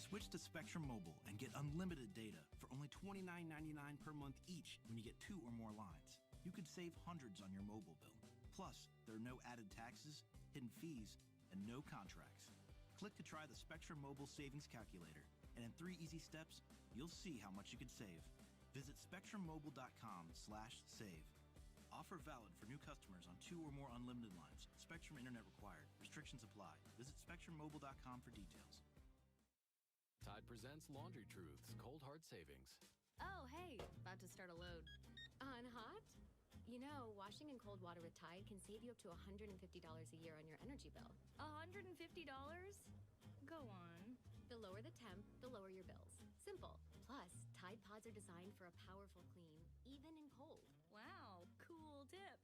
Switch to Spectrum Mobile and get unlimited data for only $29.99 per month each when you get 2 or more lines. You could save hundreds on your mobile bill. Plus, there are no added taxes, hidden fees, and no contracts. Click to try the Spectrum Mobile Savings Calculator, and in 3 easy steps, you'll see how much you could save. Visit spectrummobile.com/save. Offer valid for new customers on 2 or more unlimited lines. Spectrum Internet required. Restrictions apply. Visit spectrummobile.com for details. Tide presents Laundry Truths, Cold Hard Savings. Oh, hey, about to start a load. On hot? You know, washing in cold water with Tide can save you up to $150 a year on your energy bill. $150? Go on. The lower the temp, the lower your bills. Simple. Plus, Tide Pods are designed for a powerful clean, even in cold. Wow, cool tip.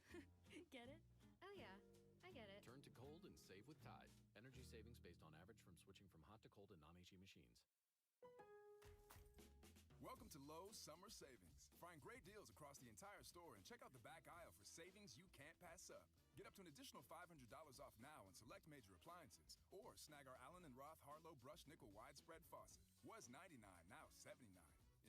Get it? Oh yeah, I get it. Turn to cold and save with Tide. Energy savings based on average from switching from hot to cold and non-HE machines. Welcome to Lowe's Summer Savings. Find great deals across the entire store and check out the back aisle for savings you can't pass up. Get up to an additional $500 off now on select major appliances. Or snag our Allen & Roth Harlow Brush Nickel Widespread Faucet. Was $99, now $79.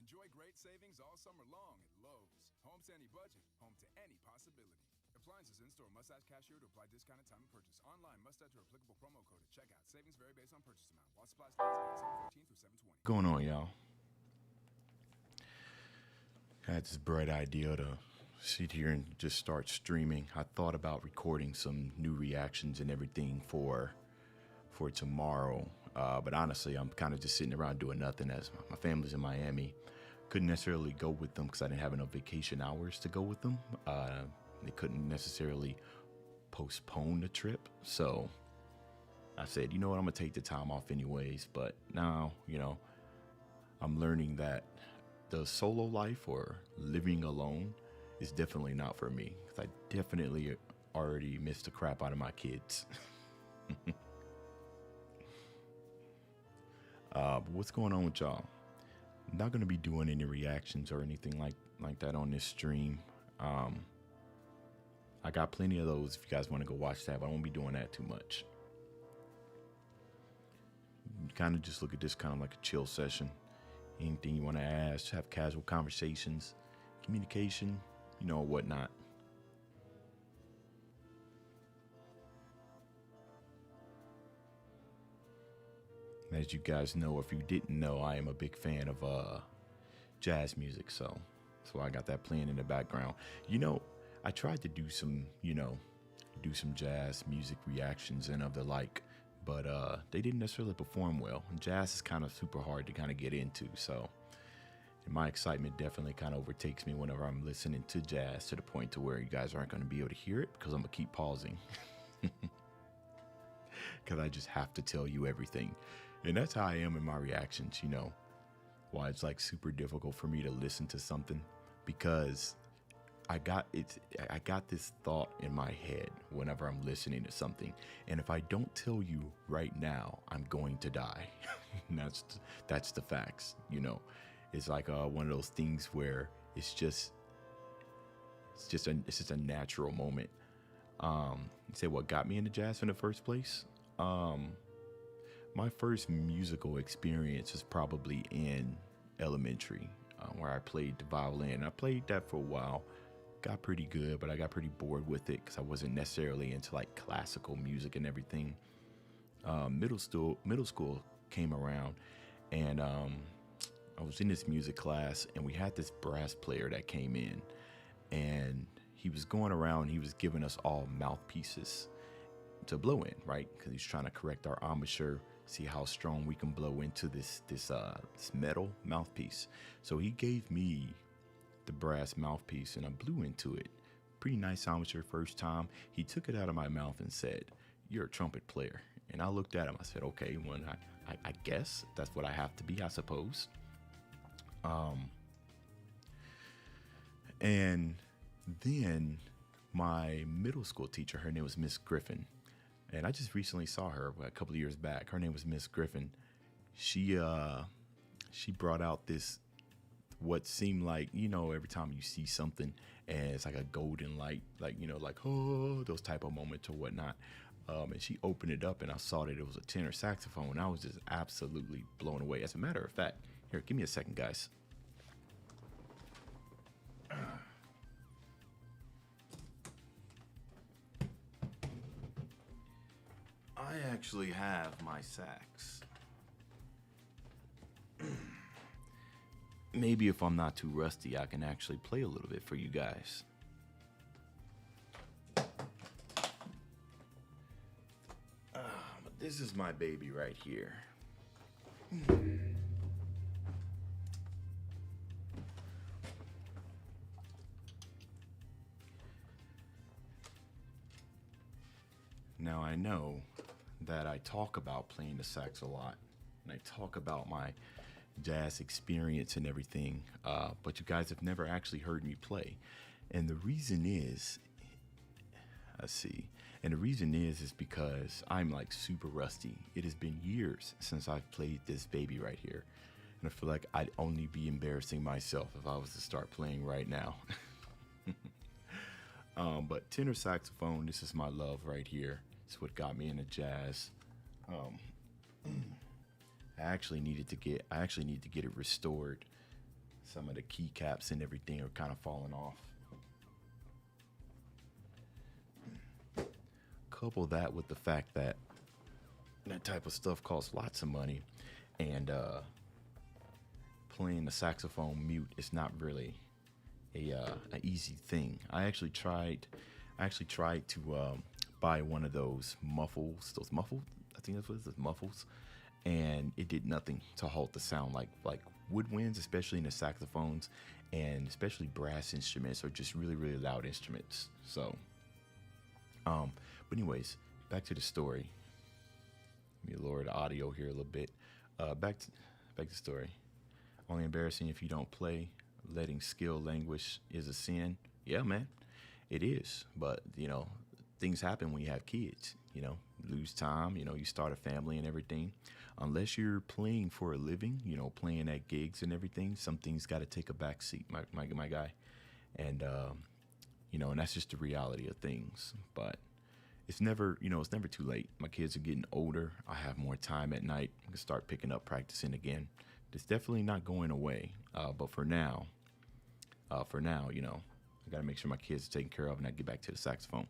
Enjoy great savings all summer long at Lowe's. Home to any budget, home to any possibility. Appliances in-store must ask cashier to apply discount at time of purchase. Online must enter applicable promo code at checkout. Savings vary based on purchase amount. While supplies last 7/14 through 7/20. Going on, y'all? I had this bright idea to sit here and just start streaming. I thought about recording some new reactions and everything for tomorrow, but honestly, I'm kind of just sitting around doing nothing as my family's in Miami. Couldn't necessarily go with them because I didn't have enough vacation hours to go with them. They couldn't necessarily postpone the trip, so I said, you know what, I'm gonna take the time off anyways. But now, I'm learning that the solo life or living alone is definitely not for me, because I definitely already missed the crap out of my kids. But what's going on with y'all? I'm not going to be doing any reactions or anything like that on this stream. I got plenty of those if you guys want to go watch that, but I won't be doing that too much. Kind of just look at this kind of like a chill session. Anything you want to ask, have casual conversations, communication, whatnot. As you guys know, if you didn't know, I am a big fan of jazz music, so I got that playing in the background. I tried to do some jazz music reactions and of the like, but they didn't necessarily perform well. And jazz is kind of super hard to kind of get into, so my excitement definitely kind of overtakes me whenever I'm listening to jazz, to the point to where you guys aren't going to be able to hear it because I'm going to keep pausing. Because I just have to tell you everything. And that's how I am in my reactions, why it's like super difficult for me to listen to something, because I got this thought in my head whenever I'm listening to something, and if I don't tell you right now, I'm going to die. that's the facts. It's like one of those things where it's just a natural moment. You say what got me into jazz in the first place? My first musical experience was probably in elementary, where I played the violin. I played that for a while. Got pretty good, but I got pretty bored with it because I wasn't necessarily into like classical music and everything. Middle school came around, and I was in this music class, and we had this brass player that came in, and he was going around. He was giving us all mouthpieces to blow in, right? Because he's trying to correct our embouchure, see how strong we can blow into this metal mouthpiece. So he gave me the brass mouthpiece, and I blew into it. Pretty nice embouchure first time. He took it out of my mouth and said, "You're a trumpet player." And I looked at him. I said, "Okay, well, I guess that's what I have to be, I suppose." And then my middle school teacher, her name was Miss Griffin, and I just recently saw her a couple of years back. Her name was Miss Griffin. She brought out this, what seemed like, every time you see something and it's like a golden light, like, oh, those type of moments or whatnot. And she opened it up, and I saw that it was a tenor saxophone. And I was just absolutely blown away. As a matter of fact, here, give me a second, guys. I actually have my sax. Maybe if I'm not too rusty, I can actually play a little bit for you guys. But this is my baby right here. Now I know that I talk about playing the sax a lot, and I talk about my jazz experience and everything, but you guys have never actually heard me play. And the reason is, is because I'm like super rusty. It has been years since I've played this baby right here. And I feel like I'd only be embarrassing myself if I was to start playing right now. But tenor saxophone, this is my love right here. It's what got me into jazz. I actually need to get it restored. Some of the keycaps and everything are kind of falling off. Couple that with the fact that that type of stuff costs lots of money, and playing the saxophone mute is not really a easy thing. I actually tried to buy one of those muffles. I think that's what it is, muffles, and it did nothing to halt the sound. Like woodwinds, especially in the saxophones, and especially brass instruments, are just really, really loud instruments. So, but anyways, back to the story. Let me lower the audio here a little bit. Back to the story. Only embarrassing if you don't play. Letting skill languish is a sin. Yeah, man, it is. But things happen when you have kids. Lose time. You start a family and everything. Unless you're playing for a living, playing at gigs and everything, some things got to take a back seat, my guy. And and that's just the reality of things. But it's never too late. My kids are getting older. I have more time at night. I can start picking up practicing again. It's definitely not going away. But for now, I got to make sure my kids are taken care of and I get back to the saxophone.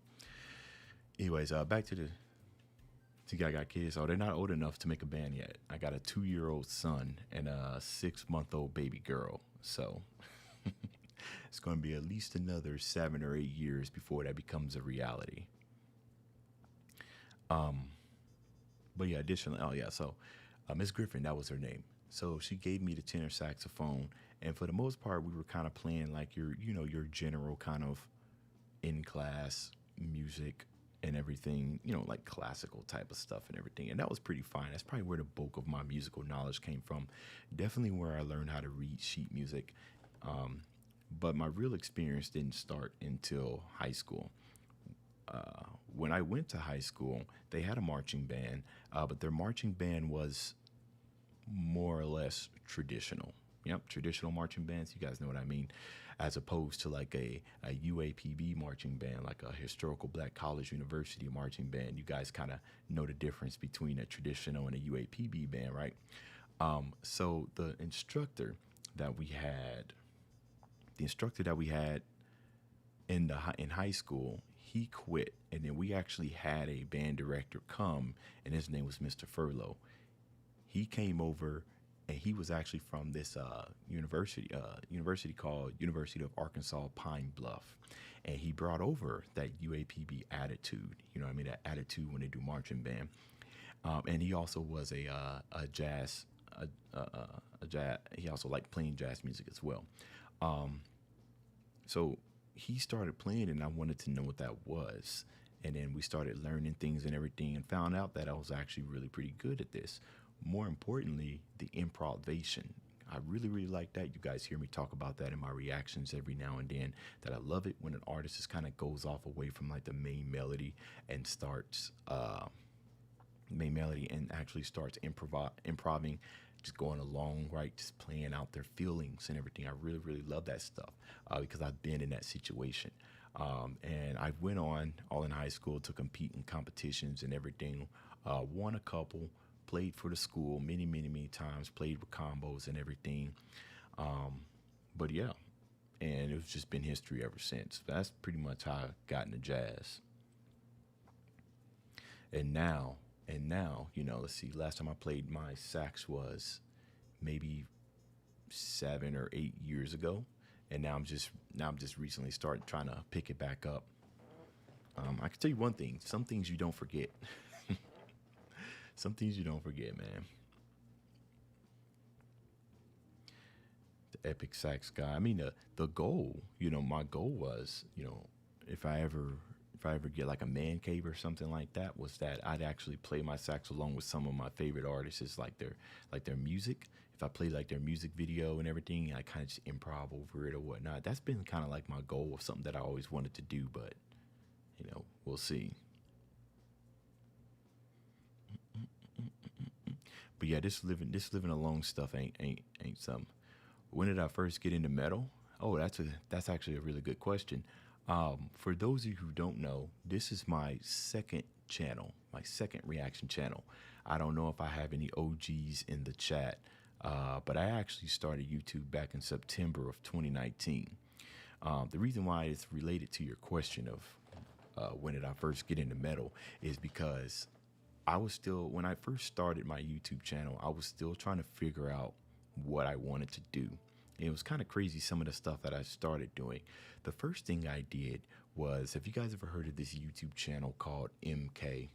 Anyways, back to I got kids. Oh, they're not old enough to make a band yet. I got a 2-year-old son and a 6-month-old baby girl. So it's going to be at least another 7 or 8 years before that becomes a reality. But yeah, additionally, so Miss Griffin, that was her name. So she gave me the tenor saxophone, and for the most part, we were kind of playing like your general kind of in-class music and everything, like classical type of stuff and everything. And that was pretty fine. That's probably where the bulk of my musical knowledge came from. Definitely where I learned how to read sheet music. But my real experience didn't start until high school. When I went to high school, they had a marching band, but their marching band was more or less traditional. Yep, traditional marching bands, you guys know what I mean, as opposed to like a UAPB marching band, like a historical black college university marching band. You guys kind of know the difference between a traditional and a UAPB band, right? So the instructor that we had in high school, he quit, and then we actually had a band director come, and his name was Mr. Furlow. He came over, and he was actually from this university called University of Arkansas Pine Bluff, and he brought over that UAPB attitude. You know what I mean? That attitude when they do marching band. And he also was a jazz. He also liked playing jazz music as well. So he started playing, and I wanted to know what that was. And then we started learning things and everything, and found out that I was actually really pretty good at this. More importantly, the improvisation. I really, really like that. You guys hear me talk about that in my reactions every now and then, that I love it when an artist just kind of goes off away from like the main melody and starts actually starts improvising, just going along, right? Just playing out their feelings and everything. I really, really love that stuff because I've been in that situation. And I went on all in high school to compete in competitions and everything. Won a couple, played for the school many times, played with combos and everything. But yeah, and it's just been history ever since. That's pretty much how I got into jazz. And now, let's see, last time I played my sax was maybe 7 or 8 years ago. And now I'm just recently started trying to pick it back up. I can tell you one thing, some things you don't forget. Some things you don't forget, man. The epic sax guy. I mean, the goal, my goal was, if I ever get like a man cave or something like that, was that I'd actually play my sax along with some of my favorite artists. It's like their music. If I play like their music video and everything, I kind of just improv over it or whatnot. That's been kind of like my goal, of something that I always wanted to do, but we'll see. But yeah, this living alone stuff ain't something. When did I first get into metal? Oh, that's actually a really good question. For those of you who don't know, this is my second channel, my second reaction channel. I don't know if I have any OGs in the chat, but I actually started YouTube back in September of 2019. The reason why it's related to your question of when did I first get into metal is because when I first started my YouTube channel, I was still trying to figure out what I wanted to do. It was kind of crazy, some of the stuff that I started doing. The first thing I did was, have you guys ever heard of this YouTube channel called MK?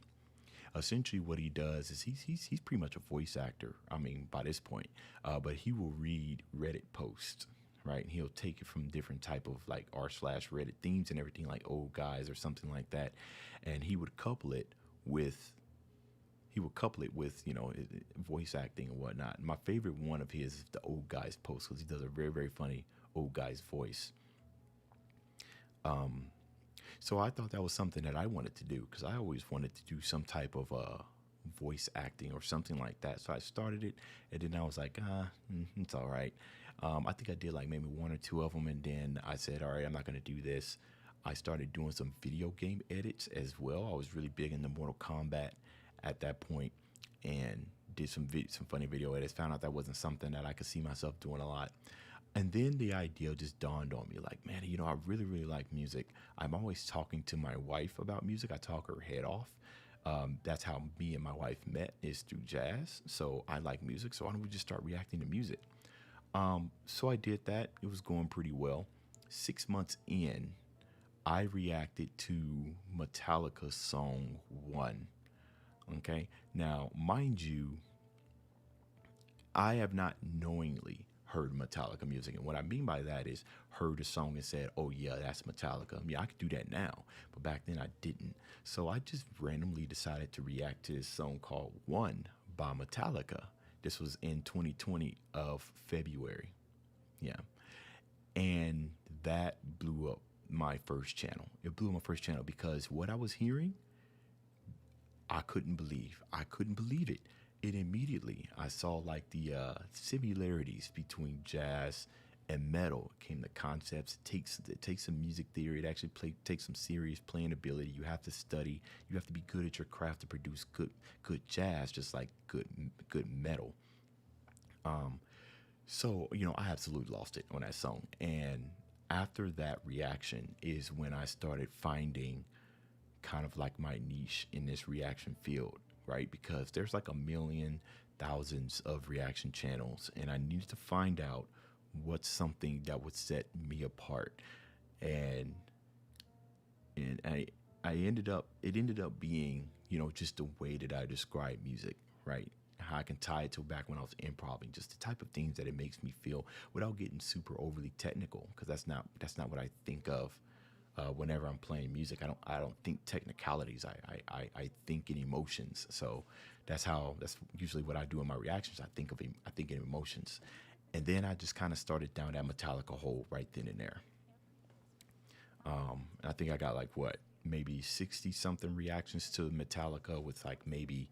Essentially what he does is he's pretty much a voice actor. I mean, by this point, but he will read Reddit posts, right? And he'll take it from different type of like r/Reddit themes and everything, like old guys or something like that. And he would couple it with voice acting and whatnot. My favorite one of his is the old guy's post, because he does a very funny old guy's voice. So I thought that was something that I wanted to do, because I always wanted to do some type of voice acting or something like that. So I started it, and then I was like, it's all right. I think I did like maybe one or two of them, and then I said, all right, I'm not going to do this. I started doing some video game edits as well. I was really big into Mortal Kombat at that point, and did some funny video edits. Found out that wasn't something that I could see myself doing a lot. And then the idea just dawned on me, like, man, I really like music. I'm always talking to my wife about music. I talk her head off. That's how me and my wife met, is through jazz. So I like music. So why don't we just start reacting to music? So I did that. It was going pretty well. 6 months in, I reacted to Metallica's song One. Okay. Now, mind you, I have not knowingly heard Metallica music. And what I mean by that is heard a song and said, oh yeah, that's Metallica. I mean, I could do that now, but back then I didn't. So I just randomly decided to react to this song called One by Metallica. This was in 2020 of February. Yeah. And that blew up my first channel. It blew up my first channel because what I was hearing, I couldn't believe it. And immediately I saw like the similarities between jazz and metal. It came the concepts. It takes some music theory. It actually takes some serious playing ability. You have to study. You have to be good at your craft to produce good jazz, just like good metal. So I absolutely lost it on that song. And after that reaction is when I started finding kind of like my niche in this reaction field, right? Because there's like a million, thousands of reaction channels, and I needed to find out what's something that would set me apart. And it ended up being, just the way that I describe music, right? How I can tie it to back when I was improvising, just the type of things that it makes me feel without getting super overly technical, because that's not what I think of. Whenever I'm playing music, I don't think technicalities. I think in emotions. So that's usually what I do in my reactions. I think in emotions, and then I just kind of started down that Metallica hole right then and there. And I think I got like maybe 60 something reactions to Metallica, with like maybe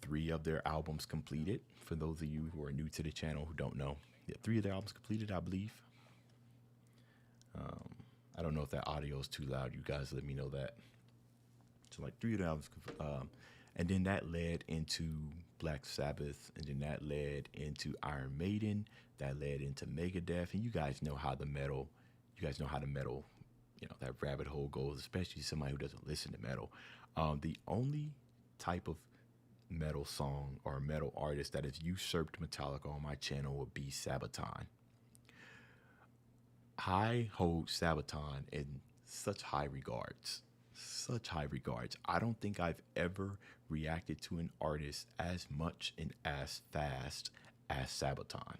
3 of their albums completed. For those of you who are new to the channel who don't know, yeah, 3 of their albums completed, I believe. I don't know if that audio is too loud. You guys let me know that. So like 3 albums, and then that led into Black Sabbath, and then that led into Iron Maiden, that led into Megadeth, and you guys know how the metal, that rabbit hole goes, especially somebody who doesn't listen to metal. The only type of metal song or metal artist that has usurped Metallica on my channel would be Sabaton. I hold Sabaton in such high regards. I don't think I've ever reacted to an artist as much and as fast as Sabaton.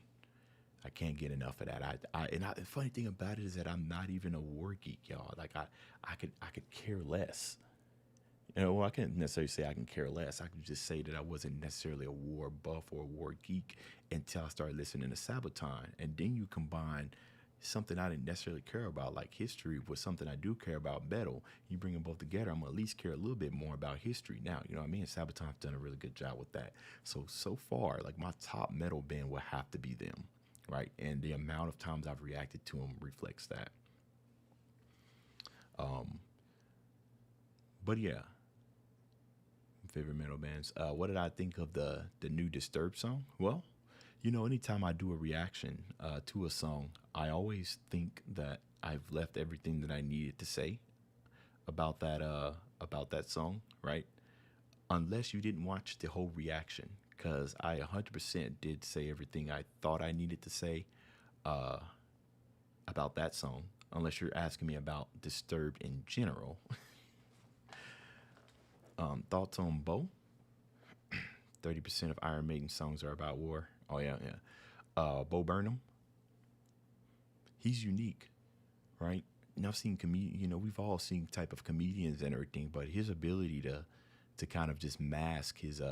I can't get enough of that. The funny thing about it is that I'm not even a war geek, y'all. Like I could care less. Well, I can't necessarily say I can care less. I can just say that I wasn't necessarily a war buff or a war geek until I started listening to Sabaton. And then you combine something I didn't necessarily care about, like history, with something I do care about, metal. You bring them both together, I'm gonna at least care a little bit more about history now. You know what I mean? Sabaton's done a really good job with that. So far, like my top metal band would have to be them, right? And the amount of times I've reacted to them reflects that. But yeah, favorite metal bands. What did I think of the new Disturbed song? Well, anytime I do a reaction to a song, I always think that I've left everything that I needed to say about that song, right? Unless you didn't watch the whole reaction, because I 100% did say everything I thought I needed to say about that song, unless you're asking me about Disturbed in general. Thoughts on Bo? 30% of Iron Maiden songs are about war. Oh, yeah. Bo Burnham. He's unique, right? And I've seen we've all seen type of comedians and everything, but his ability to kind of just mask his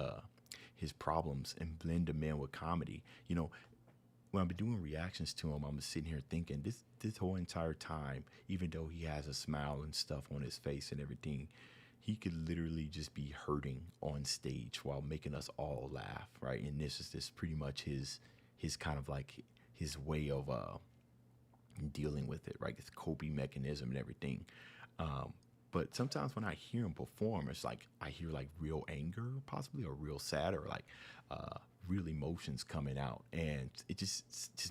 problems and blend them in with comedy. When I've been doing reactions to him, I'm sitting here thinking this whole entire time, even though he has a smile and stuff on his face and everything, he could literally just be hurting on stage while making us all laugh, right? And this is pretty much his kind of like his way of dealing with it, right? His coping mechanism and everything. But sometimes when I hear him perform, it's like I hear like real anger, possibly, or real sad, or like real emotions coming out, and it just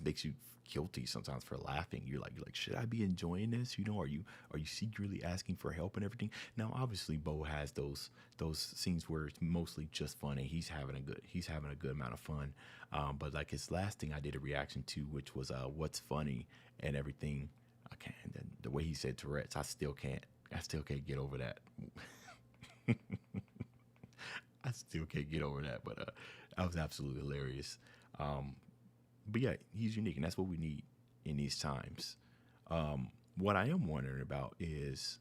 makes you guilty sometimes for laughing. You're like, should I be enjoying this? Are you secretly asking for help and everything? Now, obviously, Bo has those scenes where it's mostly just fun, and he's having a good amount of fun. But like his last thing I did a reaction to, which was what's funny and everything. I can't. The way he said Tourette's, I still can't get over that. I still can't get over that, but that was absolutely hilarious. But yeah, he's unique, and that's what we need in these times. What I am wondering about is,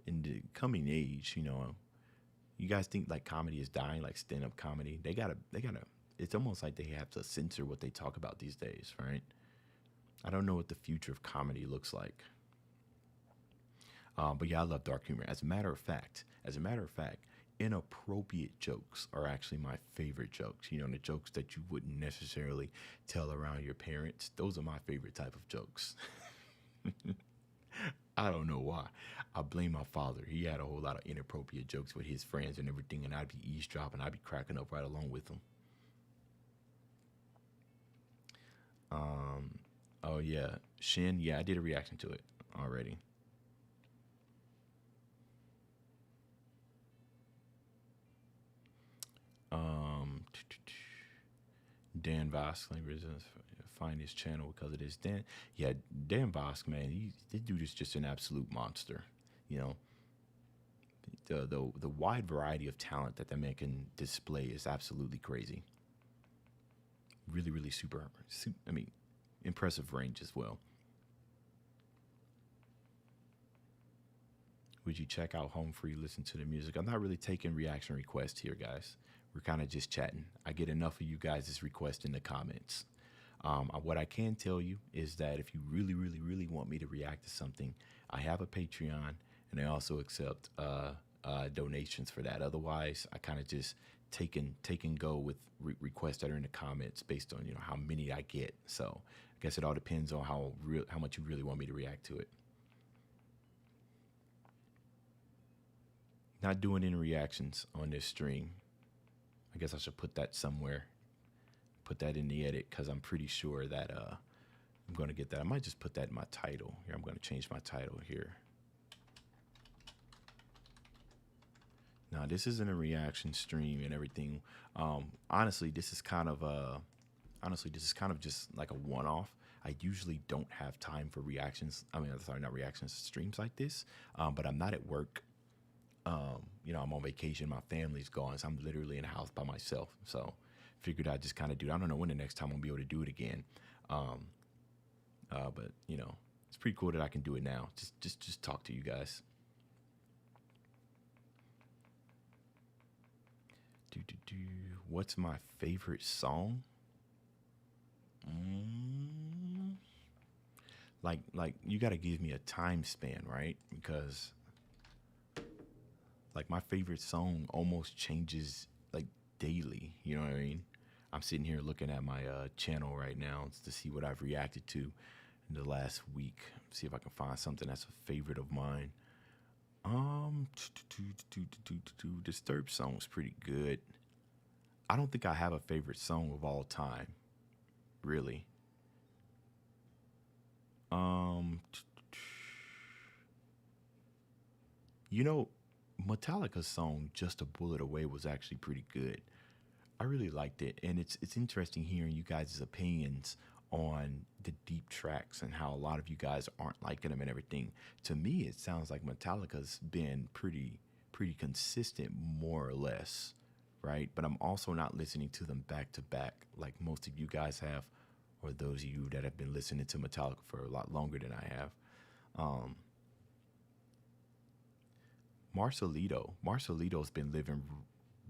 in the coming age, you guys think like comedy is dying, like stand-up comedy? They gotta. It's almost like they have to censor what they talk about these days, right? I don't know what the future of comedy looks like. But yeah, I love dark humor. As a matter of fact, inappropriate jokes are actually my favorite jokes. The jokes that you wouldn't necessarily tell around your parents. Those are my favorite type of jokes. I don't know why. I blame my father. He had a whole lot of inappropriate jokes with his friends and everything, and I'd be eavesdropping. I'd be cracking up right along with them. Oh yeah, Shin. Yeah, I did a reaction to it already. Dan Vosk, find his channel because it is Dan. Yeah, Dan Vosk, man, this dude is just an absolute monster. The wide variety of talent that man can display is absolutely crazy. Really, really super. Impressive range as well. Would you check out Home Free, listen to the music? I'm not really taking reaction requests here, guys. We're kind of just chatting. I get enough of you guys' requests in the comments. What I can tell you is that if you really, really, really want me to react to something, I have a Patreon, and I also accept donations for that. Otherwise, I kind of just take and go with requests that are in the comments based on how many I get. So I guess it all depends on how much you really want me to react to it. Not doing any reactions on this stream. I guess I should put that somewhere. Put that in the edit because I'm pretty sure that I'm going to get that. I might just put that in my title. Here, I'm going to change my title here. Now, this isn't a reaction stream and everything. Honestly, this is kind of just like a one-off. I usually don't have time for reactions. I mean, sorry, not reactions, streams like this. But I'm not at work. I'm on vacation. My family's gone, so I'm literally in the house by myself. So figured I'd just kind of do it. I don't know when the next time I'll be able to do it again. But it's pretty cool that I can do it now. Just talk to you guys. What's my favorite song? Like you got to give me a time span, right? Because like my favorite song almost changes like daily. You know what I mean? I'm sitting here looking at my channel right now to see what I've reacted to in the last week. See if I can find something that's a favorite of mine. Disturbed song's pretty good. I don't think I have a favorite song of all time, really. Metallica's song "Just a Bullet Away" was actually pretty good. I really liked it, and it's interesting hearing you guys' opinions on the deep tracks and how a lot of you guys aren't liking them and everything. To me, it sounds like Metallica's been pretty consistent, more or less, right? But I'm also not listening to them back to back like most of you guys have, or those of you that have been listening to Metallica for a lot longer than I have. Marcelito's been living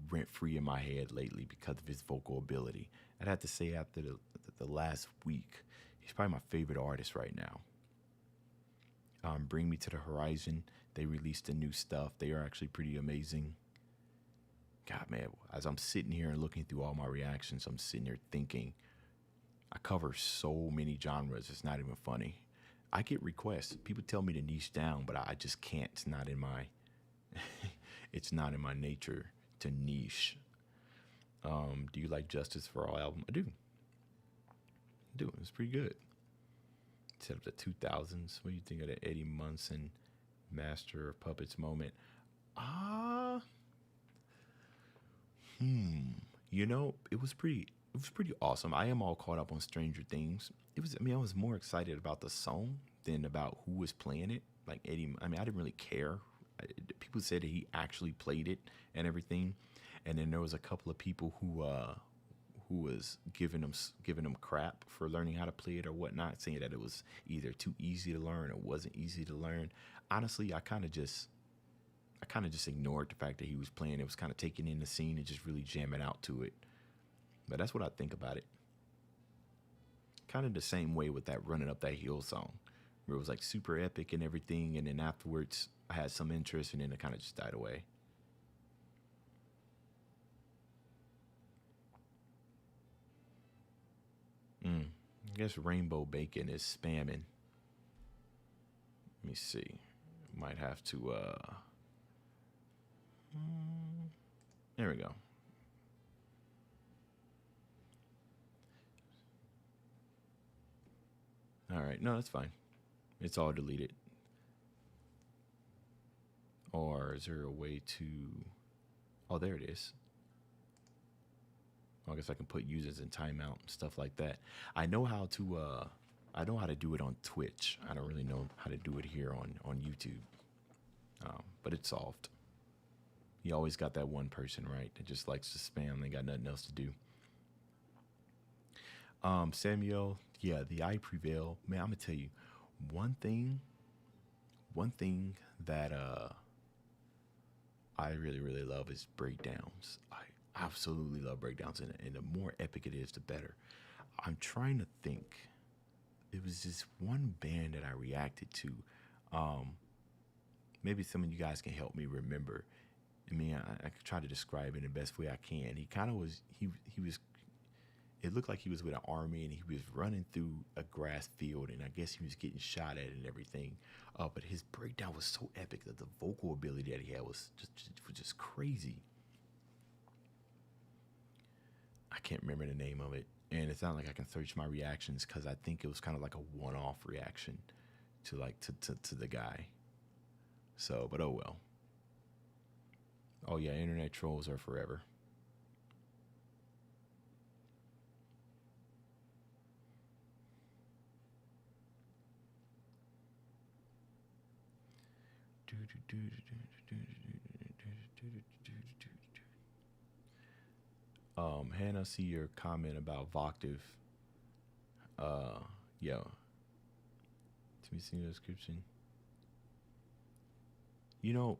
rent-free in my head lately because of his vocal ability. I'd have to say after the last week, he's probably my favorite artist right now. Bring Me to the Horizon, they released the new stuff. They are actually pretty amazing. God, man, as I'm sitting here and looking through all my reactions, I'm sitting here thinking, I cover so many genres, it's not even funny. I get requests. People tell me to niche down, but I just can't. It's not in my it's not in my nature to niche. Do you like Justice for All album? I do. It's pretty good. Set up the 2000s. What do you think of the Eddie Munson Master of Puppets moment? It was pretty awesome. I am all caught up on Stranger Things. I was more excited about the song than about who was playing it. Like Eddie, I didn't really care. People said that he actually played it and everything. And then there was a couple of people who was giving him crap for learning how to play it or whatnot, saying that it was either too easy to learn or wasn't easy to learn. Honestly, I kind of just ignored the fact that he was playing. It was kind of taking in the scene and just really jamming out to it. But that's what I think about it. Kind of the same way with that Running Up That Hill song, where it was like super epic and everything, and then afterwards I had some interest, and then it kind of just died away. I guess Rainbow Bacon is spamming. Let me see. Might have to, there we go. All right, no, that's fine. It's all deleted. Or is there a way to, oh, there it is. I guess I can put users in timeout and stuff like that. I know how to do it on Twitch. I don't really know how to do it here on YouTube. But it's solved. You always got that one person, right, that just likes to spam. They got nothing else to do. Samuel, yeah, the I prevail. Man, I'm gonna tell you one thing that I really, really love is breakdowns. I absolutely love breakdowns, and the more epic it is, the better. I'm trying to think. It was this one band that I reacted to. Maybe some of you guys can help me remember. I could try to describe it in the best way I can. He kind of was, he was, it looked like he was with an army and he was running through a grass field, and I guess he was getting shot at and everything. But his breakdown was so epic that the vocal ability that he had was just crazy. I can't remember the name of it, and it's not like I can search my reactions because I think it was kind of like a one-off reaction to like to the guy. So, but oh well. Oh yeah, internet trolls are forever. Hannah, see your comment about Voctive. Yeah. To me, see the description. You know,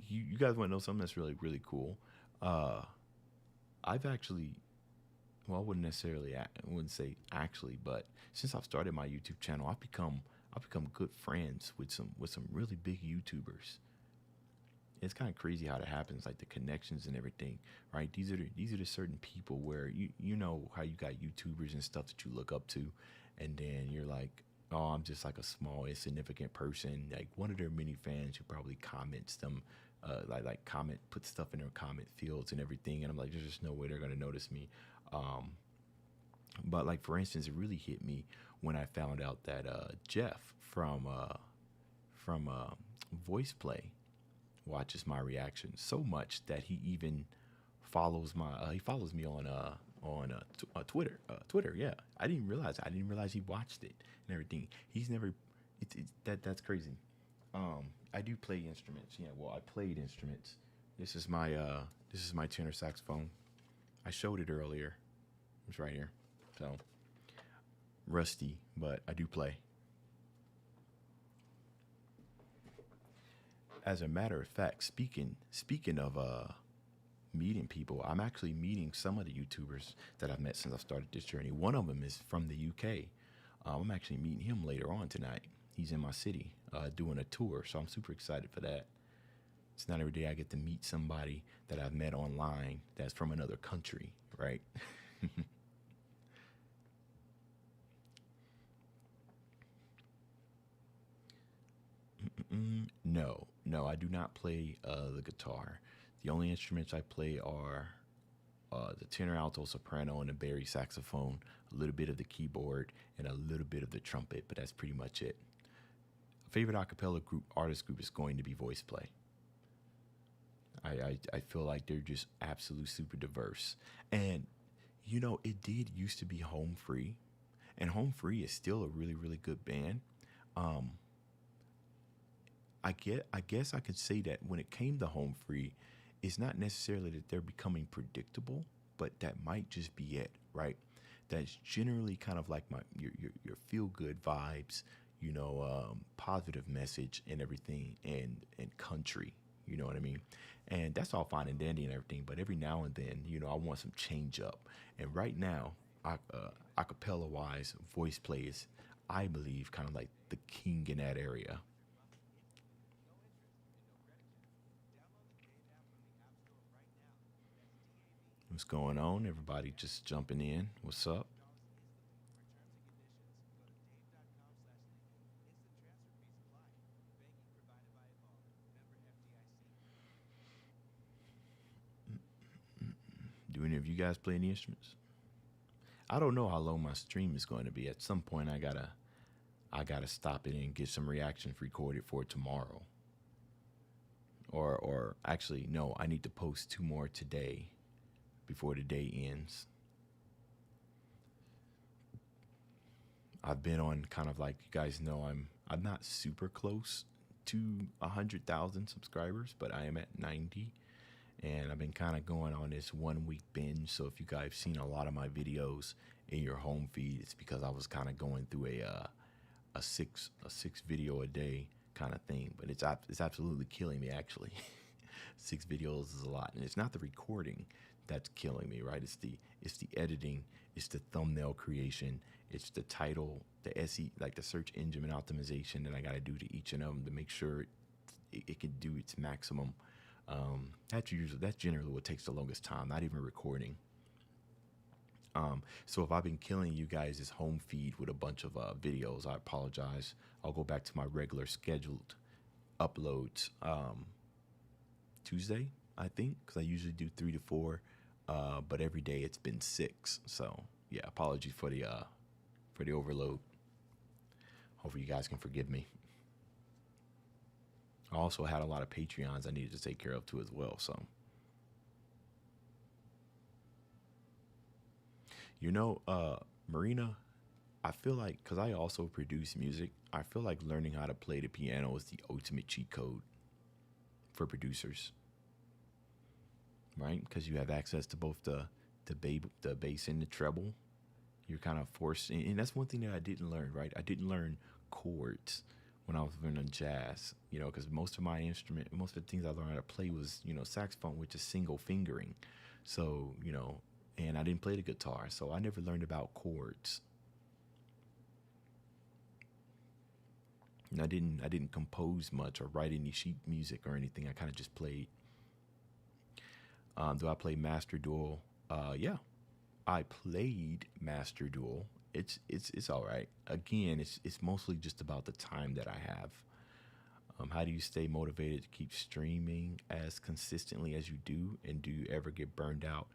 you guys want to know something that's really, really cool. I've actually, well, I wouldn't say actually, but since I've started my YouTube channel, I've become good friends with some really big YouTubers. It's kind of crazy how that happens, like the connections and everything, right? These are the certain people where you know how you got YouTubers and stuff that you look up to, and then you're like, oh, I'm just like a small insignificant person, like one of their many fans who probably comments them, put stuff in their comment fields and everything, and I'm like, there's just no way they're gonna notice me. But like for instance, it really hit me when I found out that Jeff from Voice Play watches my reactions so much that he even follows me on Twitter. Twitter, yeah. I didn't realize he watched it and everything. He's never. That's crazy. I do play instruments. Yeah, well, I played instruments. This is my tenor saxophone. I showed it earlier. It's right here. So rusty, but I do play. As a matter of fact, speaking of meeting people, I'm actually meeting some of the YouTubers that I've met since I started this journey. One of them is from the UK. I'm actually meeting him later on tonight. He's in my city doing a tour, so I'm super excited for that. It's not every day I get to meet somebody that I've met online that's from another country, right? No, I do not play the guitar. The only instruments I play are the tenor, alto, soprano, and the bari saxophone, a little bit of the keyboard, and a little bit of the trumpet, but that's pretty much it. Favorite acapella artist group is going to be Voice Play. I feel like they're just absolute super diverse. And, you know, it did used to be Home Free, and Home Free is still a really, really good band. I guess I could say that when it came to Home Free, it's not necessarily that they're becoming predictable, but that might just be it, right? That's generally kind of like your feel good vibes, you know, positive message and everything, and country, you know what I mean? And that's all fine and dandy and everything, but every now and then, you know, I want some change up. And right now, acapella wise, Voice Play is, I believe, kind of like the king in that area. What's going on? Everybody just jumping in. What's up? Do any of you guys play any instruments? I don't know how long my stream is going to be. At some point, I gotta stop it and get some reactions recorded for tomorrow. Or actually, no, I need to post 2 more today before the day ends. I've been on kind of like, you guys know, I'm not super close to 100,000 subscribers, but I am at 90. And I've been kind of going on this 1 week binge. So if you guys have seen a lot of my videos in your home feed, it's because I was kind of going through a six video a day kind of thing. But it's absolutely killing me, actually. 6 videos is a lot, and it's not the recording that's killing me, right? It's the editing, it's the thumbnail creation, it's the title, the SE, like the search engine optimization that I got to do to each of them to make sure it can do its maximum. That's generally what takes the longest time, not even recording. So if I've been killing you guys' home feed with a bunch of videos, I apologize. I'll go back to my regular scheduled uploads Tuesday, I think, because I usually do 3 to 4, but every day it's been 6. So yeah, apologies for the overload. Hopefully you guys can forgive me. I also had a lot of Patreons I needed to take care of too as well. So, Marina, I feel like, because I also produce music, I feel like learning how to play the piano is the ultimate cheat code for producers, right? Because you have access to both the bass and the treble. You're kind of forced, and that's one thing that I didn't learn, right? I didn't learn chords when I was learning jazz, because most of the things I learned how to play was, saxophone, which is single fingering. So, and I didn't play the guitar, so I never learned about chords. And I didn't compose much or write any sheet music or anything. I kind of just played. Do I play Master Duel? Yeah, I played Master Duel. It's all right. Again, it's mostly just about the time that I have. How do you stay motivated to keep streaming as consistently as you do, and do you ever get burned out?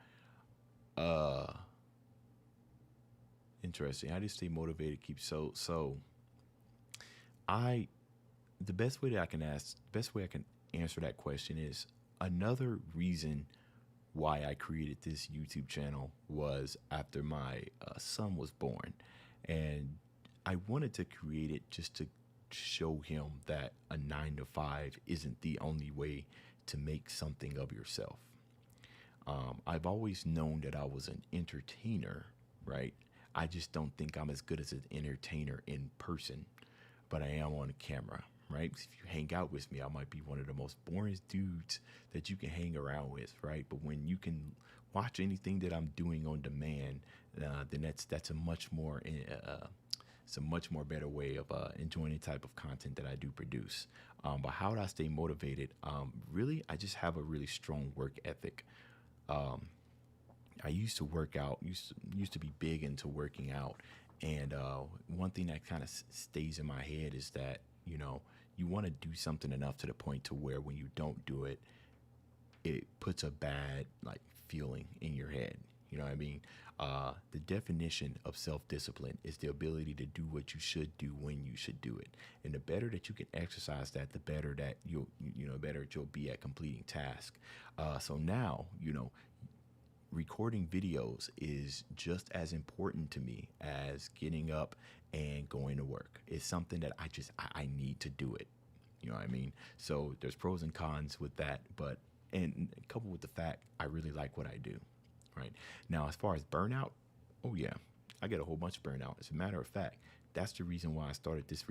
Interesting. How do you stay motivated to keep the best way I can answer that question is, another reason why I created this YouTube channel was after my son was born, and I wanted to create it just to show him that a 9 to 5 isn't the only way to make something of yourself. I've always known that I was an entertainer, right? I just don't think I'm as good as an entertainer in person, but I am on camera, right? If you hang out with me, I might be one of the most boring dudes that you can hang around with, right? But when you can watch anything that I'm doing on demand, then that's a much more better way of enjoying the type of content that I do produce. But how do I stay motivated? Really, I just have a really strong work ethic. I used to work out, used to be big into working out. And one thing that kind of stays in my head is that, you want to do something enough to the point to where when you don't do it, it puts a bad feeling in your head. You know what I mean? The definition of self-discipline is the ability to do what you should do when you should do it. And the better that you can exercise that, the better that you'll be at completing tasks. So now, recording videos is just as important to me as getting up and going to work. It's something that I need to do it. You know what I mean? So there's pros and cons with that, and coupled with the fact I really like what I do. Right now, as far as burnout, oh yeah, I get a whole bunch of burnout. As a matter of fact, that's the reason why I started this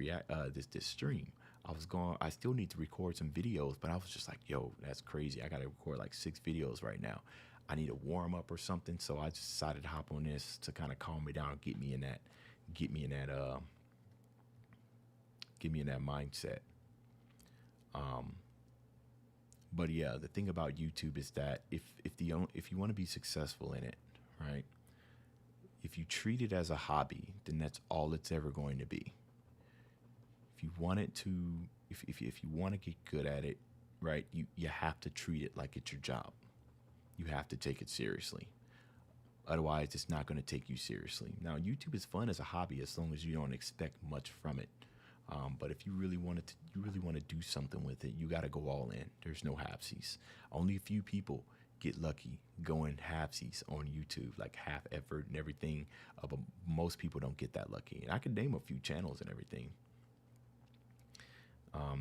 stream. I still need to record some videos, but I was just like, yo, that's crazy. I got to record 6 videos right now. I need a warm up or something. So I just decided to hop on this to kind of calm me down, get me in that mindset. But yeah, the thing about YouTube is that if you want to be successful in it, right? If you treat it as a hobby, then that's all it's ever going to be. If you want to get good at it, right? You have to treat it like it's your job. You have to take it seriously. Otherwise, it's not going to take you seriously. Now, YouTube is fun as a hobby as long as you don't expect much from it. But if you really want to do something with it, you got to go all in. There's no halfsies. Only a few people get lucky going halfsies on YouTube, half effort and everything. But most people don't get that lucky. And I could name a few channels and everything.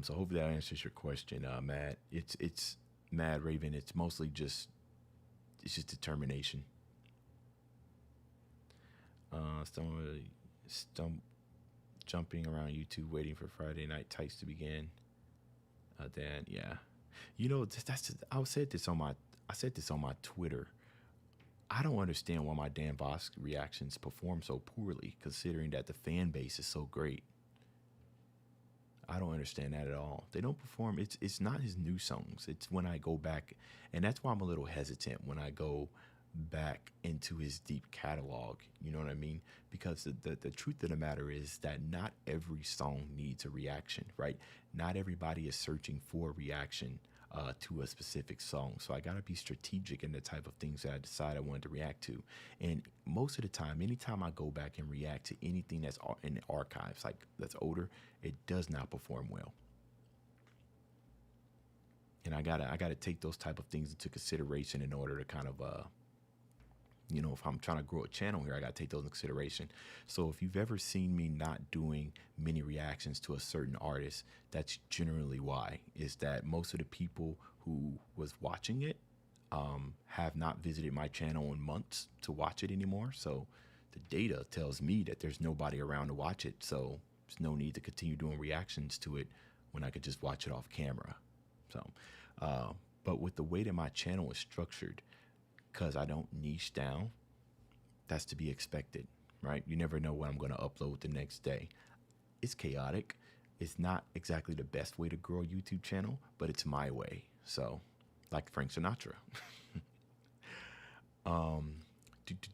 So hopefully that answers your question, Matt. It's Mad Raven. It's mostly just determination. Jumping around YouTube, waiting for Friday night tights to begin. Then yeah, I said this on my Twitter. I don't understand why my Dan Voss reactions perform so poorly, considering that the fan base is so great. I don't understand that at all. They don't perform. It's not his new songs. It's when I go back, and that's why I'm a little hesitant when I go back into his deep catalog. You know what I mean? Because the truth of the matter is that not every song needs a reaction, right? Not everybody is searching for a reaction to a specific song. So I got to be strategic in the type of things that I decide I wanted to react to. And most of the time, anytime I go back and react to anything that's in the archives, like that's older, it does not perform well. And I gotta take those type of things into consideration in order to kind of if I'm trying to grow a channel here, I got to take those into consideration. So if you've ever seen me not doing many reactions to a certain artist, that's generally why, is that most of the people who was watching it have not visited my channel in months to watch it anymore. So the data tells me that there's nobody around to watch it. So there's no need to continue doing reactions to it when I could just watch it off camera. So, but with the way that my channel is structured, because I don't niche down, that's to be expected, right? You never know what I'm going to upload the next day. It's chaotic. It's not exactly the best way to grow a YouTube channel, but it's my way. So, like Frank Sinatra.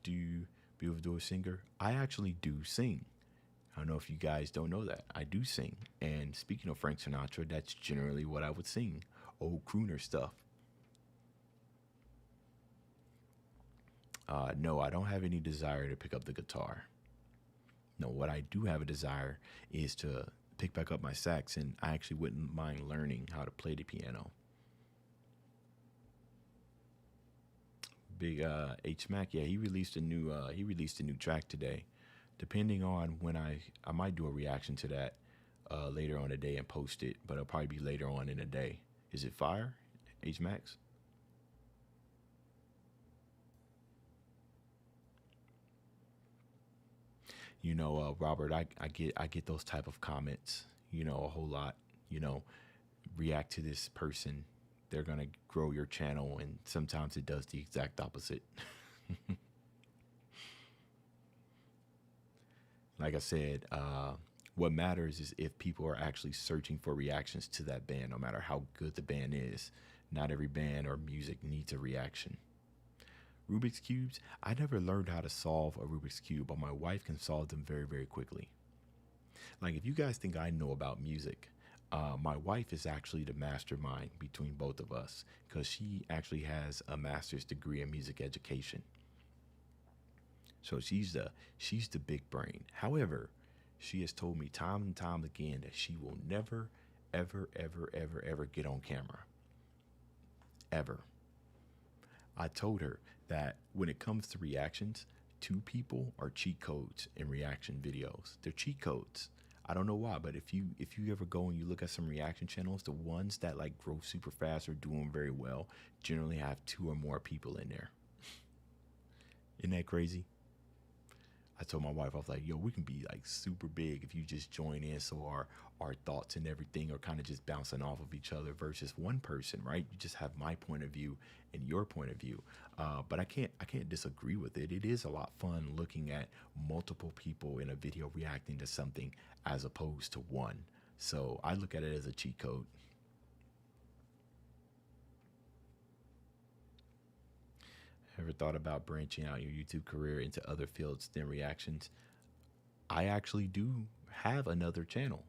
Be a singer? I actually do sing. I don't know if you guys don't know that. I do sing. And speaking of Frank Sinatra, that's generally what I would sing. Old crooner stuff. No, I don't have any desire to pick up the guitar. No, what I do have a desire is to pick back up my sax, and I actually wouldn't mind learning how to play the piano. Big H Mac, yeah, he released a new track today. Depending on when I might do a reaction to that later on today and post it, but it'll probably be later on in the day. Is it fire, H Max? Robert, I get those type of comments, a whole lot, react to this person, they're going to grow your channel. And sometimes it does the exact opposite. Like I said, what matters is if people are actually searching for reactions to that band, no matter how good the band is. Not every band or music needs a reaction. Rubik's Cubes, I never learned how to solve a Rubik's Cube, but my wife can solve them very, very quickly. Like, if you guys think I know about music, my wife is actually the mastermind between both of us, because she actually has a master's degree in music education. So she's the big brain. However, she has told me time and time again that she will never, ever, ever, ever, ever get on camera. Ever. I told her that when it comes to reactions, 2 people are cheat codes in reaction videos. They're cheat codes. I don't know why, but if you ever go and you look at some reaction channels, the ones that like grow super fast or doing very well generally have 2 or more people in there. Isn't that crazy? I told my wife, I was like, yo, we can be like super big if you just join in, so our thoughts and everything are kind of just bouncing off of each other versus one person, right? You just have my point of view and your point of view. But I can't disagree with it. It is a lot fun looking at multiple people in a video reacting to something as opposed to one. So I look at it as a cheat code. Ever thought about branching out your YouTube career into other fields than reactions? I actually do have another channel,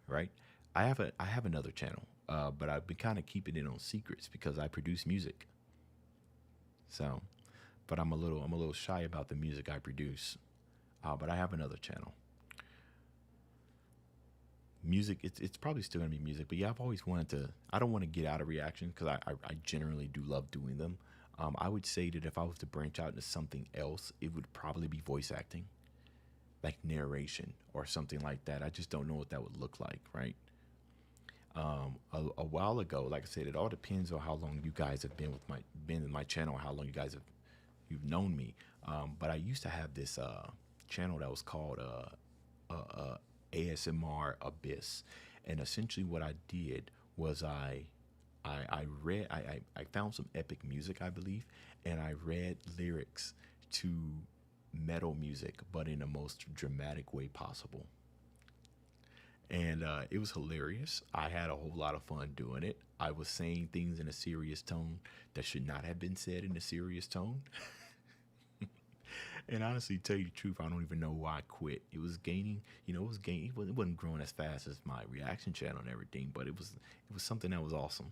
right? I have another channel, but I've been kind of keeping it on secrets because I produce music. So, but I'm a little shy about the music I produce. But I have another channel. Music, it's probably still gonna be music, but yeah, I've always wanted to. I don't want to get out of reaction because I generally do love doing them. I would say that if I was to branch out into something else, it would probably be voice acting, like narration or something like that. I just don't know what that would look like, right? A while ago, like I said, it all depends on how long you guys have been in my channel, how long you've known me. But I used to have this channel that was called ASMR Abyss, and essentially what I did was I found some epic music, I believe, and I read lyrics to metal music, but in the most dramatic way possible. And it was hilarious. I had a whole lot of fun doing it. I was saying things in a serious tone that should not have been said in a serious tone. And honestly, to tell you the truth, I don't even know why I quit. It was gaining, it was gaining. It wasn't growing as fast as my reaction channel and everything, but it was something that was awesome.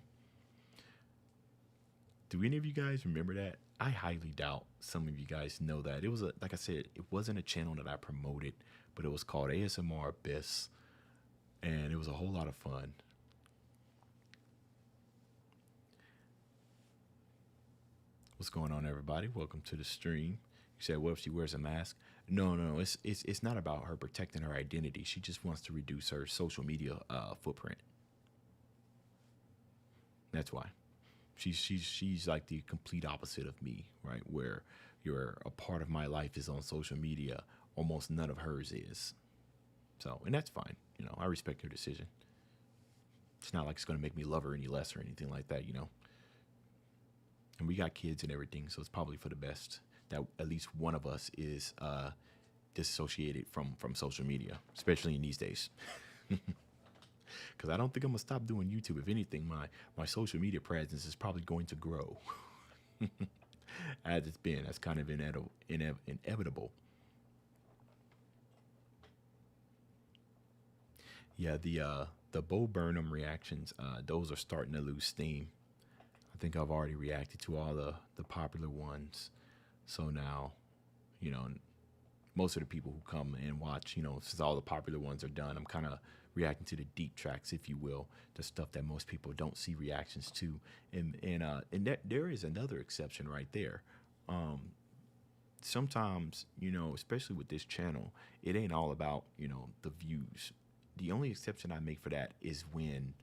Do any of you guys remember that? I highly doubt some of you guys know that. It was like I said, it wasn't a channel that I promoted, but it was called ASMR Abyss, and it was a whole lot of fun. What's going on, everybody? Welcome to the stream. You said, what if she wears a mask? No. It's not about her protecting her identity. She just wants to reduce her social media footprint. That's why. She's like the complete opposite of me, right? Where a part of my life is on social media, almost none of hers is. So, and that's fine. I respect her decision. It's not like it's going to make me love her any less or anything like that, And we got kids and everything, so it's probably for the best that at least one of us is disassociated from social media, especially in these days. Because I don't think I'm going to stop doing YouTube. If anything, my social media presence is probably going to grow. As it's been. That's kind of inevitable. Yeah, the Bo Burnham reactions, those are starting to lose steam. I think I've already reacted to all the popular ones. So now, most of the people who come and watch, since all the popular ones are done, I'm kind of reacting to the deep tracks, if you will, the stuff that most people don't see reactions to. And that there is another exception right there. Sometimes, especially with this channel, it ain't all about, the views. The only exception I make for that is when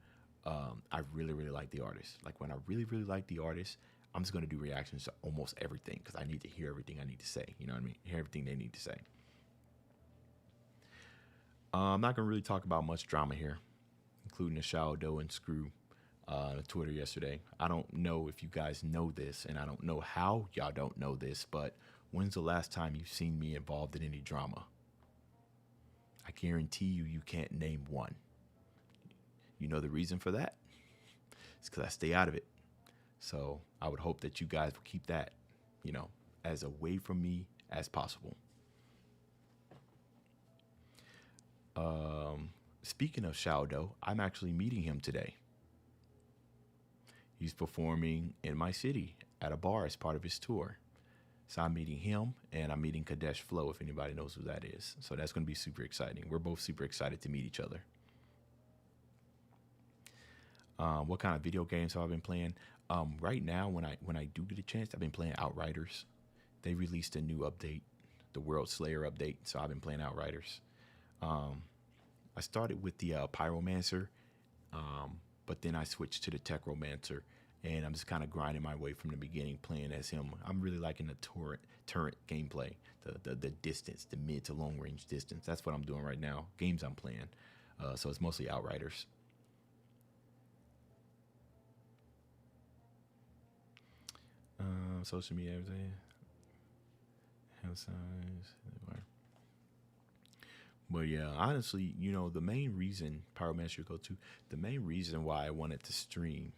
I really, really like the artist. Like when I really, really like the artist, I'm just going to do reactions to almost everything because I need to hear everything I need to say. You know what I mean? Hear everything they need to say. I'm not going to really talk about much drama here, including the Shao Doe and Screw on Twitter yesterday. I don't know if you guys know this, and I don't know how y'all don't know this, but when's the last time you've seen me involved in any drama? I guarantee you can't name one. You know the reason for that? It's because I stay out of it. So I would hope that you guys will keep that, as away from me as possible. Speaking of Shao Doe, I'm actually meeting him today. He's performing in my city at a bar as part of his tour. So I'm meeting him, and I'm meeting Kadesh Flow, if anybody knows who that is. So that's going to be super exciting. We're both super excited to meet each other. What kind of video games have I been playing? Right now, when I do get a chance, I've been playing Outriders. They released a new update, the World Slayer update, so I've been playing Outriders. I started with the Pyromancer, but then I switched to the Techromancer, and I'm just kind of grinding my way from the beginning, playing as him. I'm really liking the turret gameplay, the distance, the mid to long range distance. That's what I'm doing right now. Games I'm playing, so it's mostly Outriders. Social media, everything. But yeah, honestly, the main reason the main reason why I wanted to stream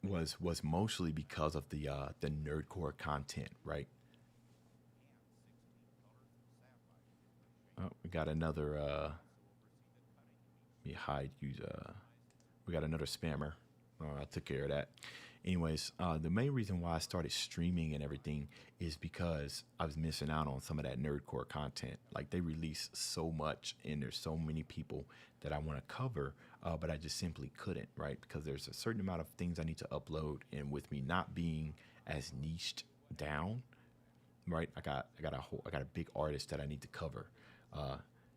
was mostly because of the nerdcore content, right? Oh, we got another we got another spammer. I took care of that. Anyways, the main reason why I started streaming and everything is because I was missing out on some of that nerdcore content. Like they release so much, and there's so many people that I want to cover, but I just simply couldn't, right? Because there's a certain amount of things I need to upload, and with me not being as niched down, right? I got a big artist that I need to cover.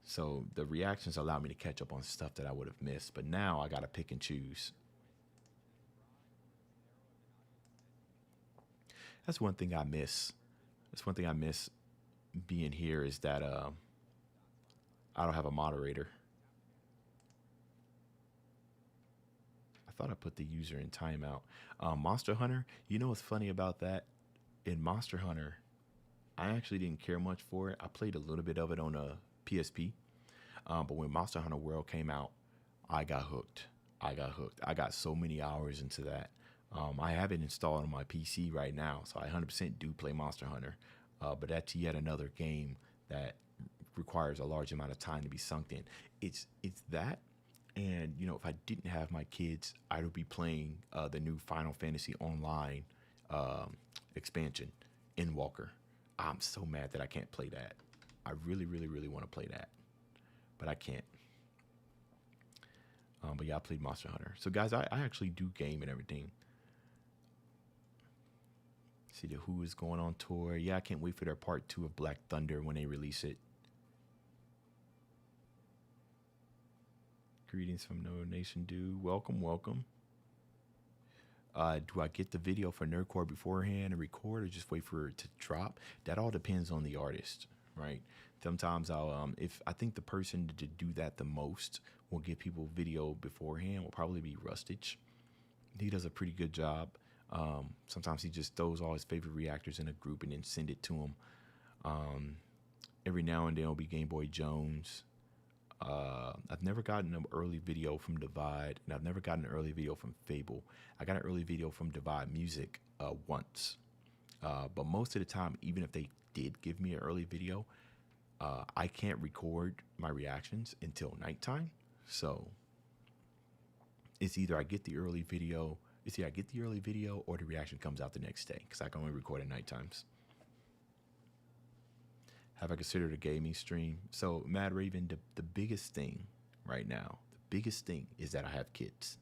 So the reactions allow me to catch up on stuff that I would have missed, but now I got to pick and choose. That's one thing I miss. Being here is that I don't have a moderator. I thought I put the user in timeout. Monster Hunter, what's funny about that? In Monster Hunter, I actually didn't care much for it. I played a little bit of it on a PSP. But when Monster Hunter World came out, I got hooked. I got hooked. I got so many hours into that. I have it installed on my PC right now, so I 100% do play Monster Hunter. But that's yet another game that requires a large amount of time to be sunk in. It's that, and if I didn't have my kids, I would be playing the new Final Fantasy Online expansion, Endwalker. I'm so mad that I can't play that. I really, really, really want to play that, but I can't. But yeah, I played Monster Hunter. So guys, I actually do game and everything. See the Who is going on tour. Yeah, I can't wait for their part 2 of Black Thunder when they release it. Greetings from No Nation Dude. Welcome, welcome. Do I get the video for Nerdcore beforehand and record, or just wait for it to drop? That all depends on the artist, right? Sometimes I'll, if I think the person to do that the most will give people video beforehand will probably be Rustage. He does a pretty good job. Sometimes he just throws all his favorite reactors in a group and then send it to him. Every now and then it'll be Game Boy Jones. I've never gotten an early video from Divide, and I've never gotten an early video from Fable. I got an early video from Divide Music once. But most of the time, even if they did give me an early video, I can't record my reactions until nighttime. So it's either I get the early video, or the reaction comes out the next day, because I can only record at night times. Have I considered a gaming stream? So, Mad Raven, the biggest thing right now, is that I have kids.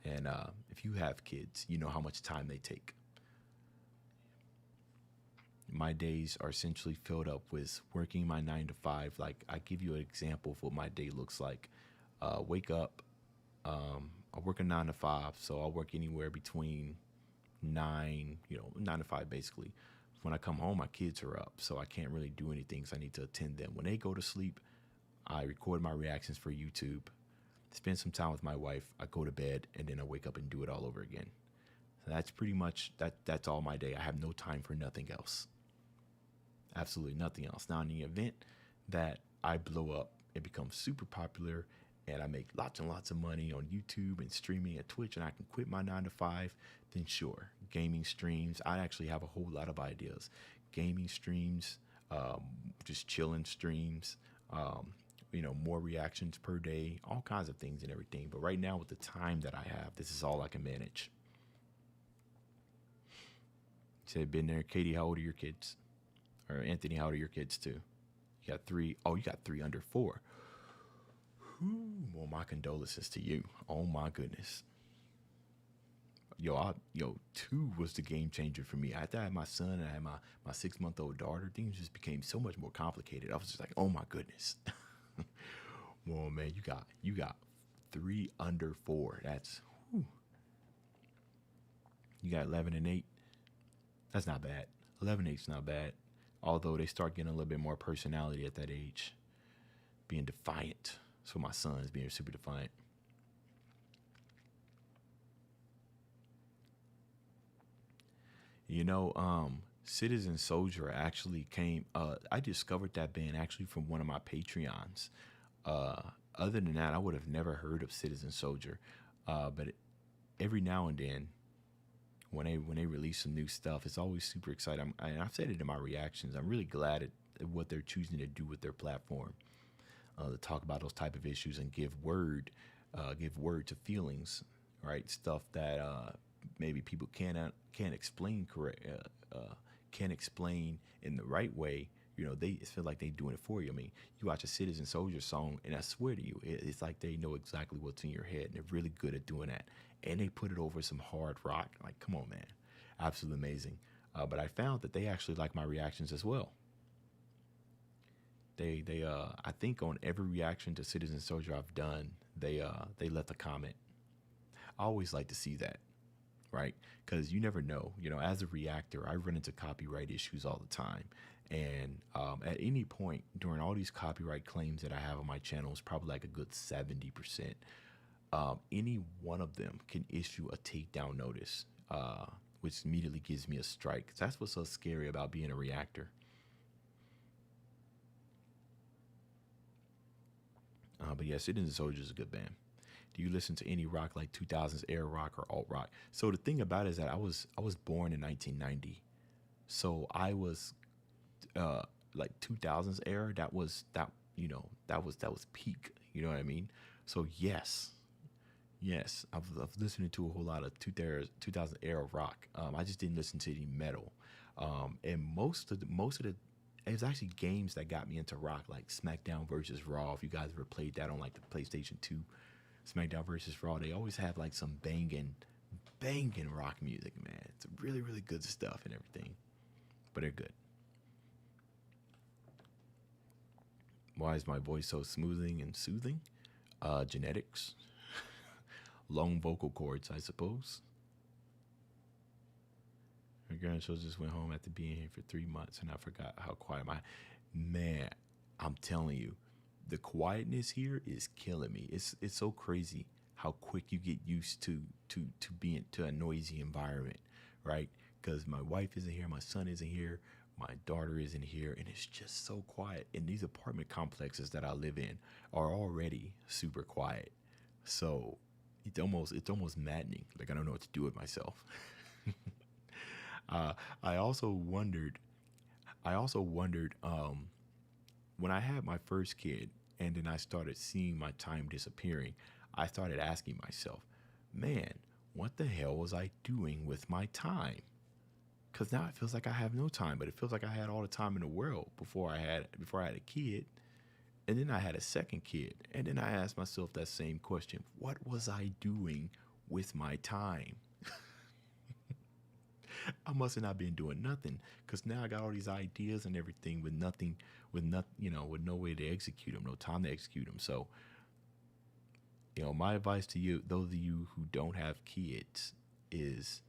And if you have kids, you know how much time they take. My days are essentially filled up with working my 9 to 5. Like, I give you an example of what my day looks like. Wake up. I work a 9 to 5, so I'll work anywhere between 9 to 5 basically. When I come home, my kids are up, so I can't really do anything, so I need to attend them. When they go to sleep, I record my reactions for YouTube, spend some time with my wife, I go to bed, and then I wake up and do it all over again. So that's pretty much, that's all my day. I have no time for nothing else. Absolutely nothing else. Now, in the event that I blow up and become super popular, and I make lots and lots of money on YouTube and streaming at Twitch, and I can quit my 9 to 5, then sure, gaming streams. I actually have a whole lot of ideas. Gaming streams, just chilling streams, more reactions per day, all kinds of things and everything. But right now, with the time that I have, this is all I can manage. Said, been there. Katie, how old are your kids? Or Anthony, how old are your kids too? You got 3. Oh, you got 3 under 4. Well, my condolences to you. Oh my goodness. 2 was the game changer for me. After I had my son and I had my 6-month-old daughter, things just became so much more complicated. I was just like, oh my goodness. Well, man, you got 3 under 4. That's whew. You got 11 and 8. That's not bad. 11 and 8's not bad. Although they start getting a little bit more personality at that age. Being defiant. So my son is being super defiant. Citizen Soldier actually came, I discovered that band actually from one of my Patreons. Other than that, I would have never heard of Citizen Soldier. But every now and then, when they release some new stuff, it's always super exciting. And I've said it in my reactions. I'm really glad at what they're choosing to do with their platform. To talk about those type of issues and give word to feelings, right? Stuff that maybe people can't explain can't explain in the right way. They feel like they're doing it for you. I mean, you watch a Citizen Soldier song, and I swear to you, it's like they know exactly what's in your head, and they're really good at doing that. And they put it over some hard rock. Like, come on, man, absolutely amazing. But I found that they actually like my reactions as well. They I think on every reaction to Citizen Soldier I've done, they left a comment. I always like to see that, right? Because you never know. As a reactor, I run into copyright issues all the time. And at any point during all these copyright claims that I have on my channel, it's probably like a good 70%. Any one of them can issue a takedown notice, which immediately gives me a strike. That's what's so scary about being a reactor. But yeah, Citizen Soldier is a good band. Do you listen to any rock like 2000s era rock or alt rock? So the thing about it is that I was born in 1990, so I was like 2000s era. That was peak. You know what I mean? So yes, I've listened to a whole lot of 2000 era rock. I just didn't listen to any metal. And most of the it was actually games that got me into rock, like SmackDown versus Raw. If you guys ever played that on like the PlayStation 2, SmackDown versus Raw, they always have like some banging rock music, man. It's really, really good stuff and everything, but they're good. Why is my voice so smoothing and soothing? Genetics, long vocal cords, I suppose. My grandchildren just went home after being here for 3 months, and I forgot how quiet my man. I'm telling you, the quietness here is killing me. It's so crazy how quick you get used to being to a noisy environment, right? Because my wife isn't here, my son isn't here, my daughter isn't here, and it's just so quiet. And these apartment complexes that I live in are already super quiet, so it's almost maddening. Like I don't know what to do with myself. I also wondered. When I had my first kid, and then I started seeing my time disappearing. I started asking myself, man, what the hell was I doing with my time? Because now it feels like I have no time, but it feels like I had all the time in the world before I had a kid, and then I had a second kid, and then I asked myself that same question: what was I doing with my time? I must have not been doing nothing, because now I got all these ideas and everything with nothing, with no way to execute them, no time to execute them. So, my advice to you, those of you who don't have kids, is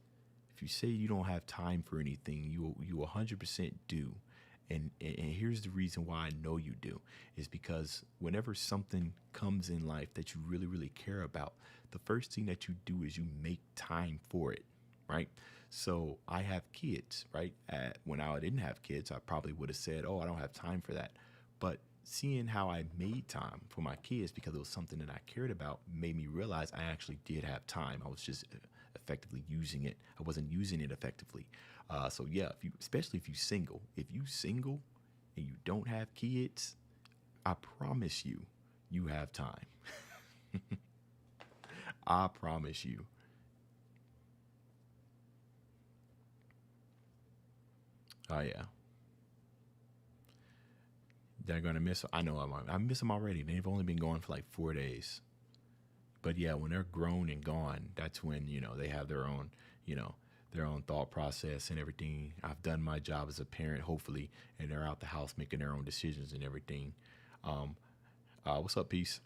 if you say you don't have time for anything, you 100% do. And here's the reason why I know you do, is because whenever something comes in life that you really, really care about, the first thing that you do is you make time for it, right? So I have kids, right? When I didn't have kids, I probably would have said, oh, I don't have time for that. But seeing how I made time for my kids because it was something that I cared about made me realize I actually did have time. I was just effectively using it. I wasn't using it effectively. So yeah, especially if you single and you don't have kids, I promise you, you have time. I promise you. Oh yeah. They're gonna miss. I know I miss them already. They've only been gone for like 4 days. But yeah, when they're grown and gone, that's when they have you know, their own thought process and everything. I've done my job as a parent, hopefully, and they're out the house making their own decisions and everything. Um, what's up, peace?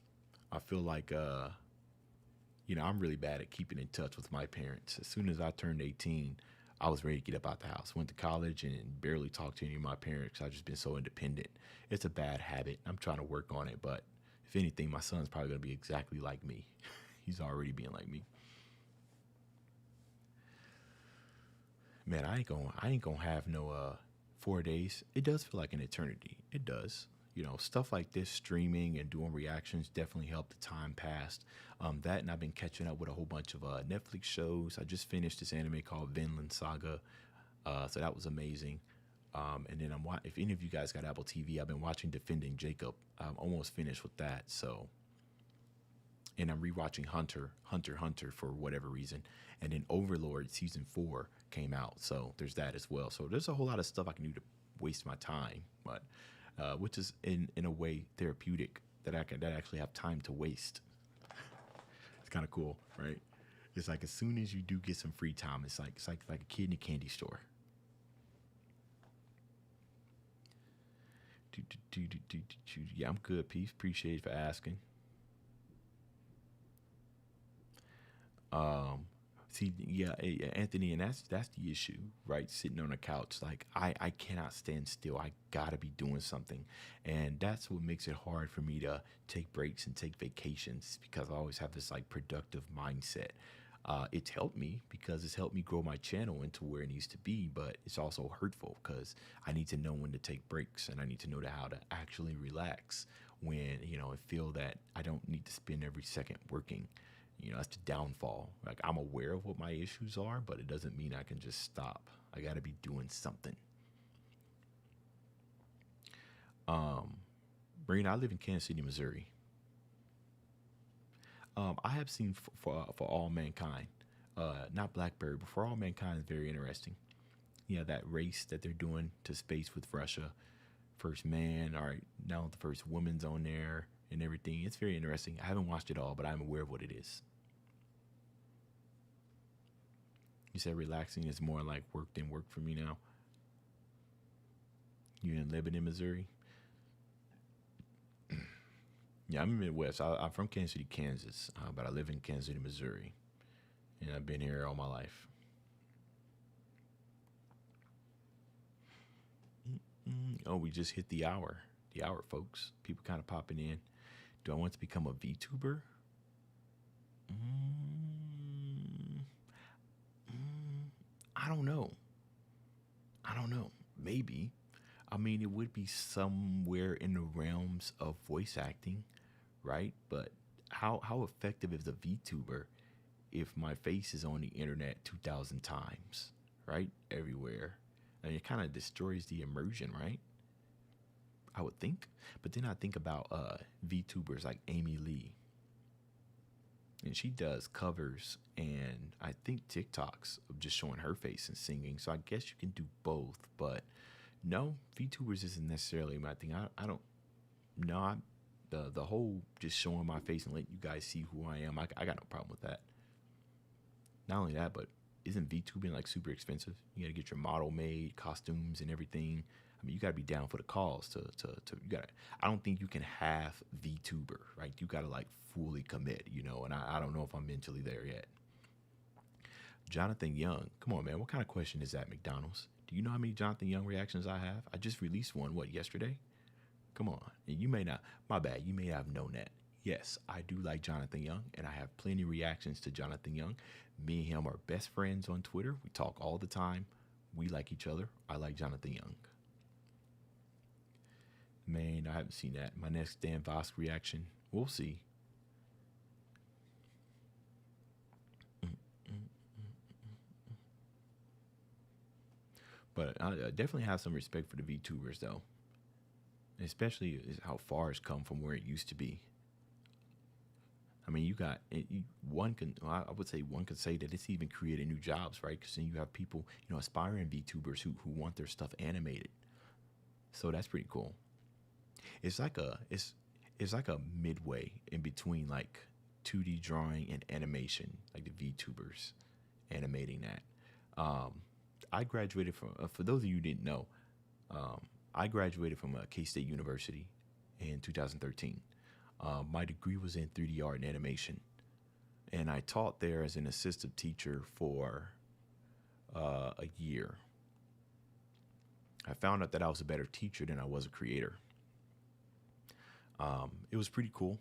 I feel like I'm really bad at keeping in touch with my parents. As soon as I turned 18, I was ready to get up out the house. Went to college and barely talked to any of my parents. I've just been so independent. It's a bad habit. I'm trying to work on it, but if anything, my son's probably gonna be exactly like me. He's already being like me. Man, I ain't gonna have no 4 days. It does feel like an eternity. It does. Stuff like this, streaming and doing reactions, definitely help the time pass. That, and I've been catching up with a whole bunch of Netflix shows. I just finished this anime called Vinland Saga, so that was amazing. And then if any of you guys got Apple TV, I've been watching Defending Jacob. I'm almost finished with that. So, and I'm rewatching Hunter for whatever reason. And then Overlord season 4 came out, so there's that as well. So there's a whole lot of stuff I can do to waste my time, but which is in a way therapeutic, that that I actually have time to waste. It's kind of cool, right? It's like as soon as you do get some free time, it's like a kid in a candy store. Yeah, I'm good, peace. Appreciate you for asking. Um, See, yeah, Anthony, and that's the issue, right? Sitting on a couch, like I cannot stand still. I gotta be doing something, and that's what makes it hard for me to take breaks and take vacations, because I always have this like productive mindset. It's helped me because it's helped me grow my channel into where it needs to be, but it's also hurtful because I need to know when to take breaks, and I need to know how to actually relax when, and feel that I don't need to spend every second working. That's the downfall. Like, I'm aware of what my issues are, but it doesn't mean I can just stop. I got to be doing something. Brina, I live in Kansas City, Missouri. I have seen for All Mankind, not Blackbird, but For All Mankind is very interesting. Yeah, that race that they're doing to space with Russia, first man, all right, now the first woman's on there and everything. It's very interesting. I haven't watched it all, but I'm aware of what it is. You said relaxing is more like work than work for me now. You in Lebanon, Missouri? Yeah, I'm in the Midwest. I'm from Kansas City, Kansas, but I live in Kansas City, Missouri, and I've been here all my life. Oh, we just hit the hour. The hour, folks. People kind of popping in. Do I want to become a VTuber? I don't know. Maybe. I mean, it would be somewhere in the realms of voice acting, right? But how effective is a VTuber if my face is on the internet 2,000 times, right? Everywhere. I mean, it kind of destroys the immersion, right? I would think. But then I think about VTubers like Amy Lee. And she does covers and I think TikToks of just showing her face and singing. So I guess you can do both. But no, VTubers isn't necessarily my thing. I don't know. The whole just showing my face and letting you guys see who I am, I got no problem with that. Not only that, but isn't VTubing like super expensive? You got to get your model made, costumes and everything. I mean, you got to be down for the cause to you got to, I don't think you can half VTuber, right? You got to like fully commit, and I don't know if I'm mentally there yet. Jonathan Young, come on, man. What kind of question is that, McDonald's? Do you know how many Jonathan Young reactions I have? I just released one, yesterday? Come on. And you may not, my bad, you may have known that. Yes, I do like Jonathan Young, and I have plenty of reactions to Jonathan Young. Me and him are best friends on Twitter. We talk all the time. We like each other. I like Jonathan Young. Man, I haven't seen that. My next Dan Vosk reaction. We'll see. But I definitely have some respect for the VTubers, though. Especially how far it's come from where it used to be. I mean, you got I would say one could say that it's even created new jobs, right? Because then you have people, aspiring VTubers who want their stuff animated. So that's pretty cool. It's like a midway in between like 2D drawing and animation, like the VTubers animating that. I graduated from, for those of you who didn't know, I graduated from K-State University in 2013. My degree was in 3D art and animation, and I taught there as an assistant teacher for a year. I found out that I was a better teacher than I was a creator. It was pretty cool,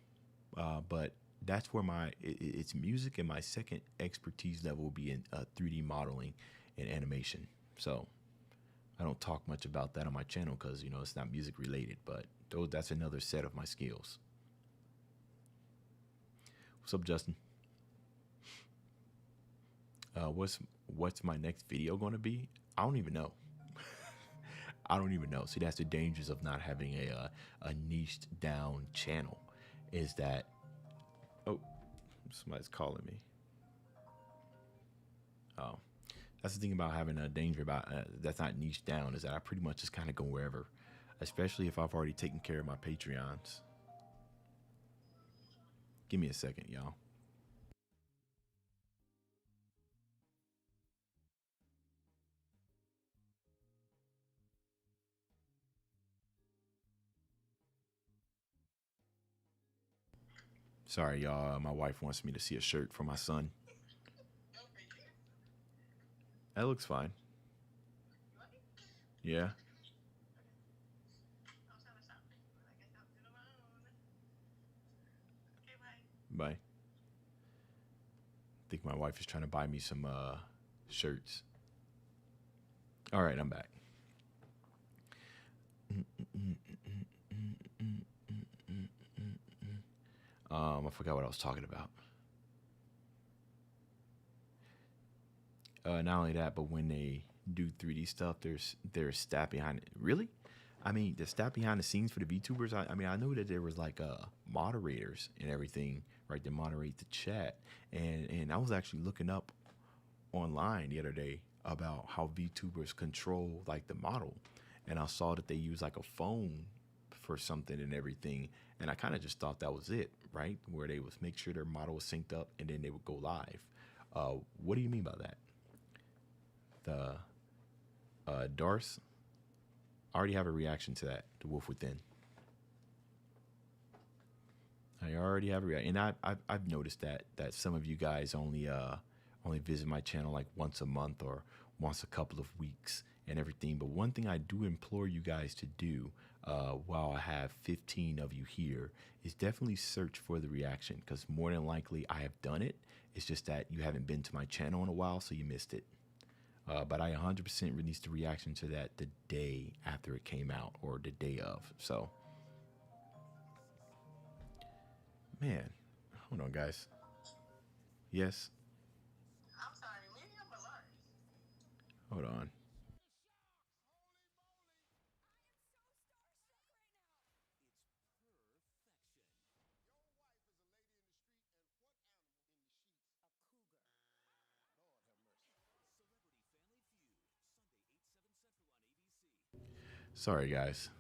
but that's where it's music, and my second expertise level will be in 3D modeling and animation. So I don't talk much about that on my channel because, it's not music related, but that's another set of my skills. What's up, Justin? What's my next video going to be? I don't even know. I don't even know. See, that's the dangers of not having a niched down channel, is that, oh, somebody's calling me. Oh, that's the thing about having a danger about that's not niched down, is that I pretty much just kind of go wherever, especially if I've already taken care of my Patreons. Give me a second, y'all. Sorry, y'all. My wife wants me to see a shirt for my son. That looks fine. Yeah. Bye. I think my wife is trying to buy me some shirts. All right, I'm back. I forgot what I was talking about. Not only that, but when they do 3D stuff, there's stat behind it. Really? I mean, the stat behind the scenes for the VTubers. I mean, I know that there was like moderators and everything, right? To moderate the chat, and I was actually looking up online the other day about how VTubers control like the model, and I saw that they use like a phone for something and everything, and I kind of just thought that was it, right? Where they would make sure their model was synced up and then they would go live. What do you mean by that? The Darce, I already have a reaction to that, to Wolf Within. I already have a reaction, and I've noticed that some of you guys only visit my channel like once a month or once a couple of weeks and everything. But one thing I do implore you guys to do, while I have 15 of you here, is definitely search for the reaction, because more than likely I have done it. It's just that you haven't been to my channel in a while, so you missed it. But I 100% released the reaction to that the day after it came out, or the day of. So, man, hold on, guys. Yes. I'm sorry, medium or large? Hold on. Sorry, guys.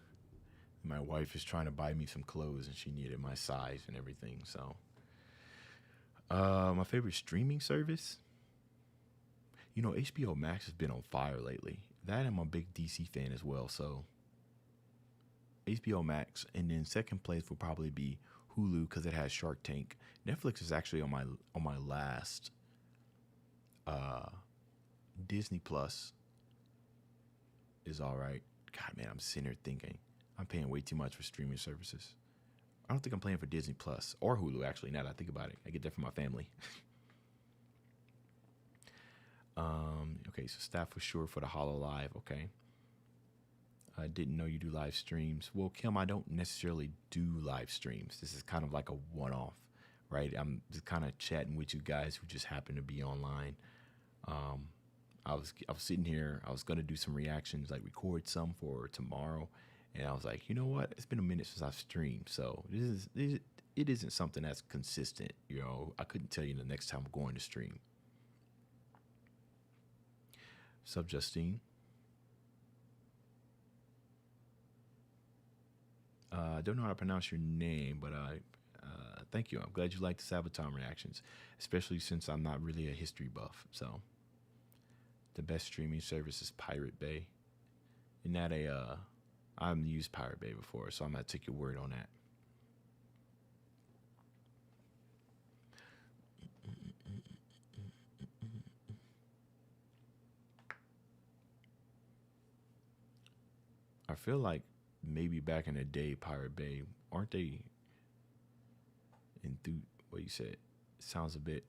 My wife is trying to buy me some clothes, and she needed my size and everything. So, my favorite streaming service. You know, HBO Max has been on fire lately. That, I'm a big DC fan as well. So, HBO Max, and then second place will probably be Hulu because it has Shark Tank. Netflix is actually on my last. Disney Plus is all right. God, man, I'm sitting here thinking I'm paying way too much for streaming services. I don't think I'm paying for Disney Plus or Hulu, actually, now that I think about it. I get that from my family. Okay, so staff for sure for the Hollow Live. Okay. I didn't know you do live streams. Well, Kim, I don't necessarily do live streams. This is kind of like a one-off, right? I'm just kind of chatting with you guys who just happen to be online. I was sitting here. I was gonna do some reactions, like record some for tomorrow, and I was like, you know what? It's been a minute since I've streamed, so it isn't something that's consistent. You know, I couldn't tell you the next time I'm going to stream. Sub Justine. I don't know how to pronounce your name, but thank you. I'm glad you like the Sabaton reactions, especially since I'm not really a history buff. So, the best streaming service is Pirate Bay. And that I haven't used Pirate Bay before, so I'm gonna take your word on that. I feel like maybe back in the day, Pirate Bay, aren't they? What you said sounds a bit.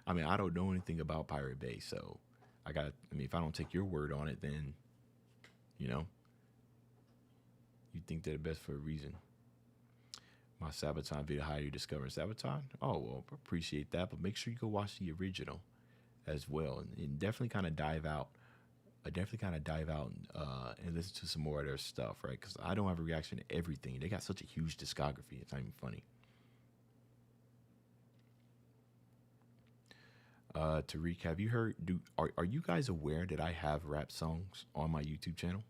I mean, I don't know anything about Pirate Bay, so if I don't take your word on it, then, you think they're the best for a reason. My Sabaton video, how you discover Sabaton? Oh, well, appreciate that, but make sure you go watch the original as well, and definitely kind of dive out. And listen to some more of their stuff, right? Because I don't have a reaction to everything. They got such a huge discography. It's not even funny. Tariq, have you heard? Are you guys aware that I have rap songs on my YouTube channel?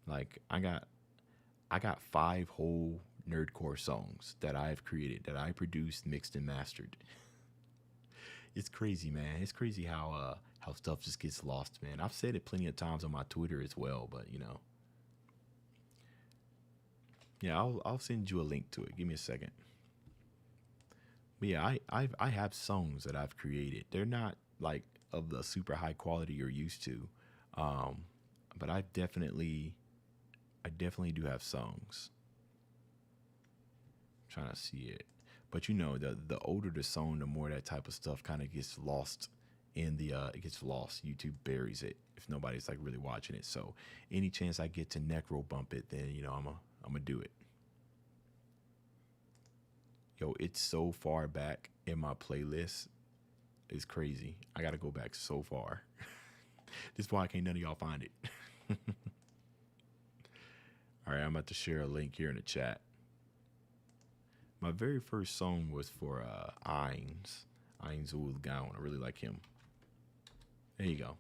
Like I got 5 whole nerdcore songs that I've created, that I produced, mixed, and mastered. It's crazy, man. It's crazy how stuff just gets lost, man. I've said it plenty of times on my Twitter as well, but yeah, I'll send you a link to it. Give me a second. But yeah, I have songs that I've created. They're not like of the super high quality you're used to, but I definitely do have songs. I'm trying to see it. But the older the song, the more that type of stuff kind of gets lost it gets lost. YouTube buries it if nobody's like really watching it. So any chance I get to necro bump it, then I'm gonna do it. Yo, it's so far back in my playlist. It's crazy. I gotta go back so far. This is why can't none of y'all find it. All right, I'm about to share a link here in the chat. My very first song was for Eins Ulgaon. I really like him. There you go.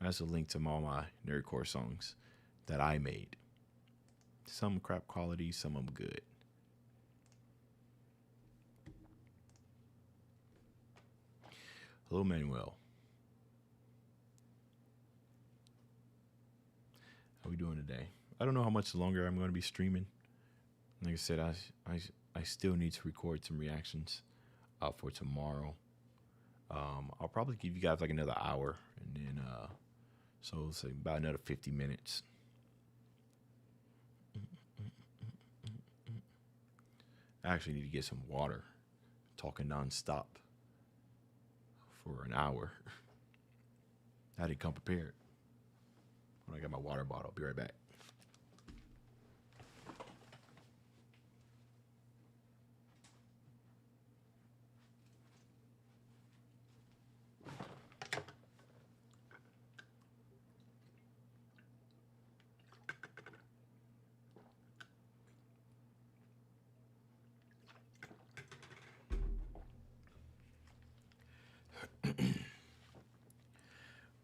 That's a link to all my nerdcore songs that I made. Some crap quality, some of them good. Hello, Manuel. How we doing today? I don't know how much longer I'm going to be streaming. Like I said, I still need to record some reactions for tomorrow. I'll probably give you guys like another hour, and then so say about another 50 minutes. I actually need to get some water. Talking nonstop for an hour. I didn't come prepared. When I got my water bottle, I'll be right back.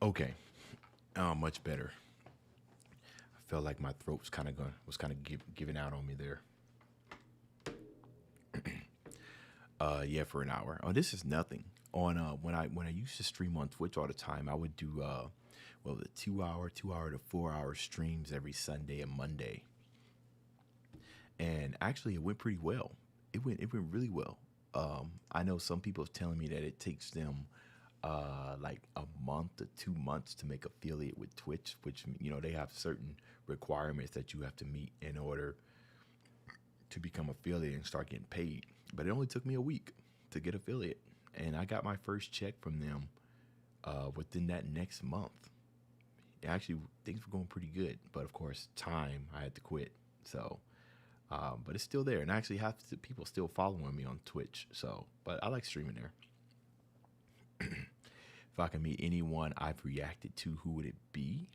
Okay, much better. I felt like my throat was kind of giving out on me there. Yeah, for an hour. Oh, this is nothing. On when I used to stream on Twitch all the time, I would do the 2 hour to 4 hour streams every Sunday and Monday. And actually, it went pretty well. It went really well. I know some people are telling me that it takes them like a month to 2 months to make affiliate with Twitch, which, you know, they have certain requirements that you have to meet in order to become affiliate and start getting paid. But it only took me a week to get affiliate, and I got my first check from them within that next month. Actually, things were going pretty good, but of course, I had to quit. So, but it's still there, and I actually have people still following me on Twitch. So, but I like streaming there. If I can meet anyone I've reacted to, who would it be?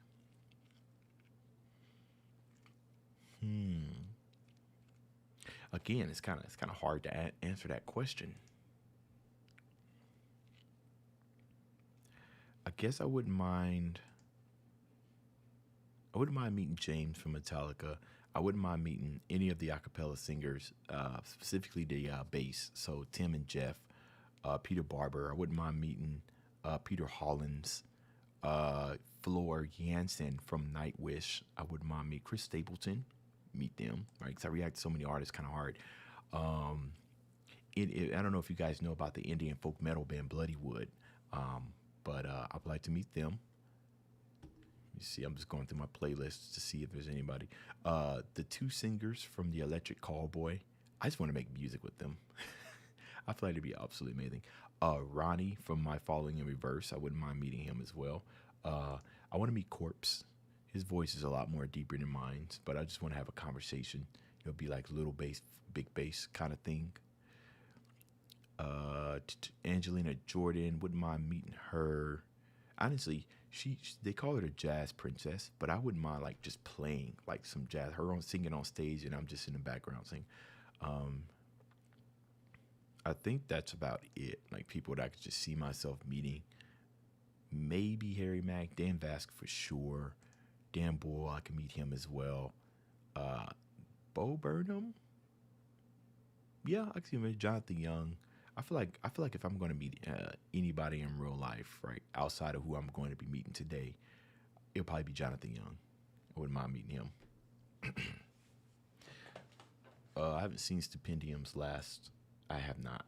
Again, it's kind of hard to answer that question. I guess I wouldn't mind meeting James from Metallica. I wouldn't mind meeting any of the acapella singers, specifically the bass. So Tim and Jeff, Peter Barber. I wouldn't mind meeting Peter Hollins, Floor Jansen from Nightwish. I wouldn't mind meeting Chris Stapleton. Meet them, right? Because I react to so many artists, kind of hard. I don't know if you guys know about the Indian folk metal band Bloodywood, but I'd like to meet them. You see, I'm just going through my playlists to see if there's anybody. The two singers from the Electric Callboy. I just want to make music with them. I feel like it'd be absolutely amazing. Ronnie from My Falling in Reverse. I wouldn't mind meeting him as well. I want to meet Corpse. His voice is a lot more deeper than mine, but I just want to have a conversation. It'll be like little bass, big bass kind of thing. Angelina Jordan, wouldn't mind meeting her. Honestly, they call her the jazz princess, but I wouldn't mind like just playing like some jazz, her own singing on stage, and I'm just in the background singing. I think that's about it. Like people that I could just see myself meeting. Maybe Harry Mack, Dan Vasc for sure. Dan Bull, I can meet him as well. Bo Burnham, yeah, I can see him. Jonathan Young. I feel like if I'm going to meet anybody in real life, right, outside of who I'm going to be meeting today, it'll probably be Jonathan Young. I wouldn't mind meeting him. I haven't seen Stipendium's last. I have not.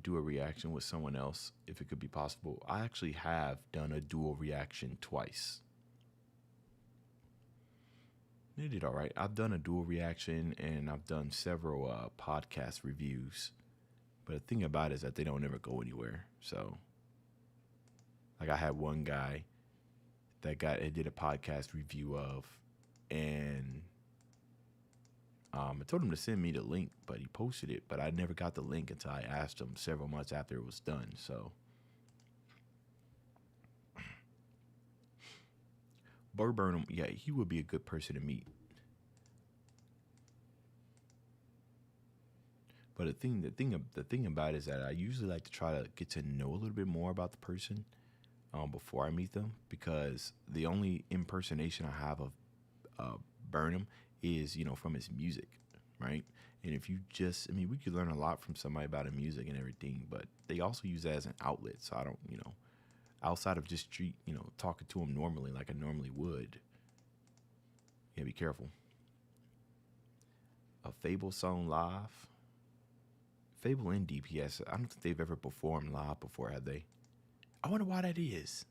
Do a reaction with someone else if it could be possible. I actually have done a dual reaction twice. They did all right. I've done a dual reaction and I've done several podcast reviews. But the thing about it is that they don't ever go anywhere. So, like I had one guy that got I did a podcast review of, and I told him to send me the link, but he posted it, but I never got the link until I asked him several months after it was done. So Bo Burnham, yeah, he would be a good person to meet. But the thing about it is that I usually like to try to get to know a little bit more about the person before I meet them, because the only impersonation I have of Burnham is, from his music, right? And if you just, we could learn a lot from somebody about his music and everything, but they also use that as an outlet. So I don't, outside of just street, talking to him normally like I normally would. Yeah, be careful. A Fable song live. Fable and DPS, I don't think they've ever performed live before, have they? I wonder why that is.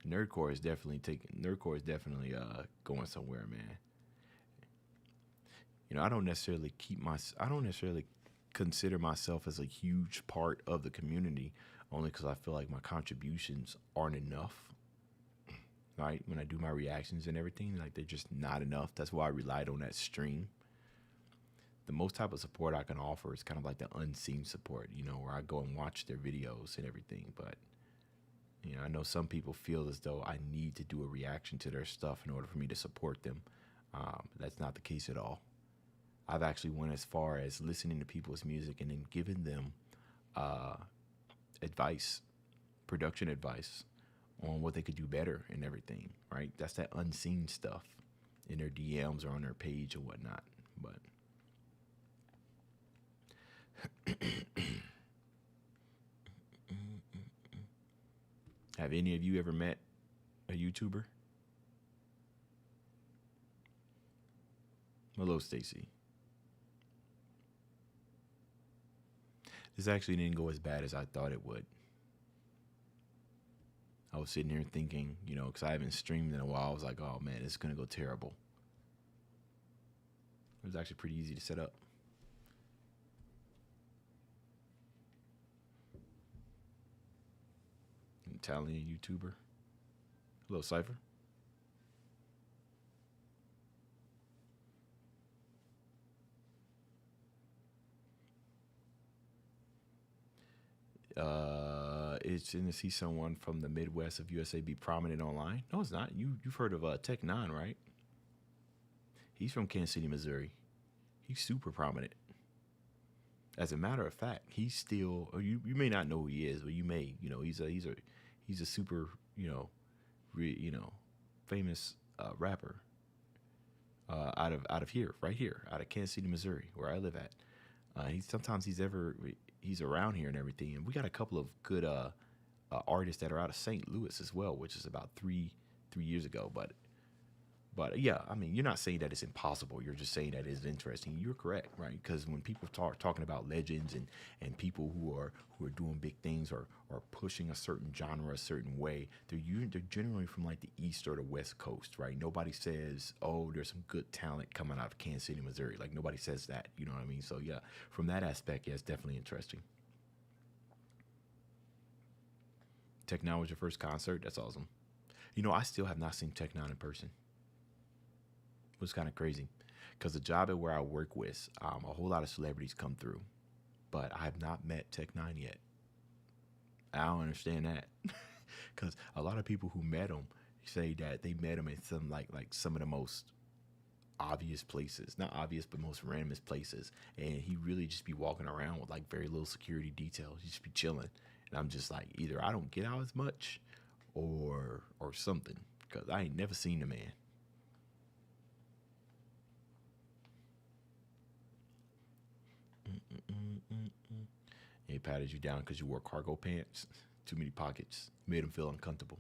Nerdcore is definitely going somewhere, man. I don't necessarily consider myself as a huge part of the community, only because I feel like my contributions aren't enough. Right? When I do my reactions and everything, like, they're just not enough. That's why I relied on that stream. The most type of support I can offer is kind of like the unseen support, where I go and watch their videos and everything. But, I know some people feel as though I need to do a reaction to their stuff in order for me to support them. That's not the case at all. I've actually went as far as listening to people's music and then giving them advice, production advice on what they could do better and everything, right? That's that unseen stuff in their DMs or on their page or whatnot. But have any of you ever met a YouTuber? Hello, Stacy. This actually didn't go as bad as I thought it would. I was sitting here thinking, because I haven't streamed in a while, I was like, oh man, it's going to go terrible. It was actually pretty easy to set up. An Italian YouTuber. Hello, Cypher. It's in to see someone from the Midwest of USA be prominent online. No, it's not. You've heard of Tech Nine, right? He's from Kansas City, Missouri. He's super prominent. As a matter of fact, he's still. Or you may not know who he is, but you may. He's a super famous rapper. Out of here, right here, out of Kansas City, Missouri, where I live at. He's around here and everything, and we got a couple of good artists that are out of St. Louis as well, which is about three years ago. But yeah, you're not saying that it's impossible. You're just saying that it's interesting. You're correct, right? Because when people talking about legends and people who are doing big things or pushing a certain genre a certain way, they're generally from like the East or the West Coast, right? Nobody says, oh, there's some good talent coming out of Kansas City, Missouri. Like, nobody says that. You know what I mean? So yeah, from that aspect, yeah, it's definitely interesting. Tech Nine was your first concert? That's awesome. I still have not seen Tech Nine in person. It was kind of crazy because the job at where I work with, a whole lot of celebrities come through, but I have not met Tech Nine yet. I don't understand that because a lot of people who met him say that they met him in some like some of the most obvious places, not obvious, but most randomest places. And he really just be walking around with like very little security details. He just be chilling. And I'm just like, either I don't get out as much or something, because I ain't never seen the man. He patted you down because you wore cargo pants. Too many pockets. Made him feel uncomfortable.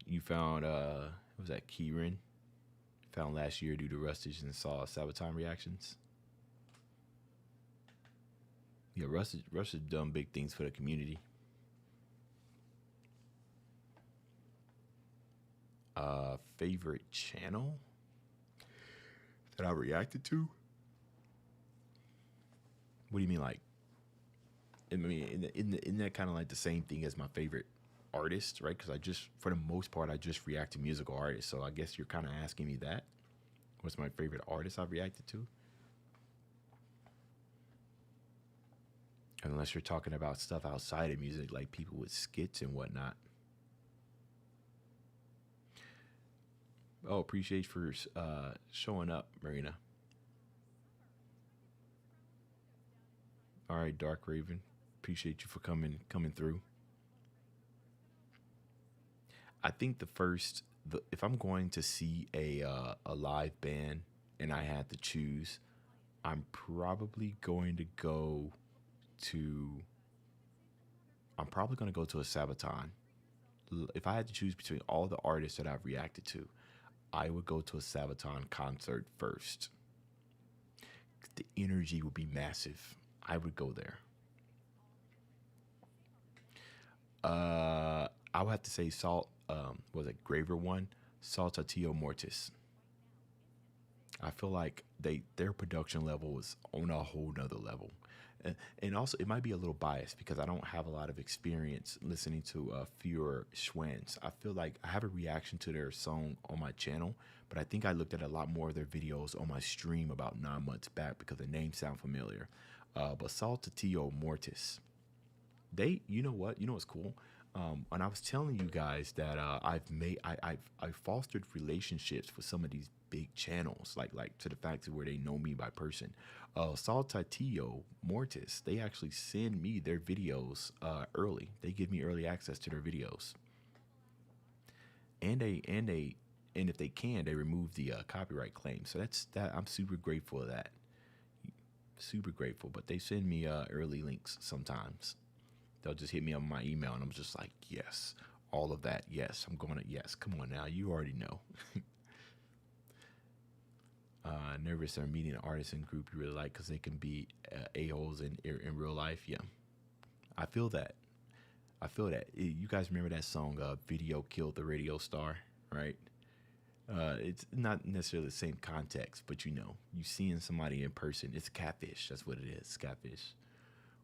You found, what was that, Kieran? Found last year due to rustage and saw Sabotage reactions. Yeah, rustage done big things for the community. Favorite channel? that I reacted to. What do you mean, like? I mean, isn't that kind of like the same thing as my favorite artist, right? Because I just, for the most part, I just react to musical artists. So I guess you're kind of asking me that. What's my favorite artist I've reacted to? Unless you're talking about stuff outside of music, like people with skits and whatnot. Oh, appreciate you for showing up, Marina. All right, Dark Raven. Appreciate you for coming through. I think if I'm going to see a live band and I had to choose, I'm probably going to go to. I'm probably going to go to a Sabaton. If I had to choose between all the artists that I've reacted to, I would go to a Sabaton concert first. The energy would be massive. I would go there. I would have to say Salt. Was it Graver One? Saltatio Mortis. I feel like their production level is on a whole nother level. And also, it might be a little biased because I don't have a lot of experience listening to Führer Schwanz. I feel like I have a reaction to their song on my channel, but I think I looked at a lot more of their videos on my stream about 9 months back because the names sound familiar. But Saltatio Mortis, you know what? You know what's cool? And I was telling you guys that I've fostered relationships with some of these big channels, like to the fact where they know me by person. Saltatio Mortis, they actually send me their videos early. They give me early access to their videos, and if they can, they remove the copyright claim. So that I'm super grateful for that. Super grateful. But they send me early links sometimes. They'll just hit me on my email, and I'm just like, yes, all of that. Yes, yes. Come on now, you already know. Nervous are meeting an artist and group you really like because they can be a-holes in real life. Yeah, I feel that. You guys remember that song, Video Killed the Radio Star, right? It's not necessarily the same context, but you seeing somebody in person, it's catfish. That's what it is, catfish.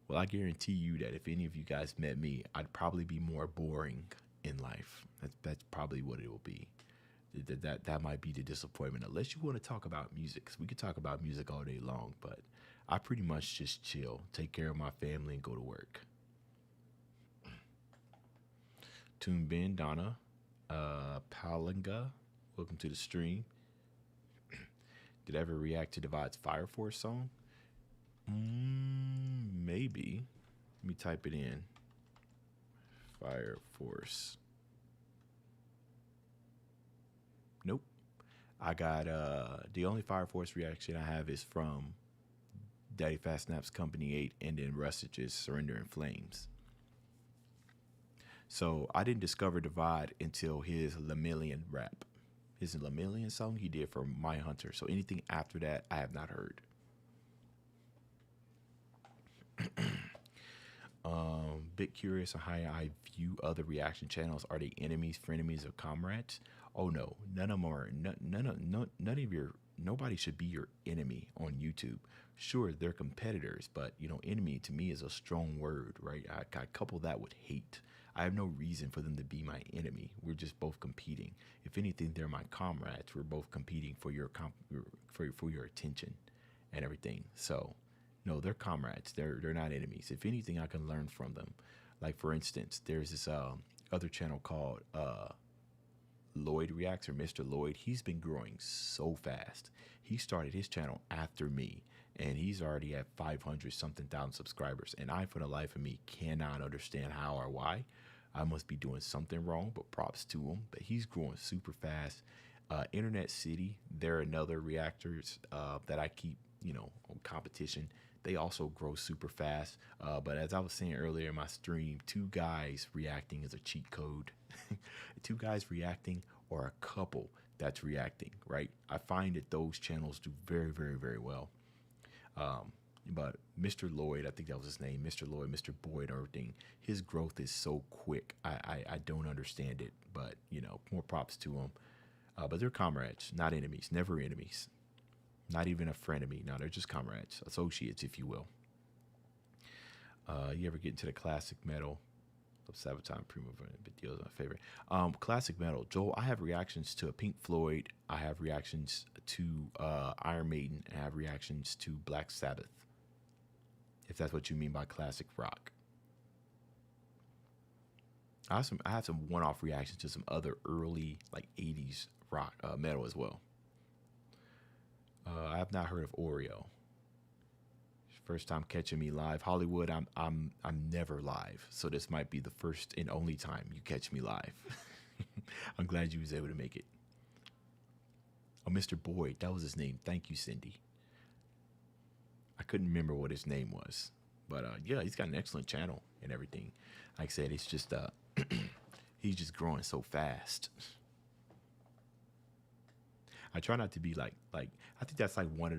Well, I guarantee you that if any of you guys met me, I'd probably be more boring in life. That's probably what it will be. That might be the disappointment, unless you want to talk about music. 'Cause we could talk about music all day long, but I pretty much just chill, take care of my family, and go to work. Toon Ben, Donna, Palinga, welcome to the stream. Did I ever react to Divide's Fire Force song? Maybe. Let me type it in. Fire Force. Nope. I got the only Fire Force reaction I have is from Daddy Fast Snaps Company 8 and then Rustage's Surrender in Flames. So I didn't discover Divide until his Lemillion rap. His Lemillion song he did for My Hunter. So anything after that I have not heard. Bit curious on how I view other reaction channels. Are they enemies, frenemies, or comrades? Oh no, none of them are. Nobody should be your enemy on YouTube. Sure, they're competitors, but enemy to me is a strong word, right? I couple that with hate. I have no reason for them to be my enemy. We're just both competing. If anything, they're my comrades. We're both competing for your attention and everything. So. No, they're comrades. They're not enemies. If anything, I can learn from them. Like, for instance, there's this other channel called Lloyd Reacts, or Mr. Lloyd. He's been growing so fast. He started his channel after me, and he's already at 500-something thousand subscribers. And I, for the life of me, cannot understand how or why. I must be doing something wrong, but props to him. But he's growing super fast. Internet City, they're another reactors that I keep, on competition. They also grow super fast. But as I was saying earlier in my stream, 2 guys reacting is a cheat code. 2 guys reacting or a couple that's reacting, right? I find that those channels do very, very, very well. But Mr. Lloyd, I think that was his name, Mr. Lloyd, Mr. Boyd, everything, his growth is so quick. I don't understand it, but, more props to him. But they're comrades, not enemies, never enemies. Not even a friend of me. No, they're just comrades, associates, if you will. You ever get into the classic metal? Sabotage, Primo, Big Deal is my favorite. Classic metal. Joel, I have reactions to Pink Floyd. I have reactions to Iron Maiden. And I have reactions to Black Sabbath. If that's what you mean by classic rock. I have some one-off reactions to some other early like 80s rock metal as well. I have not heard of Oreo. First time catching me live. Hollywood, I'm never live. So this might be the first and only time you catch me live. I'm glad you was able to make it. Oh, Mr. Boyd, that was his name. Thank you, Cindy. I couldn't remember what his name was. But yeah, he's got an excellent channel and everything. Like I said, it's just he's just growing so fast. I try not to be like I think that's like one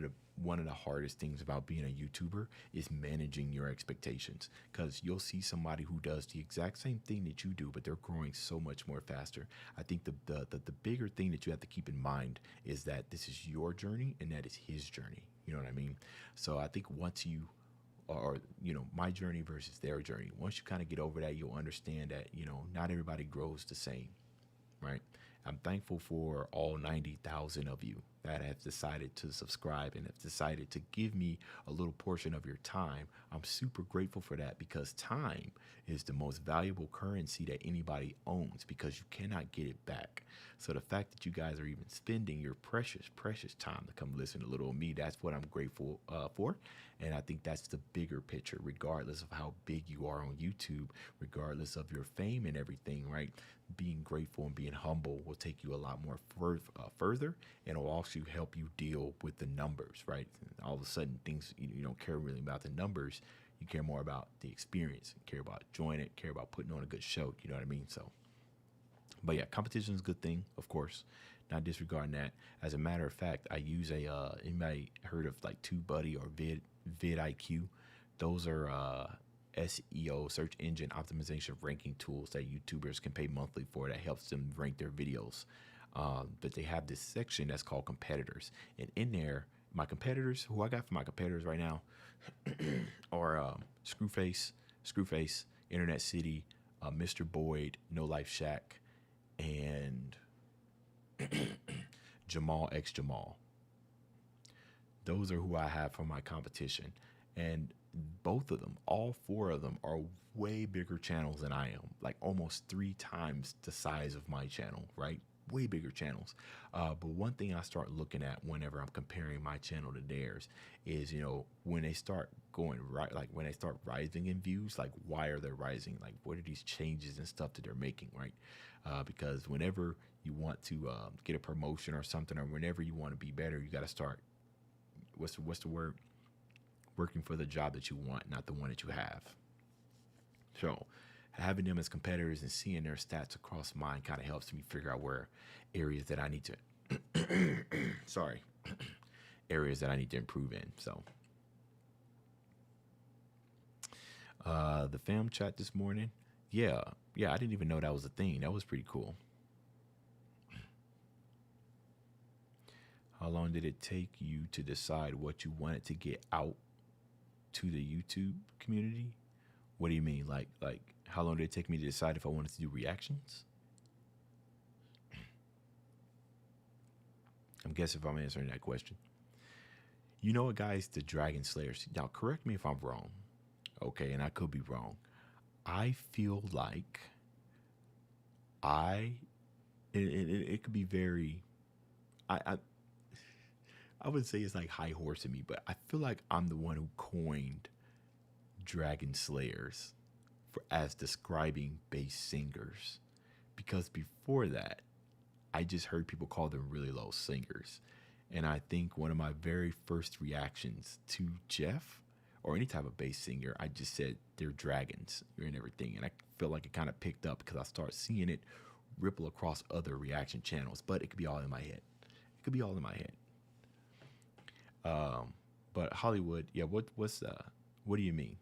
of the hardest things about being a YouTuber is managing your expectations, because you'll see somebody who does the exact same thing that you do, but they're growing so much more faster. I think the bigger thing that you have to keep in mind is that this is your journey and that is his journey. You know what I mean? So I think once you or my journey versus their journey, once you kind of get over that, you'll understand that not everybody grows the same, right? I'm thankful for all 90,000 of you that have decided to subscribe and have decided to give me a little portion of your time. I'm super grateful for that, because time is the most valuable currency that anybody owns, because you cannot get it back. So the fact that you guys are even spending your precious, precious time to come listen to little me, that's what I'm grateful for. And I think that's the bigger picture, regardless of how big you are on YouTube, regardless of your fame and everything, right? Being grateful and being humble will take you a lot more further, and it will also help you deal with the numbers, right? And all of a sudden, things you don't care really about the numbers. You care more about the experience, care about enjoying it, care about putting on a good show. You know what I mean? So, but yeah, competition is a good thing, of course. Not disregarding that. As a matter of fact, I use anybody heard of like TubeBuddy or vidIQ? Those are SEO, search engine optimization ranking tools that YouTubers can pay monthly for, that helps them rank their videos. But they have this section that's called competitors. And in there, my competitors, who I got for my competitors right now are Screwface, Internet City, Mr. Boyd, No Life Shack, and Jamal X Jamal. Those are who I have for my competition. And both of them, all four of them, are way bigger channels than I am, like almost 3 times the size of my channel, right? Way bigger channels. But one thing I start looking at whenever I'm comparing my channel to theirs is, when they start going right, like when they start rising in views, like why are they rising? Like what are these changes and stuff that they're making, right? Because whenever you want to get a promotion or something, or whenever you want to be better, you got to start, what's the word? Working for the job that you want, not the one that you have. So having them as competitors and seeing their stats across mine kind of helps me figure out where areas that I need to areas that I need to improve in. So the fam chat this morning, yeah, I didn't even know that was a thing. That was pretty cool. How long did it take you to decide what you wanted to get out to the YouTube community? What do you mean? Like how long did it take me to decide if I wanted to do reactions? I'm guessing if I'm answering that question. You know what, guys? The Dragon Slayers. Now, correct me if I'm wrong. Okay, and I could be wrong. I feel like it could be very, I would say it's like high horse in me, but I feel like I'm the one who coined Dragon Slayers as describing bass singers, because before that, I just heard people call them really low singers. And I think one of my very first reactions to Jeff or any type of bass singer, I just said they're dragons and everything. And I feel like it kind of picked up because I started seeing it ripple across other reaction channels, but it could be all in my head. But Hollywood, yeah, what do you mean?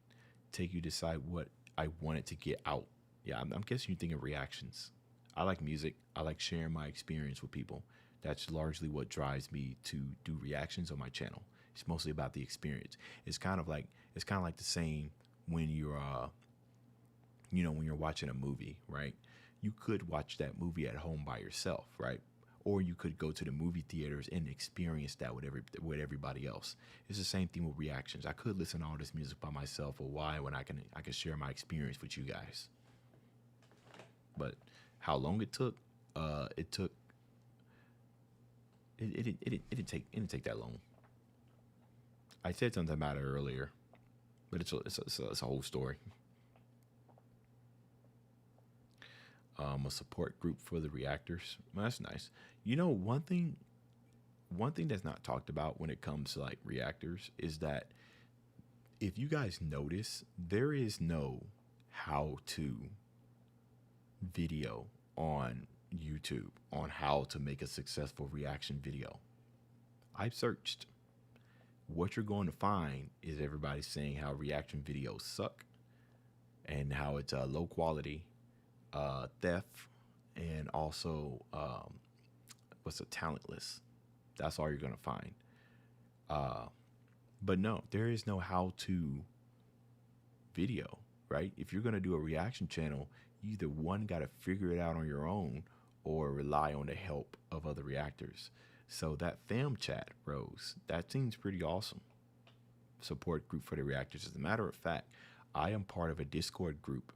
Take you decide what I wanted to get out. Yeah, I'm guessing you're thinking reactions. I like music. I like sharing my experience with people. That's largely what drives me to do reactions on my channel. It's mostly about the experience. It's kind of like the same when you're when you're watching a movie, right? You could watch that movie at home by yourself, right? Or you could go to the movie theaters and experience that with everybody else. It's the same thing with reactions. I could listen to all this music by myself, or why when I can share my experience with you guys. But how long it took? It didn't take that long. I said something about it earlier, but it's a whole story. A support group for the reactors. Well, that's nice. You know, one thing that's not talked about when it comes to like reactors is that if you guys notice, there is no how-to video on YouTube on how to make a successful reaction video. I've searched. What you're going to find is everybody saying how reaction videos suck and how it's low quality, theft, and also talentless. That's all you're going to find. But no, there is no how-to video, right? If you're going to do a reaction channel, you either one got to figure it out on your own or rely on the help of other reactors. So that fam chat, Rose, that seems pretty awesome. Support group for the reactors. As a matter of fact, I am part of a Discord group.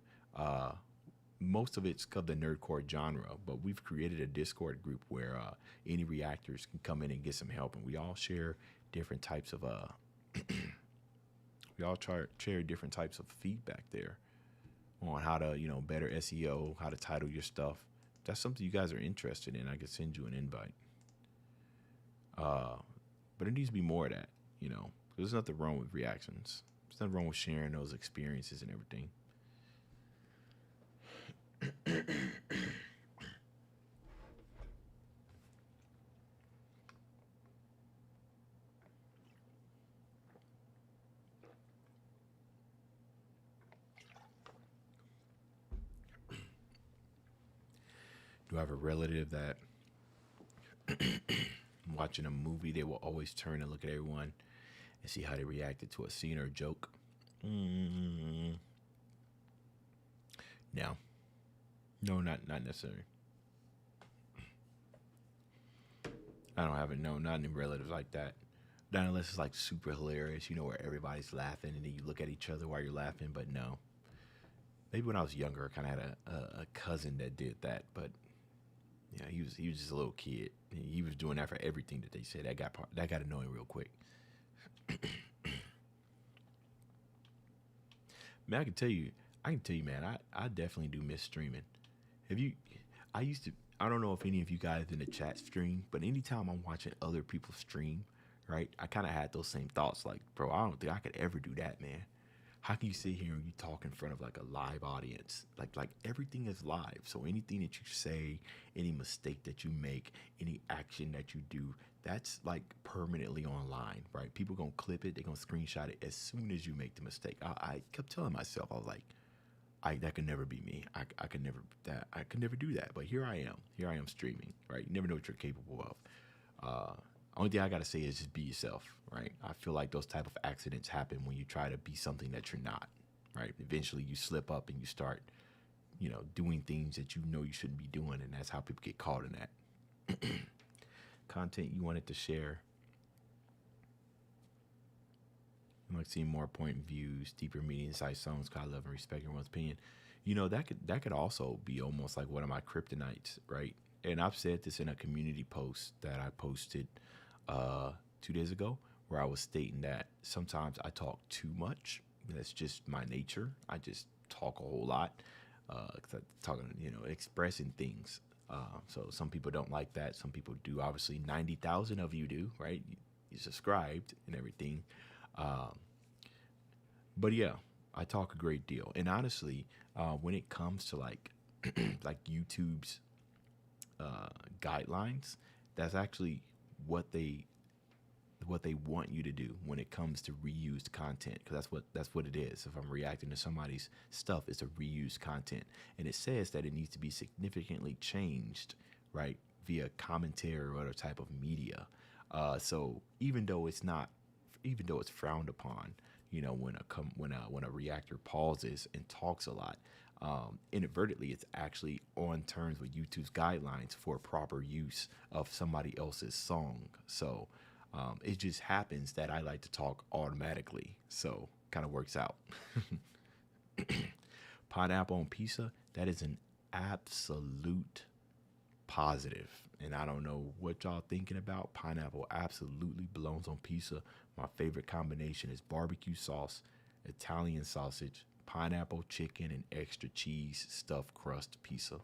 Most of it's of the nerdcore genre, but we've created a Discord group where any reactors can come in and get some help, and we all share different types of share different types of feedback there on how to better SEO, how to title your stuff. If that's something you guys are interested in, I could send you an invite. But it needs to be more of that, There's nothing wrong with reactions. There's nothing wrong with sharing those experiences and everything. Do I have a relative that watching a movie, they will always turn and look at everyone and see how they reacted to a scene or a joke? No, not necessarily. I don't have it. No, not any relatives like that. Not unless it's like super hilarious, where everybody's laughing and then you look at each other while you're laughing. But no, maybe when I was younger, I kind of had a cousin that did that. But yeah, he was just a little kid. He was doing that for everything that they said. That got annoying real quick. Man, I can tell you, man, I definitely do miss streaming. I don't know if any of you guys in the chat stream, but anytime I'm watching other people stream, right, I kind of had those same thoughts. Like, bro, I don't think I could ever do that, man. How can you sit here and you talk in front of like a live audience? Like everything is live. So anything that you say, any mistake that you make, any action that you do, that's like permanently online, right? People gonna clip it, they gonna screenshot it as soon as you make the mistake. I kept telling myself, I was like, that could never be me. I could never do that. But here I am streaming, right? You never know what you're capable of. Only thing I gotta say is just be yourself, right? I feel like those type of accidents happen when you try to be something that you're not, right? Eventually you slip up and you start, doing things that you shouldn't be doing, and that's how people get caught in that. Content you wanted to share. You like seeing more point of views, deeper meaning, insight, songs, God, love, and respect everyone's opinion. That could also be almost like one of my kryptonites, right? And I've said this in a community post that I posted 2 days ago, where I was stating that sometimes I talk too much. That's just my nature. I just talk a whole lot, expressing things. So some people don't like that. Some people do. Obviously, 90,000 of you do, right? You subscribed and everything. But yeah, I talk a great deal. And honestly, when it comes to like YouTube's guidelines, that's actually what they want you to do when it comes to reused content, because that's what it is. If I'm reacting to somebody's stuff, it's a reused content, and it says that it needs to be significantly changed, right, via commentary or other type of media. So even though it's frowned upon, when a reactor pauses and talks a lot, inadvertently it's actually on terms with YouTube's guidelines for proper use of somebody else's song. So it just happens that I like to talk automatically, so kind of works out. Pineapple on pizza, that is an absolute positive. And I don't know what y'all thinking about. Pineapple absolutely belongs on pizza. My favorite combination is barbecue sauce, Italian sausage, pineapple, chicken, and extra cheese stuffed crust pizza.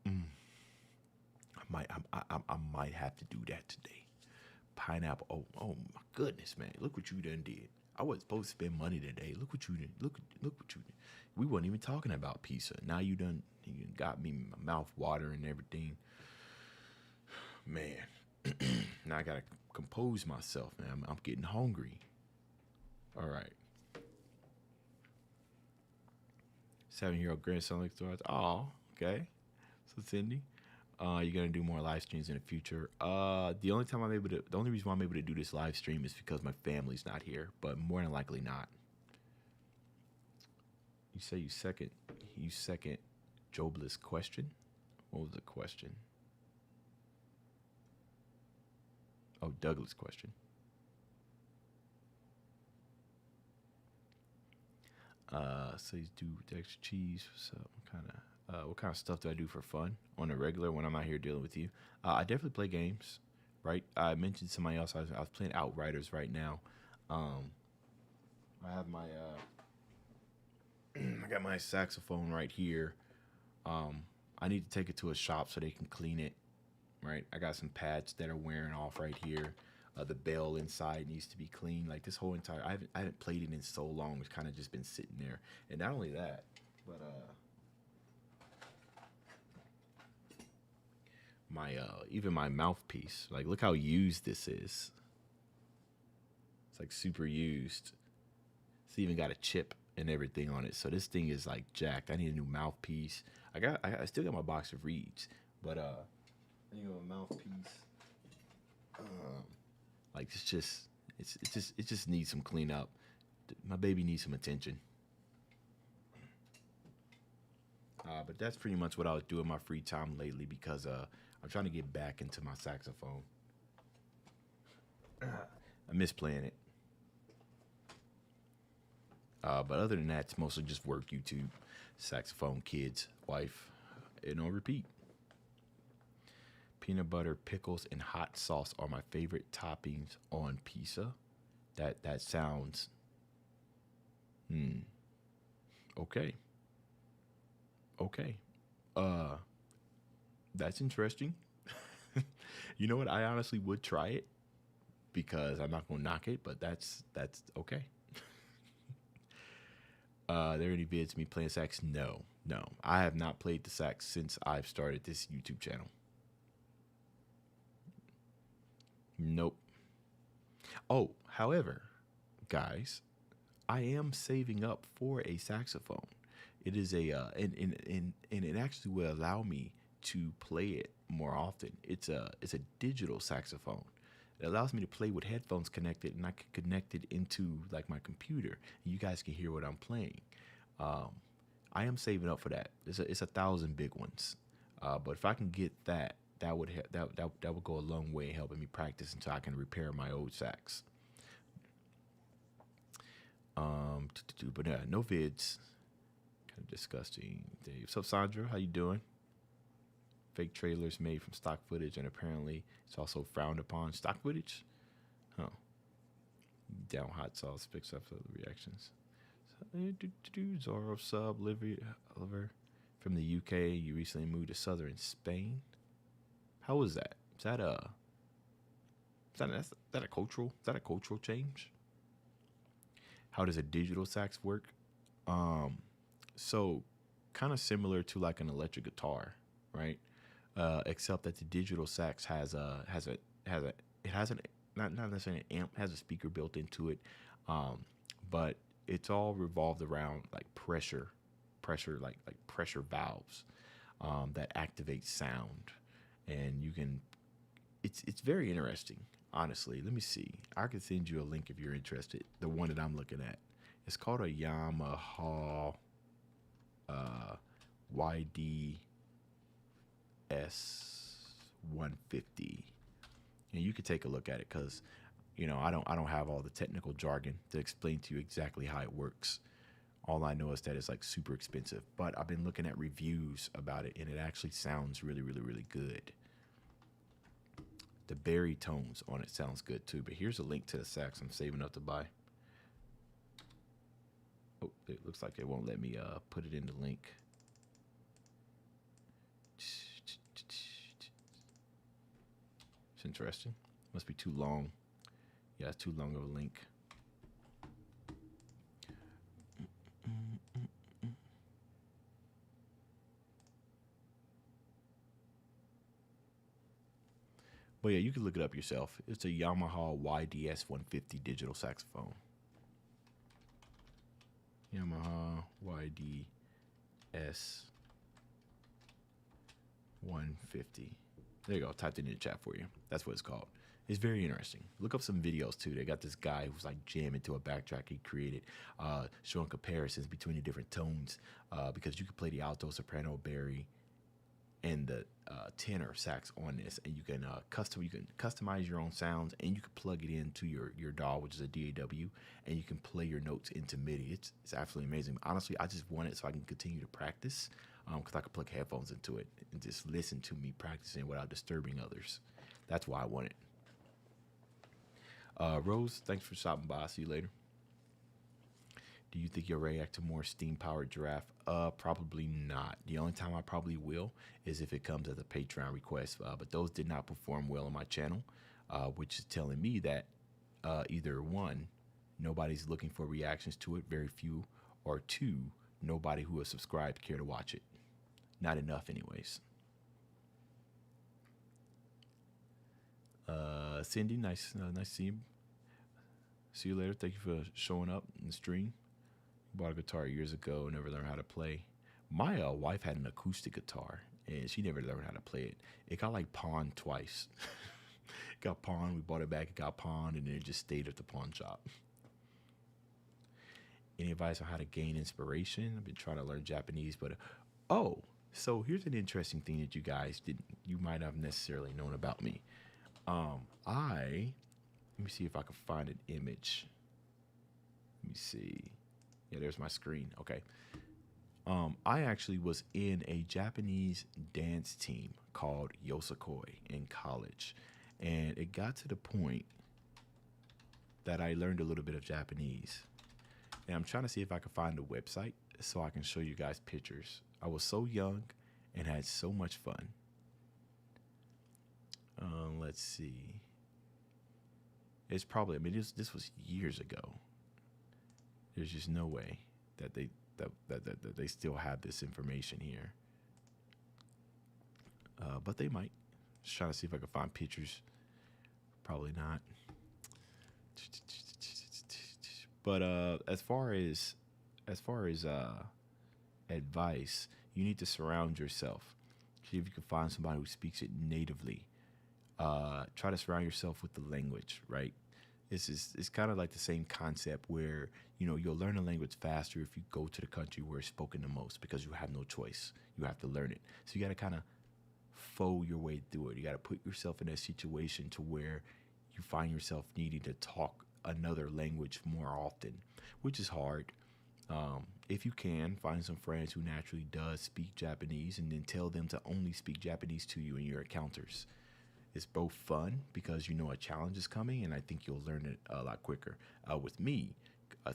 I might have to do that today. Pineapple. Oh my goodness, man! Look what you done did. I wasn't supposed to spend money today. Look what you did. Look what you did. We weren't even talking about pizza. Now you done got me my mouth watering and everything. Man, now I gotta compose myself, man. I'm getting hungry. All right. 7-year-old grandson looks towards. Oh, okay. So Cindy, you're gonna do more live streams in the future. The only reason why I'm able to do this live stream is because my family's not here, but more than likely not. You say you second Jobless question. What was the question? Oh, Douglas question. So you do with extra cheese. So what kind of stuff do I do for fun on a regular when I'm out here dealing with you? I definitely play games, right? I mentioned somebody else. I was playing Outriders right now. I have my I got my saxophone right here. I need to take it to a shop so they can clean it, right? I got some pads that are wearing off right here. The bell inside needs to be cleaned. Like this whole entire, I haven't played it in so long. It's kind of just been sitting there. And not only that, but my even my mouthpiece. Like look how used this is. It's like super used. It's even got a chip and everything on it. So this thing is like jacked. I need a new mouthpiece. I still got my box of reeds, but I need a mouthpiece. Like it just needs some cleanup. My baby needs some attention. But that's pretty much what I was doing in my free time lately because I'm trying to get back into my saxophone. I miss playing it. But other than that, it's mostly just work, YouTube, saxophone, kids, wife, and on repeat. Peanut butter, pickles, and hot sauce are my favorite toppings on pizza. That sounds... Okay. That's interesting. You know what? I honestly would try it because I'm not going to knock it, but that's okay. There any vids of me playing sax? No. I have not played the sax since I've started this YouTube channel. Nope. Oh, however, guys, I am saving up for a saxophone. It is and it actually will allow me to play it more often. It's a digital saxophone. It allows me to play with headphones connected, and I can connect it into like my computer. And you guys can hear what I'm playing. I am saving up for that. It's 1,000 big ones. But if I can get that would go a long way in helping me practice until I can repair my old sax. But yeah, no vids. Kind of disgusting. What's up, Sandra? How you doing? Fake trailers made from stock footage, and apparently it's also frowned upon. Stock footage? Huh. Down hot sauce picks up the reactions. Zorro sub Oliver from the UK. You recently moved to southern Spain. How was that? Is that a cultural change? How does a digital sax work? So kind of similar to like an electric guitar, right? Except that the digital sax has not necessarily an amp, has a speaker built into it, but it's all revolved around like pressure valves that activate sound, and you can. It's very interesting, honestly. Let me see. I can send you a link if you're interested. The one that I'm looking at. It's called a Yamaha YDS 150, and you can take a look at it because, I don't have all the technical jargon to explain to you exactly how it works. All I know is that it's like super expensive, but I've been looking at reviews about it, and it actually sounds really, really, really good. The baritones on it sounds good too. But here's a link to the sax I'm saving up to buy. Oh, it looks like it won't let me put it in the link. It's interesting. Must be too long. Yeah, it's too long of a link. But yeah, you can look it up yourself. It's a Yamaha YDS 150 digital saxophone. Yamaha YDS 150. There you go. Typed it in the chat for you. That's what it's called. It's very interesting. Look up some videos too. They got this guy who's like jamming to a backtrack he created, showing comparisons between the different tones, because you can play the alto, soprano, bari, and the tenor sax on this, and you can customize your own sounds, and you can plug it into your DAW, which is a DAW, and you can play your notes into MIDI. It's absolutely amazing. Honestly, I just want it so I can continue to practice, because I can plug headphones into it and just listen to me practicing without disturbing others. That's why I want it. Rose, thanks for stopping by. See you later. Do you think you'll react to more steam-powered giraffe? Probably not. The only time I probably will is if it comes as a Patreon request. But those did not perform well on my channel, which is telling me that either one, nobody's looking for reactions to it, very few, or two, nobody who has subscribed care to watch it. Not enough, anyways. Cindy, nice to see you. See you later. Thank you for showing up in the stream. Bought a guitar years ago, never learned how to play. My wife had an acoustic guitar, and she never learned how to play it. It got like pawned twice. It got pawned, we bought it back, it got pawned, and then it just stayed at the pawn shop. Any advice on how to gain inspiration? I've been trying to learn Japanese, but so here's an interesting thing that you might not have necessarily known about me. Let me see if I can find an image. Let me see. Yeah, there's my screen. Okay. I actually was in a Japanese dance team called Yosakoi in college. And it got to the point that I learned a little bit of Japanese. And I'm trying to see if I can find a website so I can show you guys pictures. I was so young and had so much fun. Let's see. It's probably, this was years ago. There's just no way that they still have this information here. But they might. Just trying to see if I can find pictures. Probably not. But as far as advice, you need to surround yourself. See if you can find somebody who speaks it natively. Try to surround yourself with the language, right? It's kind of like the same concept where, you'll learn a language faster if you go to the country where it's spoken the most, because you have no choice. You have to learn it. So you got to kind of faux your way through it. You got to put yourself in a situation to where you find yourself needing to talk another language more often, which is hard. If you can, find some friends who naturally does speak Japanese, and then tell them to only speak Japanese to you in your encounters. It's both fun because a challenge is coming, and I think you'll learn it a lot quicker. With me,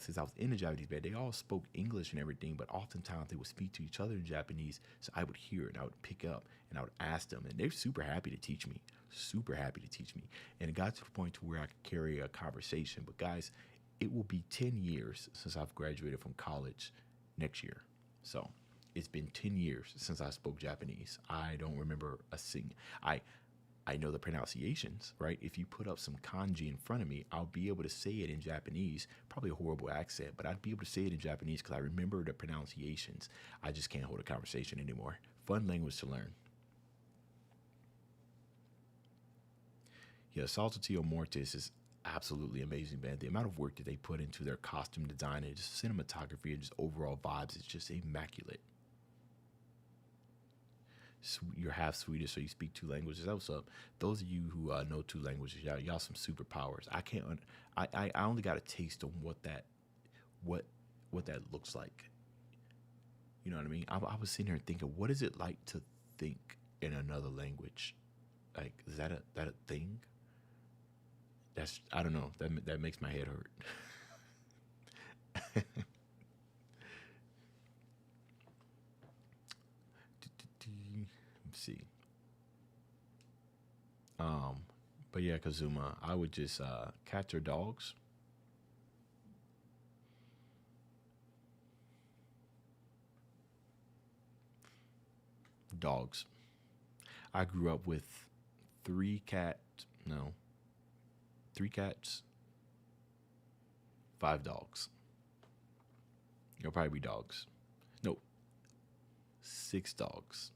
since I was in the Japanese band, they all spoke English and everything, but oftentimes they would speak to each other in Japanese, so I would hear it, and I would pick up, and I would ask them, and they're super happy to teach me, and it got to the point to where I could carry a conversation. But guys, it will be 10 years since I've graduated from college next year, so it's been 10 years since I spoke Japanese. I don't remember a single. I know the pronunciations, right? If you put up some kanji in front of me, I'll be able to say it in Japanese. Probably a horrible accent, but I'd be able to say it in Japanese because I remember the pronunciations. I just can't hold a conversation anymore. Fun language to learn. Yeah, Saltatio Mortis is absolutely amazing, man. The amount of work that they put into their costume design and just cinematography and just overall vibes is just immaculate. You're half Swedish, so you speak two languages. That's what's up. Those of you who know two languages, y'all some superpowers. I can't. I only got a taste on what that looks like. You know what I mean? I was sitting here thinking, what is it like to think in another language? Like, is that a thing? I don't know. That makes my head hurt. Let's see. But yeah, Kazuma, I would just cats or dogs. Dogs. I grew up with three cats, 5 dogs. It'll probably be dogs. No, 6 dogs.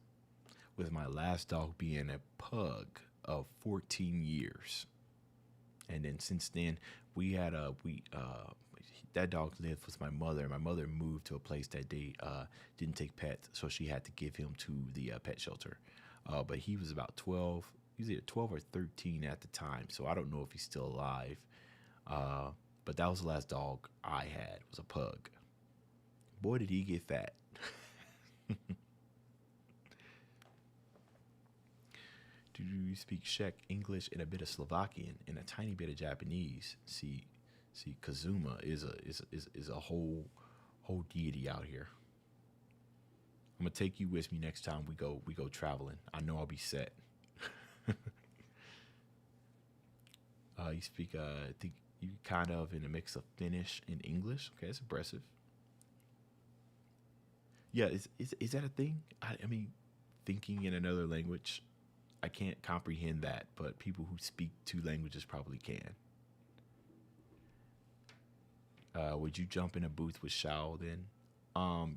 With my last dog being a pug of 14 years. And then since then, that dog lived with my mother. My mother moved to a place that they didn't take pets, so she had to give him to the pet shelter. But he was about 12. He was either 12 or 13 at the time, so I don't know if he's still alive. But that was the last dog I had, was a pug. Boy, did he get fat. Do you speak Czech, English, and a bit of Slovakian, and a tiny bit of Japanese? See, Kazuma is a whole deity out here. I'm gonna take you with me next time we go traveling. I know I'll be set. You speak, I think you kind of in a mix of Finnish and English. Okay, that's impressive. Yeah, is that a thing? I mean, thinking in another language, I can't comprehend that, but people who speak 2 languages probably can. Would you jump in a booth with Shao then?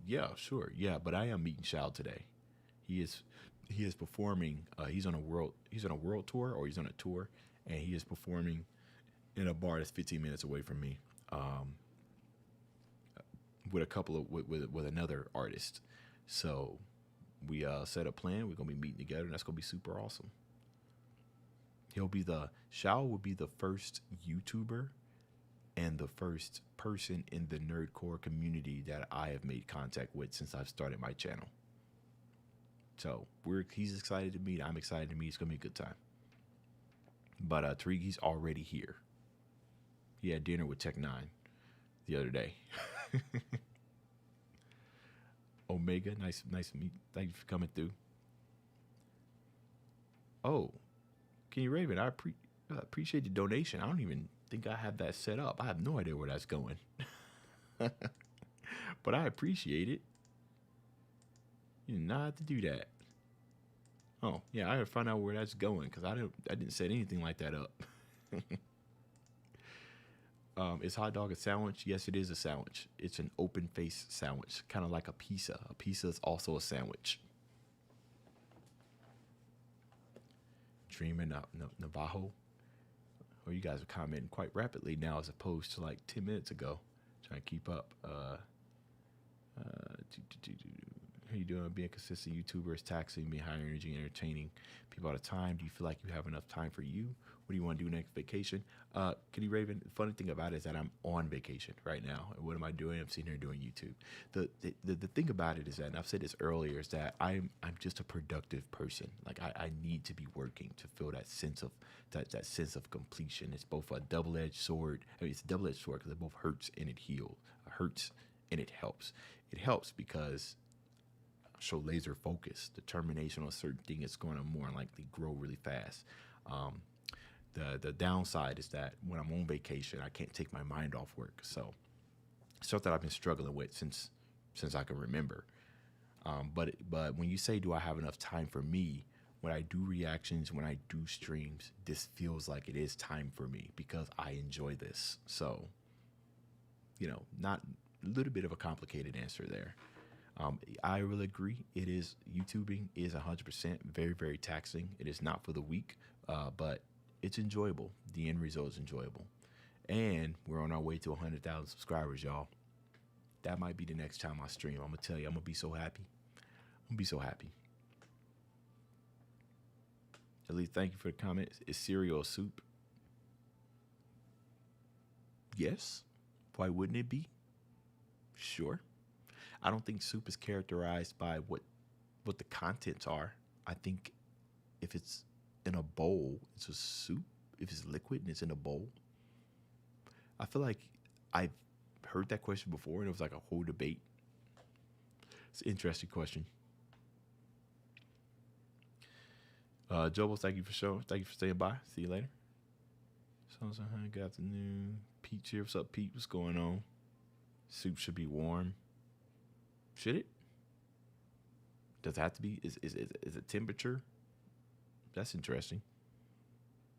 Yeah, sure. Yeah, but I am meeting Shao today. He is performing. He's on a world tour, or he's on a tour, and he is performing in a bar that's 15 minutes away from me. With a couple of with another artist. So we set a plan. We're gonna be meeting together, and that's gonna be super awesome. Shao will be the first YouTuber and the first person in the nerdcore community that I have made contact with since I've started my channel. So he's excited to meet. I'm excited to meet. It's gonna be a good time. But Tariq, he's already here. He had dinner with Tech 9 the other day. Omega, nice to meet. Thank you for coming through. Oh, Kenny Raven, I appreciate the donation. I don't even think I have that set up. I have no idea where that's going. But I appreciate it. You did not have to do that. Oh, yeah, I gotta find out where that's going, because I didn't set anything like that up. Is hot dog a sandwich? Yes, it is a sandwich. It's an open face sandwich, kind of like a pizza. A pizza is also a sandwich. Dreaming Navajo. Or you guys are commenting quite rapidly now as opposed to like 10 minutes ago. Trying to keep up. How you doing? Being a consistent YouTuber is taxing, being high energy and entertaining people all the time. Do you feel like you have enough time for you? What do you want to do next vacation? Kitty Raven, the funny thing about it is that I'm on vacation right now. And what am I doing? I'm sitting here doing YouTube. The thing about it is that, and I've said this earlier, is that I'm just a productive person. Like I need to be working to feel that sense of completion. It's both a double-edged sword. I mean, it's a double-edged sword because it both hurts and it heals. It hurts and it helps. It helps because I show laser focus, determination on a certain thing. It's going to more likely grow really fast. The downside is that when I'm on vacation, I can't take my mind off work. So something I've been struggling with since I can remember. But when you say, do I have enough time for me? When I do reactions, when I do streams, this feels like it is time for me because I enjoy this. So, not a little bit of a complicated answer there. I really agree. YouTubing is 100% very, very taxing. It is not for the weak, but it's enjoyable. The end result is enjoyable. And we're on our way to 100,000 subscribers, y'all. That might be the next time I stream. I'm going to tell you, I'm going to be so happy. I'm going to be so happy. At least thank you for the comment. Is cereal a soup? Yes. Why wouldn't it be? Sure. I don't think soup is characterized by what the contents are. I think if it's in a bowl, it's a soup. If it's liquid and it's in a bowl. I feel like I've heard that question before and it was like a whole debate. It's an interesting question. Jobos, thank you for showing. Thank you for staying by. See you later. Good afternoon. Pete here. What's up, Pete? What's going on? Soup should be warm. Should it? Does it have to be? Is it temperature? That's interesting.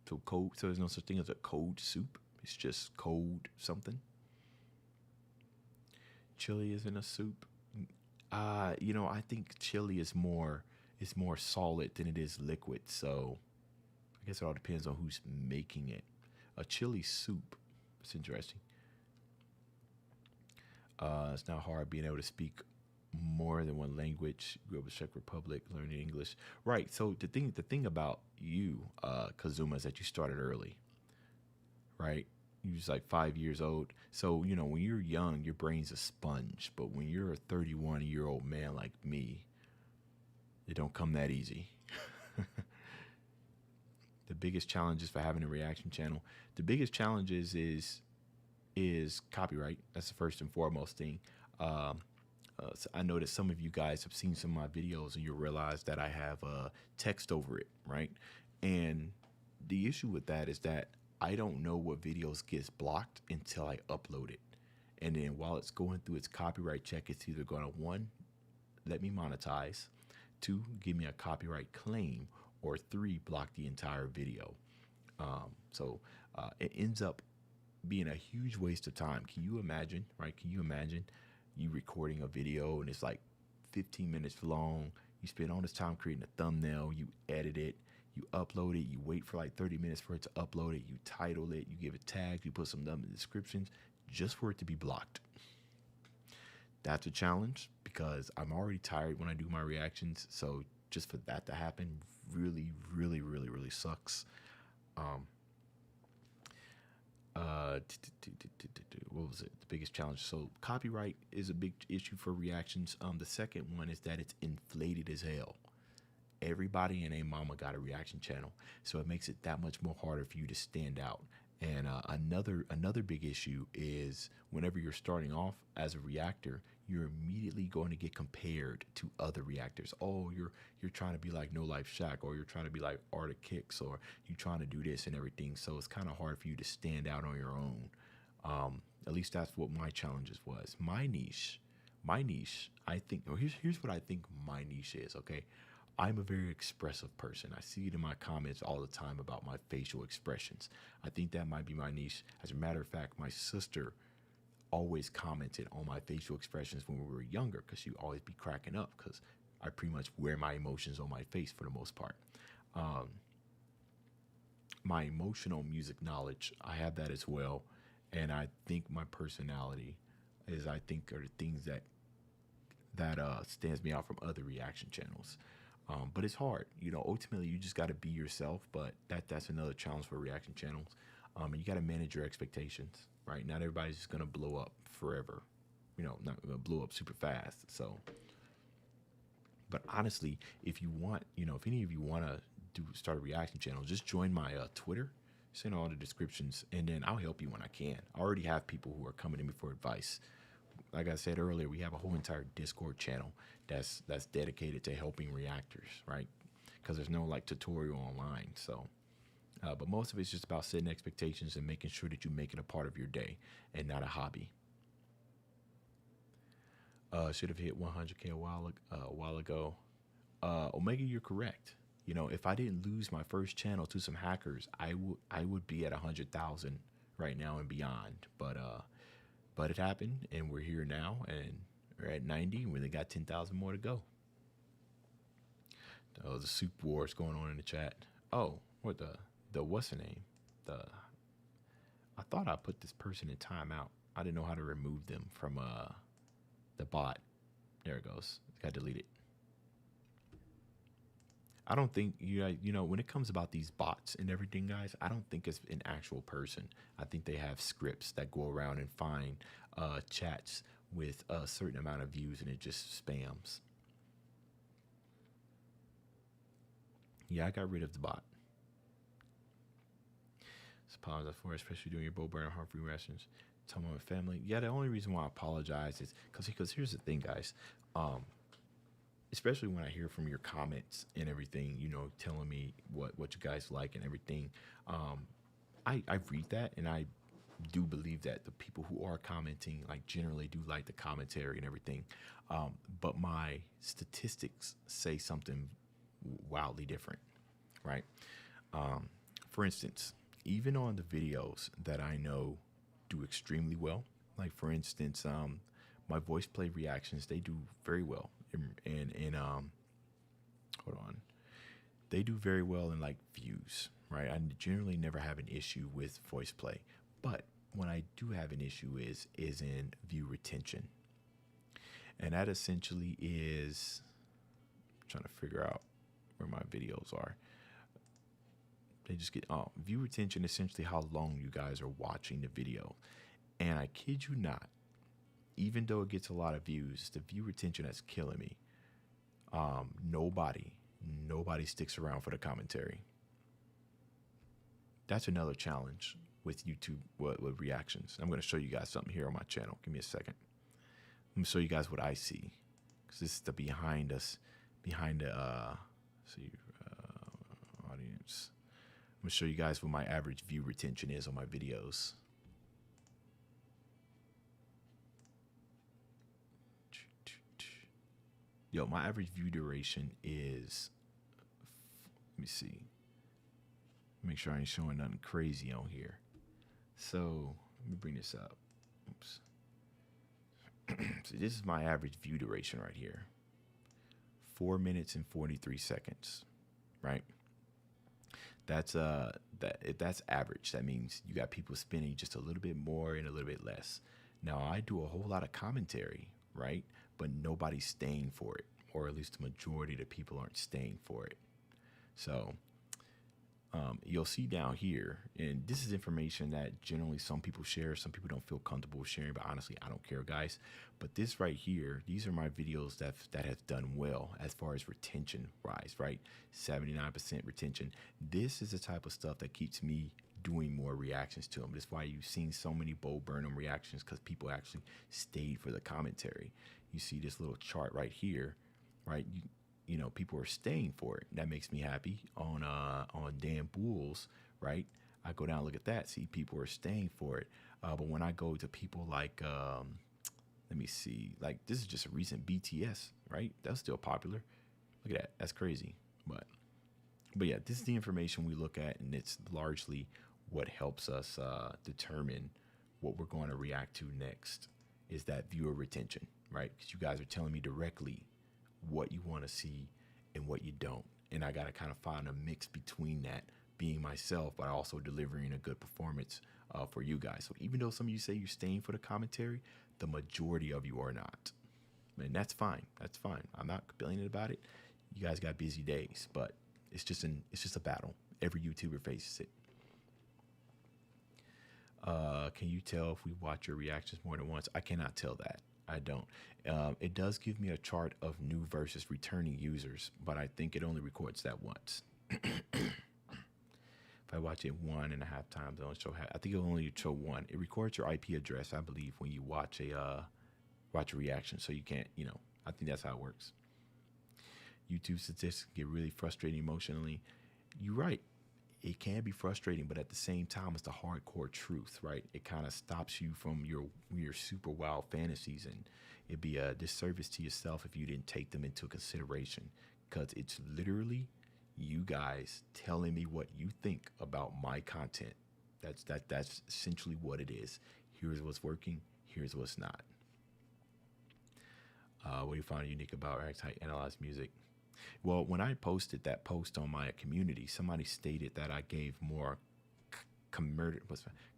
So cold. So there's no such thing as a cold soup. It's just cold something. Chili isn't a soup. I think chili is more solid than it is liquid. So I guess it all depends on who's making it. A chili soup. It's interesting. It's not hard being able to speak more than one language. Grew up in Czech Republic, learning English. Right. So the thing about you, Kazuma, is that you started early. Right? You was like 5 years old. So, when you're young, your brain's a sponge. But when you're a 31-year-old man like me, it don't come that easy. The biggest challenges for having a reaction channel. The biggest challenges is copyright. That's the first and foremost thing. So I know that some of you guys have seen some of my videos and you'll realize that I have text over it, right? And the issue with that is that I don't know what videos gets blocked until I upload it. And then while it's going through its copyright check, it's either going to, 1, let me monetize, 2, give me a copyright claim, or 3, block the entire video. So it ends up being a huge waste of time. Can you imagine, right? Can you imagine you recording a video and it's like 15 minutes long? You spend all this time creating a thumbnail, you edit it, you upload it, you wait for like 30 minutes for it to upload it, you title it, you give it tags, you put some dumb descriptions just for it to be blocked. That's a challenge because I'm already tired when I do my reactions. So just for that to happen really, really, really, really sucks. What was it? The biggest challenge. So copyright is a big issue for reactions. The second one is that it's inflated as hell. Everybody and a mama got a reaction channel, so it makes it that much more harder for you to stand out. And another big issue is whenever you're starting off as a reactor, you're immediately going to get compared to other reactors. Oh, you're trying to be like No Life Shaq, or you're trying to be like Arctic Kicks, or you're trying to do this and everything. So it's kind of hard for you to stand out on your own. At least that's what my challenges was. My niche, I think, or here's what I think my niche is, okay? I'm a very expressive person. I see it in my comments all the time about my facial expressions. I think that might be my niche. As a matter of fact, my sister always commented on my facial expressions when we were younger because she'd always be cracking up because I pretty much wear my emotions on my face for the most part. My emotional music knowledge, I have that as well. And I think my personality are the things that stands me out from other reaction channels. But it's hard, ultimately you just got to be yourself, but that's another challenge for reaction channels. And you got to manage your expectations, right? Not everybody's just going to blow up forever, not going to blow up super fast. So, but honestly, if you want, if any of you want to start a reaction channel, just join my Twitter, send all the descriptions, and then I'll help you when I can. I already have people who are coming to me for advice. Like I said earlier, we have a whole entire Discord channel that's dedicated to helping reactors, right? Because there's no like tutorial online. So, but most of it's just about setting expectations and making sure that you make it a part of your day and not a hobby. Should have hit 100K a while ago. Omega, you're correct. If I didn't lose my first channel to some hackers, I would be at 100,000 right now and beyond. But it happened, and we're here now, and we're at 90, and we only got 10,000 more to go. The soup war is going on in the chat. Oh, what the what's the name? I thought I put this person in timeout. I didn't know how to remove them from the bot. There it goes. Got deleted. I don't think when it comes about these bots and everything, guys, I don't think it's an actual person. I think they have scripts that go around and find chats with a certain amount of views, and it just spams. Yeah, I got rid of the bot. Apologize for, especially doing your bow burner hard free rations. Tell my family. Yeah, the only reason why I apologize is because here's the thing, guys. Especially when I hear from your comments and everything, telling me what you guys like and everything. I read that, and I do believe that the people who are commenting generally do like the commentary and everything. But my statistics say something wildly different, right? For instance, even on the videos that I know do extremely well, like for instance, my voice play reactions, they do very well. And hold on, they do very well in views, right? I generally never have an issue with voice play, but when I do have an issue is in view retention, and that essentially is I'm trying to figure out where my videos are. They just get view retention, essentially how long you guys are watching the video. And I kid you not, even though it gets a lot of views, the view retention that's killing me. Nobody sticks around for the commentary. That's another challenge with YouTube with reactions. I'm going to show you guys something here on my channel. Give me a second. I'm going to show you guys what I see, because this is the behind the audience. I'm going to show you guys what my average view retention is on my videos. Yo, my average view duration is, let me see. Make sure I ain't showing nothing crazy on here. So let me bring this up. Oops. So this is my average view duration right here. 4 minutes and 43 seconds, right? That's average. That means you got people spending just a little bit more and a little bit less. Now I do a whole lot of commentary, right? But nobody's staying for it, or at least the majority of the people aren't staying for it. So you'll see down here, and this is information that generally some people share, some people don't feel comfortable sharing, but honestly, I don't care, guys. But this right here, these are my videos that have done well as far as retention wise, right? 79% retention. This is the type of stuff that keeps me doing more reactions to them. That's why you've seen so many Bo Burnham reactions, because people actually stayed for the commentary. You see this little chart right here, right? You know, people are staying for it. That makes me happy. On Dan Bulls, right? I go down and look at that, see people are staying for it. But when I go to people like, let me see, like this is just a recent BTS, right? That's still popular. Look at that. That's crazy. But yeah, this is the information we look at, and it's largely what helps us determine what we're going to react to next, is that viewer retention, right? Because you guys are telling me directly what you want to see and what you don't. And I got to kind of find a mix between that, being myself, but also delivering a good performance for you guys. So even though some of you say you're staying for the commentary, the majority of you are not. And that's fine. That's fine. I'm not complaining about it. You guys got busy days, but it's just a battle. Every YouTuber faces it. Can you tell if we watch your reactions more than once? I cannot tell that. I don't. It does give me a chart of new versus returning users, but I think it only records that once. If I watch it 1.5 times, it'll show. I think it'll only show one. It records your IP address, I believe, when you watch a reaction. So you can't, I think that's how it works. YouTube statistics get really frustrating emotionally. You're right. It can be frustrating, but at the same time, it's the hardcore truth, right? It kind of stops you from your super wild fantasies, and it'd be a disservice to yourself if you didn't take them into consideration, because it's literally you guys telling me what you think about my content. That's essentially what it is. Here's what's working. Here's what's not. What do you find unique about Analyze Music? Well, when I posted that post on my community, somebody stated that I gave more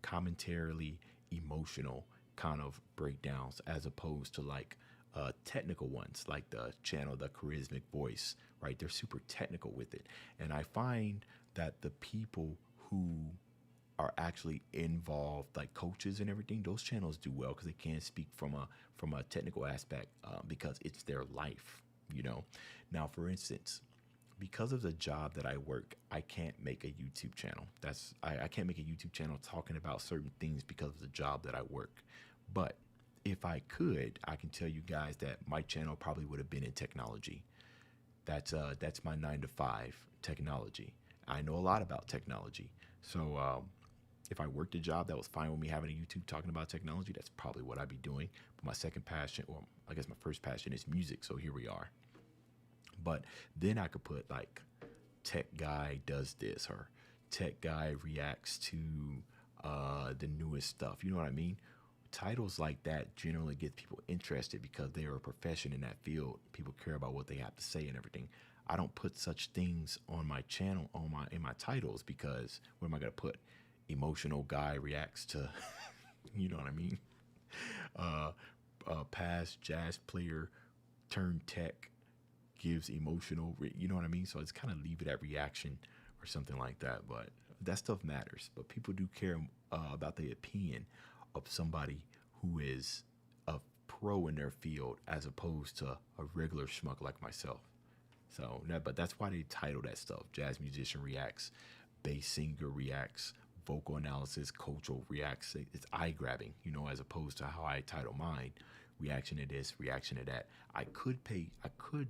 commentarily emotional kind of breakdowns as opposed to like technical ones, like the channel, the charismatic voice, right? They're super technical with it. And I find that the people who are actually involved, like coaches and everything, those channels do well because they can speak from a technical aspect because it's their life, you know. Now, for instance, because of the job that I work, I can't make a YouTube channel. I can't make a YouTube channel talking about certain things because of the job that I work. But if I could, I can tell you guys that my channel probably would have been in technology. That's my 9 to 5 technology. I know a lot about technology. So if I worked a job that was fine with me having a YouTube talking about technology, that's probably what I'd be doing. But my second passion, or I guess my first passion, is music. So here we are. But then I could put like tech guy does this, or tech guy reacts to the newest stuff. You know what I mean? Titles like that generally get people interested because they are a profession in that field. People care about what they have to say and everything. I don't put such things on my channel, in my titles, because what am I gonna put? Emotional guy reacts to, you know what I mean? Past jazz player turned tech gives emotional, you know what I mean? So it's kind of leave it at reaction or something like that. But that stuff matters. But people do care about the opinion of somebody who is a pro in their field as opposed to a regular schmuck like myself. So, but that's why they title that stuff. Jazz musician reacts, bass singer reacts, vocal analysis, cultural reacts. It's eye grabbing, you know, as opposed to how I title mine. Reaction to this, reaction to that. I could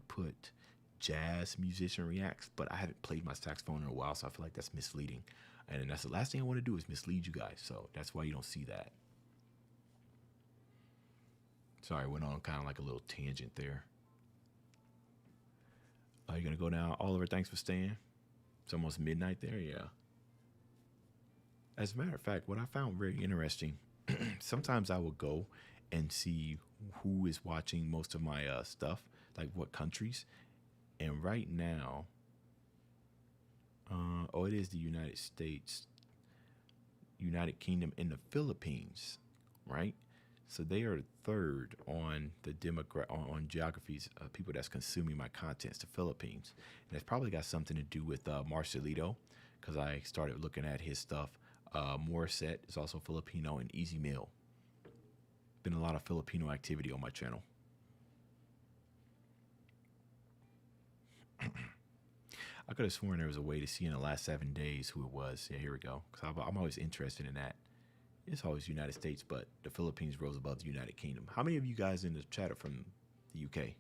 put jazz musician reacts, but I haven't played my saxophone in a while, so I feel like that's misleading. And that's the last thing I want to do is mislead you guys. So that's why you don't see that. Sorry, I went on kind of like a little tangent there. Are you going to go now? Oliver, thanks for staying. It's almost midnight there, yeah. As a matter of fact, what I found very interesting, sometimes I will go and see who is watching most of my stuff, like what countries. And right now, it is the United States, United Kingdom, and the Philippines, right? So they are third on the on geographies of people that's consuming my content. It's the Philippines, and it's probably got something to do with Marcelito, because I started looking at his stuff. Morissette is also Filipino, and Easy Meal. Been a lot of Filipino activity on my channel. I could have sworn there was a way to see in the last 7 days who it was. Yeah, here we go. Because I'm always interested in that. It's always United States, but the Philippines rose above the United Kingdom. How many of you guys in the chat are from the UK?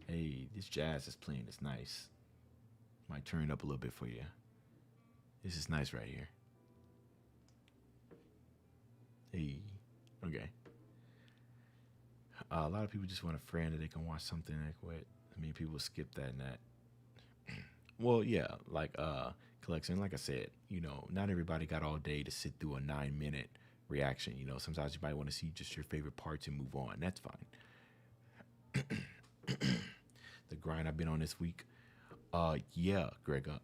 Hey, this jazz is playing. It's nice. Might turn it up a little bit for you. This is nice right here. Hey, okay. A lot of people just want a friend that they can watch something like what. I mean, people skip that and that. Well, yeah, like collection. Like I said, you know, not everybody got all day to sit through a 9-minute reaction. You know, sometimes you might want to see just your favorite parts and move on. That's fine. The grind I've been on this week. Yeah, Grega.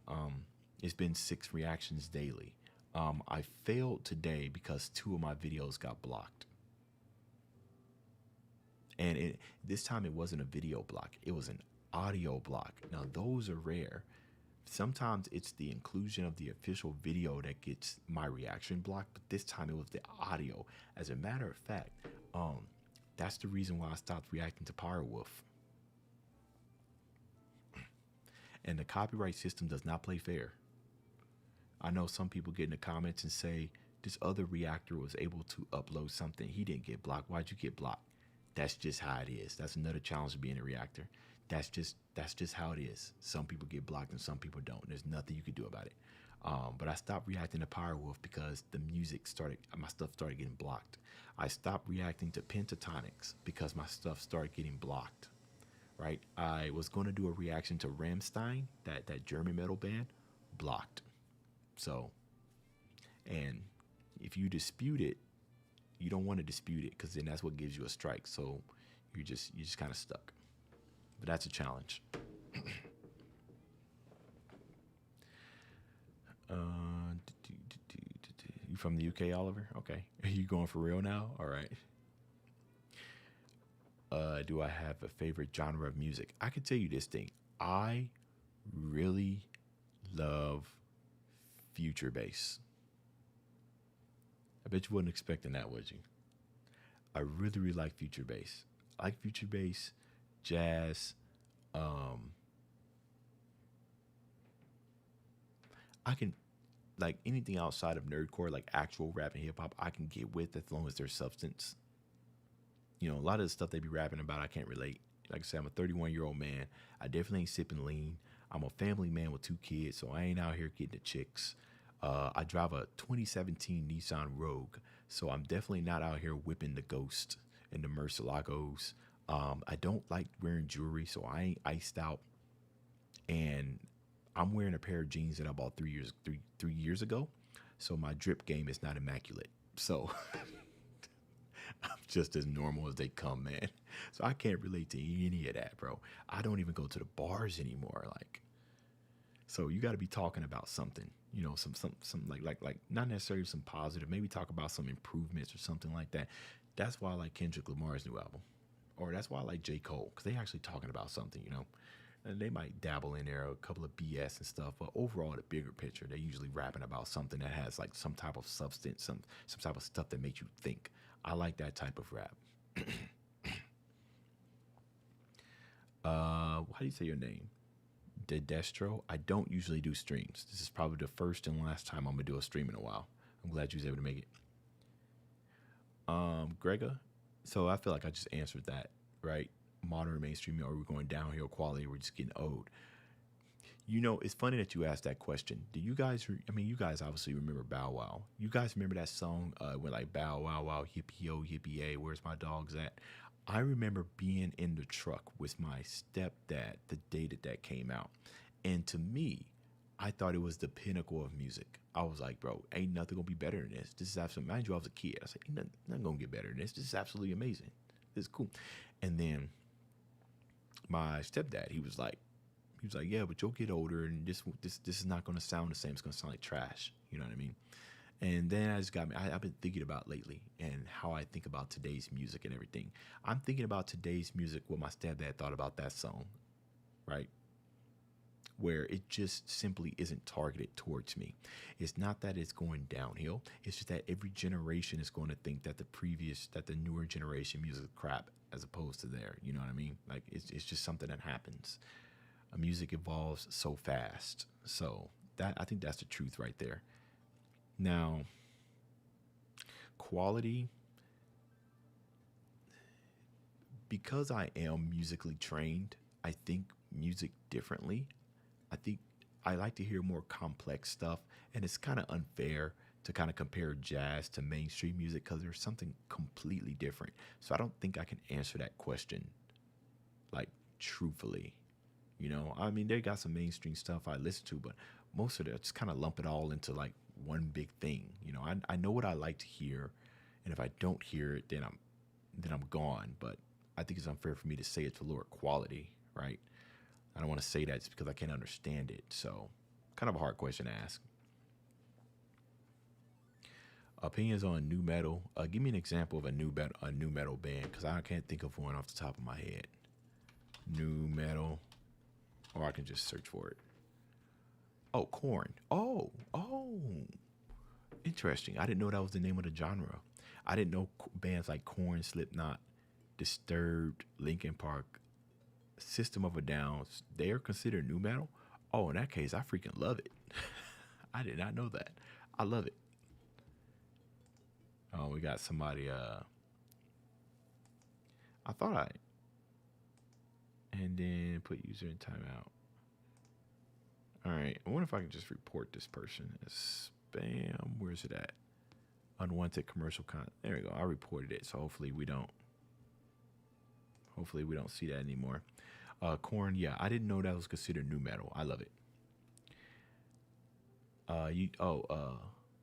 It's been 6 reactions daily. I failed today because 2 of my videos got blocked. And this time it wasn't a video block. It was an audio block. Now, those are rare. Sometimes it's the inclusion of the official video that gets my reaction blocked, but this time it was the audio. As a matter of fact, that's the reason why I stopped reacting to Powerwolf. And the copyright system does not play fair. I know some people get in the comments and say, this other reactor was able to upload something. He didn't get blocked. Why'd you get blocked? That's just how it is. That's another challenge of being a reactor. That's just how it is. Some people get blocked and some people don't. There's nothing you can do about it. But I stopped reacting to Powerwolf because the music my stuff started getting blocked. I stopped reacting to Pentatonics because my stuff started getting blocked. Right? I was going to do a reaction to Rammstein, that German metal band, blocked. So, and if you dispute it, you don't want to dispute it because then that's what gives you a strike. So you're just kind of stuck. But that's a challenge. You from the UK, Oliver? Okay. Are you going for real now? All right. Do I have a favorite genre of music? I can tell you this thing. I really love future bass. I bet you wasn't expecting that, would you? I really, really like future bass. I like future bass, jazz. I can, like, anything outside of nerdcore, like actual rap and hip hop, I can get with as long as there's substance. You know, a lot of the stuff they be rapping about, I can't relate. Like I said, I'm a 31-year-old man. I definitely ain't sipping lean. I'm a family man with 2 kids, so I ain't out here getting the chicks. I drive a 2017 Nissan Rogue, so I'm definitely not out here whipping the Ghost and the Murcielagos. I don't like wearing jewelry, so I ain't iced out. And I'm wearing a pair of jeans that I bought 3 years ago, so my drip game is not immaculate. So I'm just as normal as they come, man. So I can't relate to any of that, bro. I don't even go to the bars anymore. Like, so you got to be talking about something, you know, some like not necessarily some positive. Maybe talk about some improvements or something like that. That's why I like Kendrick Lamar's new album, or that's why I like J. Cole, because they actually talking about something, you know. And they might dabble in there a couple of BS and stuff, but overall, the bigger picture, they usually rapping about something that has like some type of substance, some type of stuff that makes you think. I like that type of rap. How do you say your name? Destro. I don't usually do streams. This is probably the first and last time I'm gonna do a stream in a while. I'm glad you was able to make it. Grega. So I feel like I just answered that, right? Modern mainstream, or we're going downhill quality, we're just getting old. You know, it's funny that you asked that question. Do you guys, you guys obviously remember Bow Wow. You guys remember that song where like Bow Wow Wow, yippee yo, yippee yay, where's my dogs at? I remember being in the truck with my stepdad the day that came out. And to me, I thought it was the pinnacle of music. I was like, bro, ain't nothing gonna be better than this. This is absolutely, mind you, I was a kid. I said, ain't nothing gonna get better than this. This is absolutely amazing. This is cool. And then my stepdad, he was like, yeah, but you'll get older and this is not going to sound the same. It's going to sound like trash. You know what I mean? And then I've been thinking about lately and how I think about today's music and everything. I'm thinking about today's music, what my stepdad thought about that song, right? Where it just simply isn't targeted towards me. It's not that it's going downhill. It's just that every generation is going to think that the newer generation music is crap as opposed to their, you know what I mean? Like it's just something that happens. Music evolves so fast. So I think that's the truth right there. Now, quality, because I am musically trained, I think music differently. I think I like to hear more complex stuff, and it's kind of unfair to kind of compare jazz to mainstream music because there's something completely different. So I don't think I can answer that question like truthfully. You know, I mean, they got some mainstream stuff I listen to, but most of it, just kind of lump it all into like one big thing. You know, I know what I like to hear, and if I don't hear it, then I'm gone. But I think it's unfair for me to say it's lower quality, right? I don't want to say that just because I can't understand it. So, kind of a hard question to ask. Opinions on new metal. Give me an example of a new metal band, because I can't think of one off the top of my head. New metal. Or I can just search for it. Oh, Korn. Oh. Interesting. I didn't know that was the name of the genre. I didn't know bands like Korn, Slipknot, Disturbed, Linkin Park, System of a Down, they are considered new metal. Oh, in that case, I freaking love it. I did not know that. I love it. Oh, we got somebody. And then put user in timeout. All right. I wonder if I can just report this person as spam. Where's it at? Unwanted commercial content. There we go. I reported it. So hopefully we don't see that anymore. Korn. Yeah, I didn't know that was considered new metal. I love it.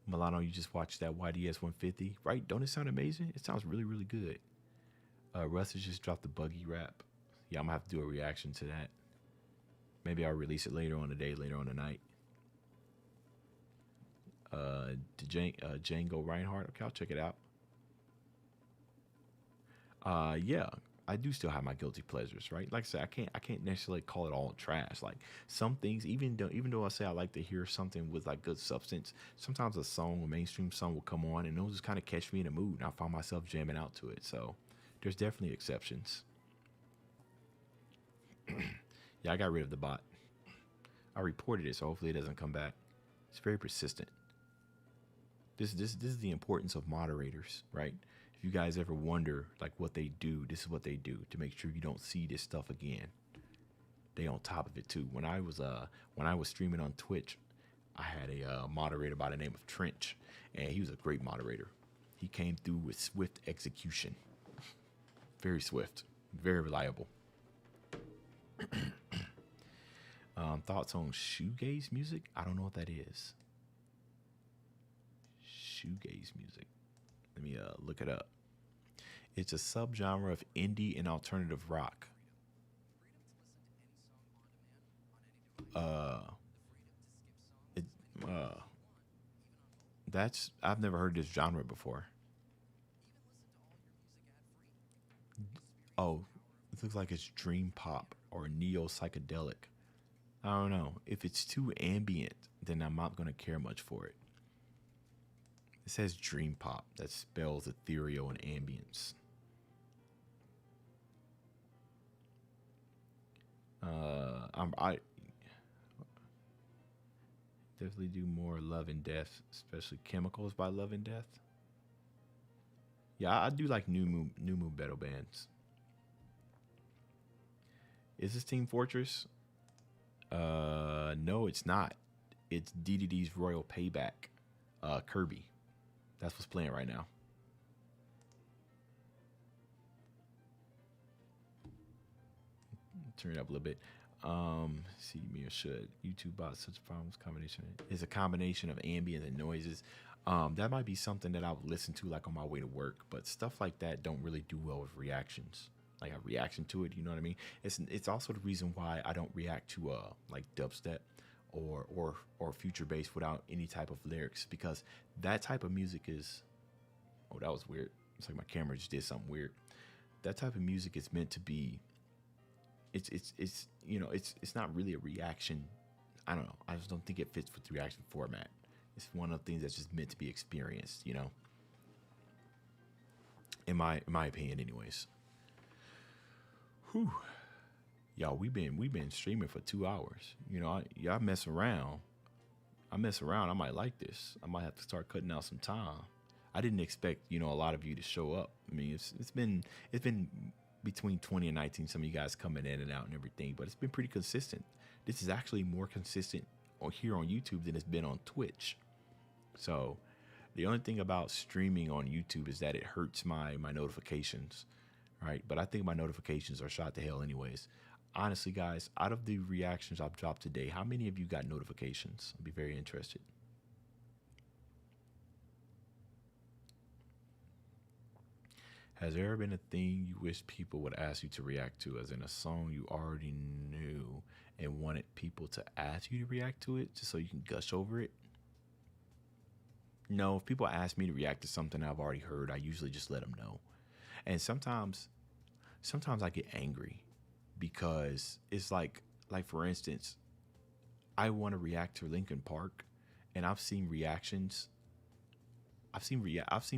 Milano, you just watched that YDS 150, right? Don't it sound amazing? It sounds really, really good. Russ has just dropped the buggy rap. Yeah, I'm gonna have to do a reaction to that. Maybe I'll release it later on the day, later on the night. Django Reinhardt. Okay, I'll check it out. Yeah, I do still have my guilty pleasures, right? Like I said, I can't necessarily call it all trash. Like some things, even though I say I like to hear something with like good substance, sometimes a song, a mainstream song will come on and it'll just kind of catch me in the mood and I find myself jamming out to it. So there's definitely exceptions. Yeah, I got rid of the bot. I reported it, so hopefully it doesn't come back. It's very persistent. This is the importance of moderators, right? If you guys ever wonder like what they do, this is what they do to make sure you don't see this stuff again. They on top of it too. When I was streaming on Twitch, I had a moderator by the name of Trench, and he was a great moderator. He came through with swift execution. Very swift, very reliable. Thoughts on shoegaze music? I don't know what that is. Shoegaze music. Let me look it up. It's a subgenre of indie and alternative rock. I've never heard this genre before. Oh, it looks like it's dream pop or neo psychedelic. I don't know. If it's too ambient, then I'm not gonna care much for it. It says dream pop. That spells ethereal and ambience. I definitely do more Love and Death, especially Chemicals by Love and Death. Yeah, I do like new move battle bands. Is this Team Fortress? No, it's not. It's DDD's Royal Payback. Kirby. That's what's playing right now. Turn it up a little bit. See me or should YouTube bot such problems combination is a combination of ambient and noises. That might be something that I would listen to like on my way to work, but stuff like that don't really do well with reactions. Like a reaction to it, you know what I mean? It's also the reason why I don't react to like dubstep or future bass without any type of lyrics, because that type of music is, oh, that was weird. It's like my camera just did something weird. That type of music is meant to be, it's you know, it's not really a reaction. I don't know. I just don't think it fits with the reaction format. It's one of the things that's just meant to be experienced, you know. In my opinion, anyways. Whew. Y'all, we've been streaming for 2 hours. You know, y'all mess around. I might like this. I might have to start cutting out some time. I didn't expect, you know, a lot of you to show up. I mean, it's been between 20 and 19, some of you guys coming in and out and everything, but it's been pretty consistent. This is actually more consistent here on YouTube than it's been on Twitch. So the only thing about streaming on YouTube is that it hurts my notifications, right? But I think my notifications are shot to hell anyways. Honestly, guys, out of the reactions I've dropped today, how many of you got notifications? I'd be very interested. Has there ever been a thing you wish people would ask you to react to, as in a song you already knew and wanted people to ask you to react to it just so you can gush over it? No, if people ask me to react to something I've already heard, I usually just let them know. And sometimes I get angry because it's like for instance, I want to react to Linkin Park, and I've seen reactions. I've seen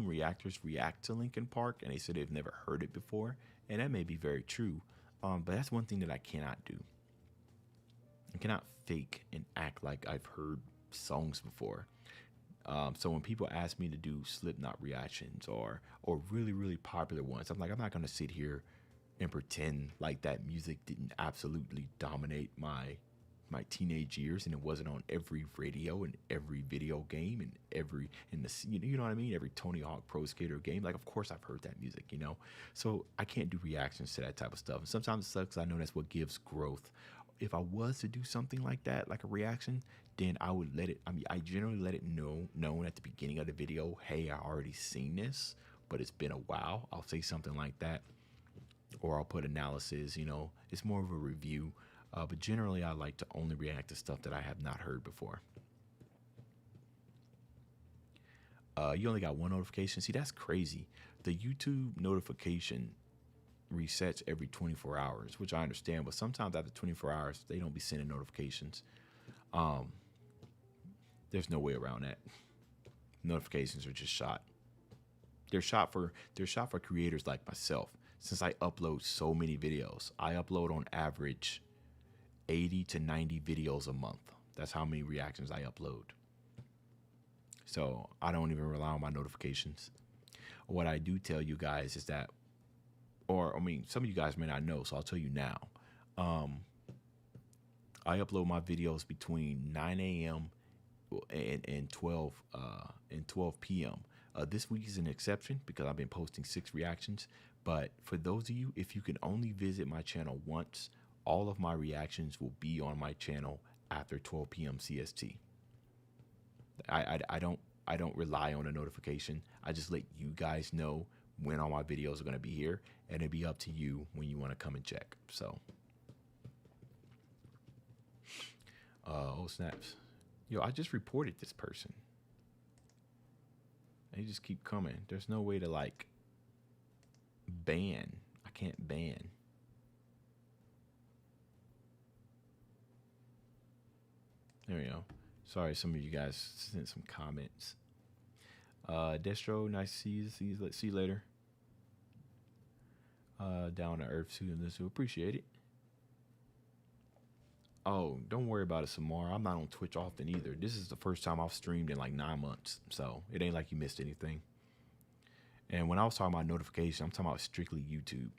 reactors react to Linkin Park, and they said they've never heard it before, and that may be very true. But that's one thing that I cannot do. I cannot fake and act like I've heard songs before. So when people ask me to do Slipknot reactions or really, really popular ones, I'm like, I'm not going to sit here and pretend like that music didn't absolutely dominate my teenage years, and it wasn't on every radio and every video game and you know what I mean, every Tony Hawk Pro Skater game. Like, of course I've heard that music, you know. So I can't do reactions to that type of stuff. And sometimes it sucks. I know that's what gives growth if I was to do something like that, like a reaction, then I would let it. I mean, I generally let it known at the beginning of the video. Hey, I already seen this, but it's been a while. I'll say something like that, or I'll put analysis. You know, it's more of a review. But generally, I like to only react to stuff that I have not heard before. You only got one notification. See, that's crazy. The YouTube notification resets every 24 hours, which I understand, but sometimes after 24 hours, they don't be sending notifications. There's no way around that. Notifications are just shot. They're shot for creators like myself. Since I upload so many videos, I upload on average 80 to 90 videos a month. That's how many reactions I upload. So I don't even rely on my notifications. What I do tell you guys is that, or I mean, some of you guys may not know, so I'll tell you now. I upload my videos between 9 a.m. and 12 p.m. This week is an exception because I've been posting 6 reactions. But for those of you, if you can only visit my channel once, all of my reactions will be on my channel after 12 p.m. CST. I don't rely on a notification. I just let you guys know when all my videos are going to be here, and it'll be up to you when you want to come and check. So, oh snaps. Yo, I just reported this person. They just keep coming. There's no way to like ban. I can't ban. There we go. Sorry, some of you guys sent some comments. Destro, nice to see you. Let's see you later. Down to earth too, and this will appreciate it. Oh, don't worry about it, Samar. I'm not on Twitch often either. This is the first time I've streamed in like 9 months, so it ain't like you missed anything. And when I was talking about notification, I'm talking about strictly YouTube.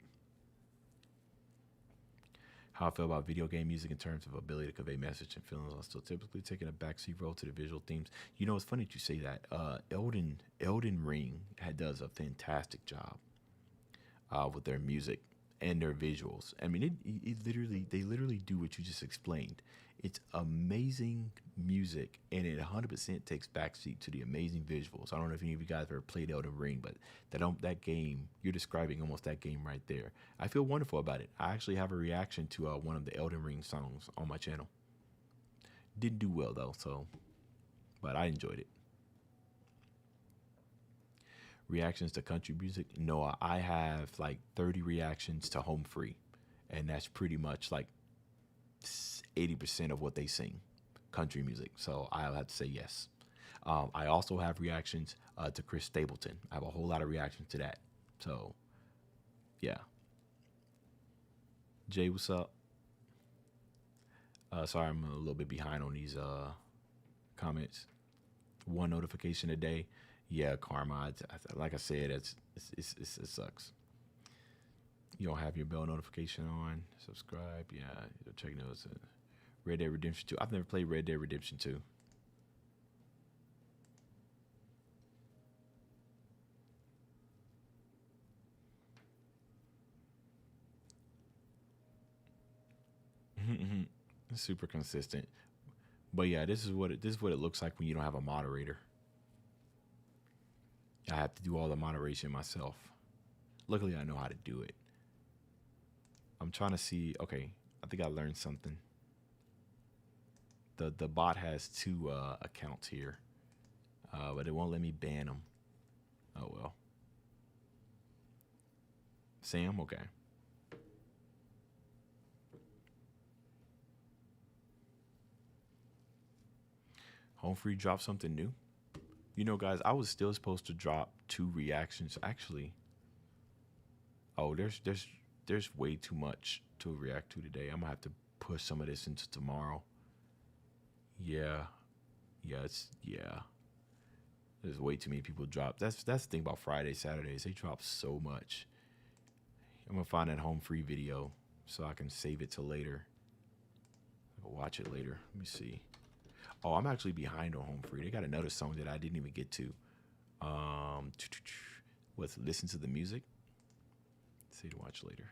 How I feel about video game music in terms of ability to convey message and feelings. I'm still typically taking a backseat role to the visual themes. You know, it's funny that you say that. Elden Ring does a fantastic job with their music and their visuals. I mean, they literally do what you just explained. It's amazing music, and it 100% takes backseat to the amazing visuals. I don't know if any of you guys have ever played Elden Ring, but that game, you're describing almost that game right there. I feel wonderful about it. I actually have a reaction to one of the Elden Ring songs on my channel. Didn't do well though, but I enjoyed it. Reactions to country music? No, I have like 30 reactions to Home Free, and that's pretty much like 80% of what they sing, country music. So I'll have to say yes. I also have reactions to Chris Stapleton. I have a whole lot of reactions to that. So yeah. Jay, what's up? Sorry, I'm a little bit behind on these comments. 1 notification a day. Yeah, Karma. Like I said, it sucks. You don't have your bell notification on. Subscribe. Yeah, check those. Red Dead Redemption 2. I've never played Red Dead Redemption 2. Super consistent. But yeah, this is what it looks like when you don't have a moderator. I have to do all the moderation myself. Luckily, I know how to do it. I'm trying to see. Okay, I think I learned something. The bot has 2 accounts here, but it won't let me ban them. Oh well. Sam, okay. Home Free dropped something new. You know, guys, I was still supposed to drop 2 reactions. Actually, oh, there's way too much to react to today. I'm gonna have to push some of this into tomorrow. Yeah. There's way too many people drop. That's the thing about Fridays, Saturdays. They drop so much. I'm gonna find that Home Free video so I can save it till later. I'll watch it later. Let me see. Oh, I'm actually behind on Home Free. They got another song that I didn't even get to. What's Listen to the Music? See to watch later.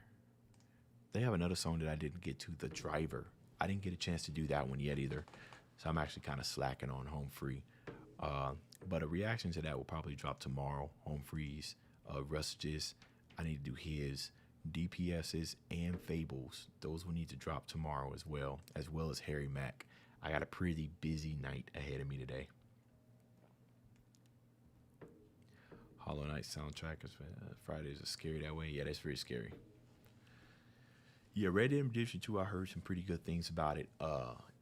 They have another song that I didn't get to, The Driver. I didn't get a chance to do that one yet either. So I'm actually kind of slacking on Home Free. But a reaction to that will probably drop tomorrow. Home Free's, Rustages, I need to do his, DPS's, and Fables. Those will need to drop tomorrow as well as Harry Mack. I got a pretty busy night ahead of me today. Hollow Knight soundtrack is Fridays are scary that way. Yeah, that's very scary. Yeah, Red Dead Redemption 2, I heard some pretty good things about it.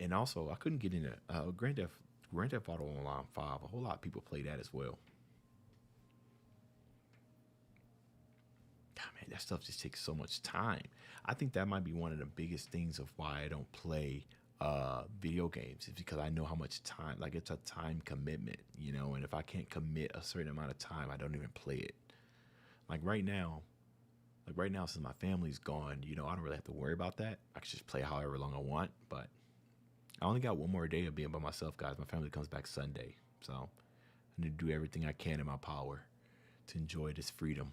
And also, I couldn't get into Grand Theft Auto Online 5. A whole lot of people play that as well. God, man, that stuff just takes so much time. I think that might be one of the biggest things of why I don't play video games, is because I know how much time, like it's a time commitment, you know, and if I can't commit a certain amount of time, I don't even play it. Like right now, since my family's gone, you know, I don't really have to worry about that. I can just play however long I want, but I only got one more day of being by myself, guys. My family comes back Sunday, so I need to do everything I can in my power to enjoy this freedom.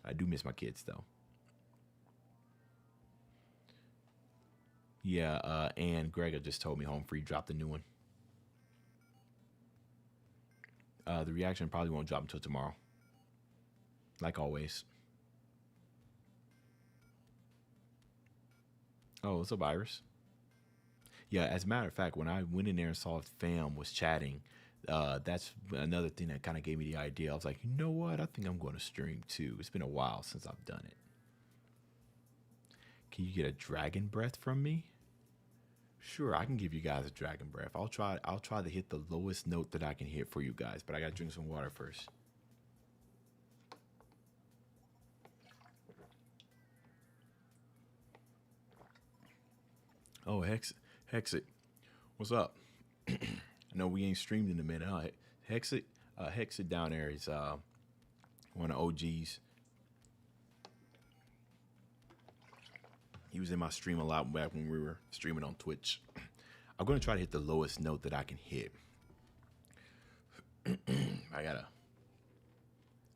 I do miss my kids, though. Yeah, and Greg just told me Home Free dropped a new one. The reaction probably won't drop until tomorrow, like always. Oh, what's up, Iris? Yeah, as a matter of fact, when I went in there and saw fam was chatting, that's another thing that kind of gave me the idea. I was like, you know what? I think I'm going to stream too. It's been a while since I've done it. Can you get a dragon breath from me? Sure, I can give you guys a dragon breath. I'll try to hit the lowest note that I can hit for you guys, but I gotta drink some water first. Oh, Hexit, what's up? I know we ain't streamed in a minute, huh? Hexit down there is one of OGs. He was in my stream a lot back when we were streaming on Twitch. I'm gonna try to hit the lowest note that I can hit.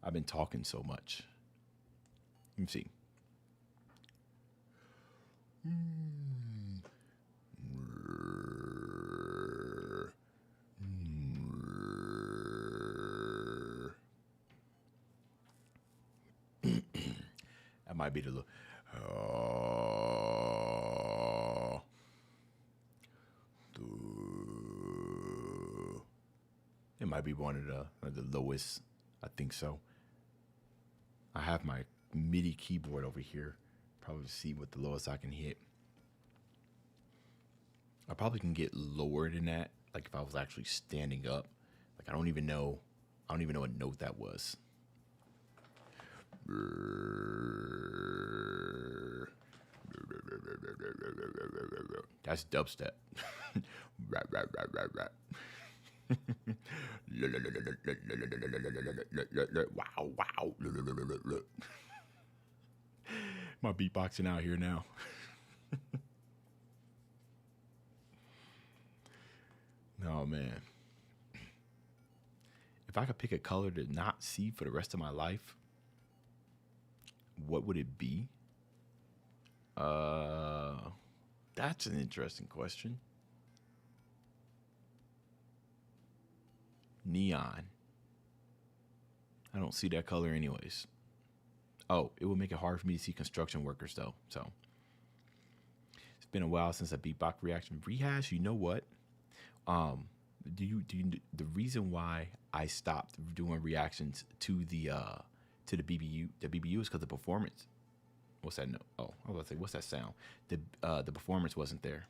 I've been talking so much. Let me see. That might be the low. It might be one of the lowest. I think so. I have my MIDI keyboard over here. Probably see what the lowest I can hit. I probably can get lower than that. Like if I was actually standing up. Like I don't even know what note that was. That's dubstep. Wow. My beatboxing out here now. No, man. If I could pick a color to not see for the rest of my life, what would it be? That's an interesting question. Neon. I don't see that color anyways. Oh, it would make it hard for me to see construction workers though. So it's been a while since a beatbox reaction. Rehash, you know what? The reason why I stopped doing reactions to the BBU is because the performance. What's that? No, oh, I was about to say, what's that sound? The performance wasn't there.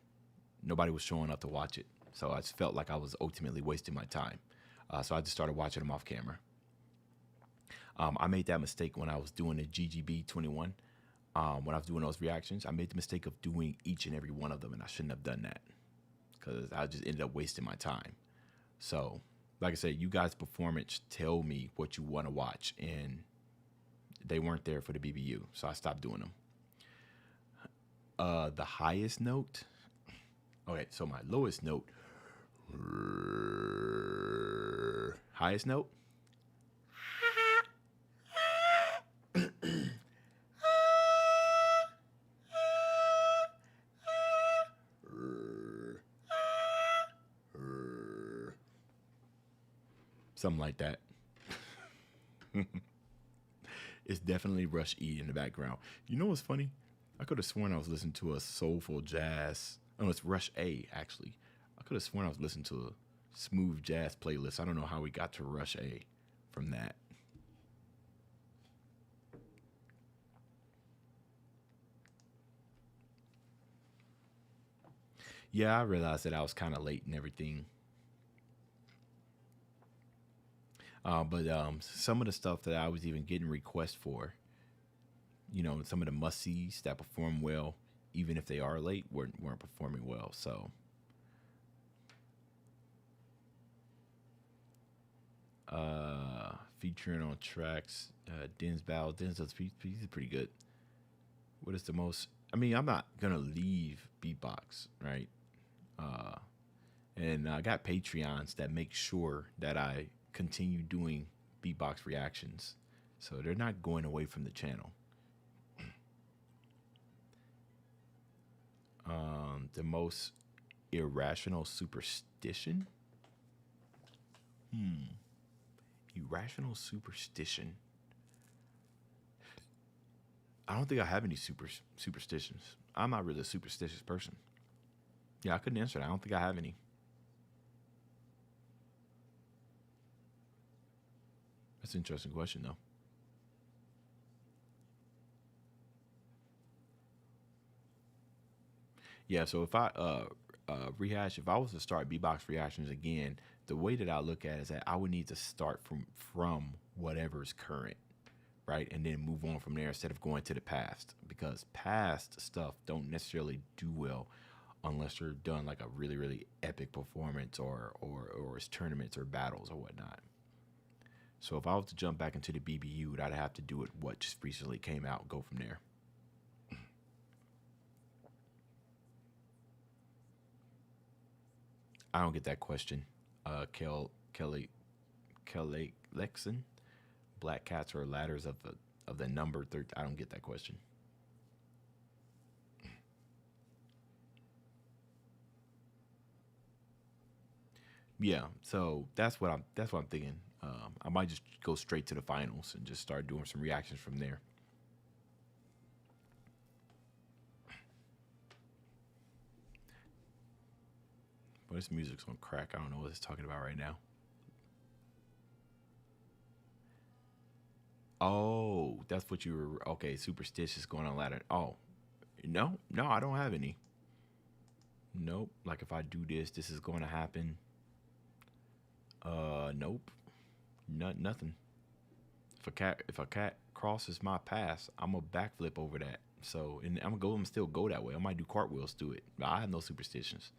Nobody was showing up to watch it, so I just felt like I was ultimately wasting my time. So I just started watching them off camera. I made that mistake when I was doing the GGB 21. When I was doing those reactions, I made the mistake of doing each and every one of them, and I shouldn't have done that because I just ended up wasting my time. So, like I said, you guys' performance tell me what you want to watch, and they weren't there for the BBU, so I stopped doing them. The highest note. Okay, so my lowest note. Highest note. something like that. It's definitely Rush E in the background. You know what's funny? I could have sworn I was listening to a soulful jazz. Oh, it's Rush A, actually. I could have sworn I was listening to a smooth jazz playlist. I don't know how we got to Rush A from that. Yeah, I realized that I was kind of late and everything. But some of the stuff that I was even getting requests for, you know, some of the must-sees that perform well, even if they are late, weren't performing well. So, featuring on tracks, Denzel's piece is pretty good. What is the most? I mean, I'm not gonna leave beatbox, right? And I got Patreons that make sure that I continue doing beatbox reactions, so they're not going away from the channel. The most irrational superstition. Irrational superstition. I don't think I have any superstitions. I'm not really a superstitious person. Yeah, I couldn't answer that. I don't think I have any. That's an interesting question, though. Yeah, so if I if I was to start beatbox reactions again, the way that I look at it is that I would need to start from whatever's current, right, and then move on from there instead of going to the past, because past stuff don't necessarily do well unless you're done like a really really epic performance or it's tournaments or battles or whatnot. So if I was to jump back into the BBU, I'd have to do it what just recently came out, go from there. I don't get that question. Kelly Lexon, black cats or ladders of the number 13. I don't get that question. Yeah, so that's what I'm thinking. I might just go straight to the finals and just start doing some reactions from there. But this music's on crack. I don't know what it's talking about right now. Oh, that's what you were. Okay, superstitious going on ladder. Oh, no, I don't have any. Nope. Like if I do this, this is going to happen. Nope. Nothing. If a cat crosses my path, I'm a backflip over that. So, and I'm still go that way. I might do cartwheels through it. But I have no superstitions.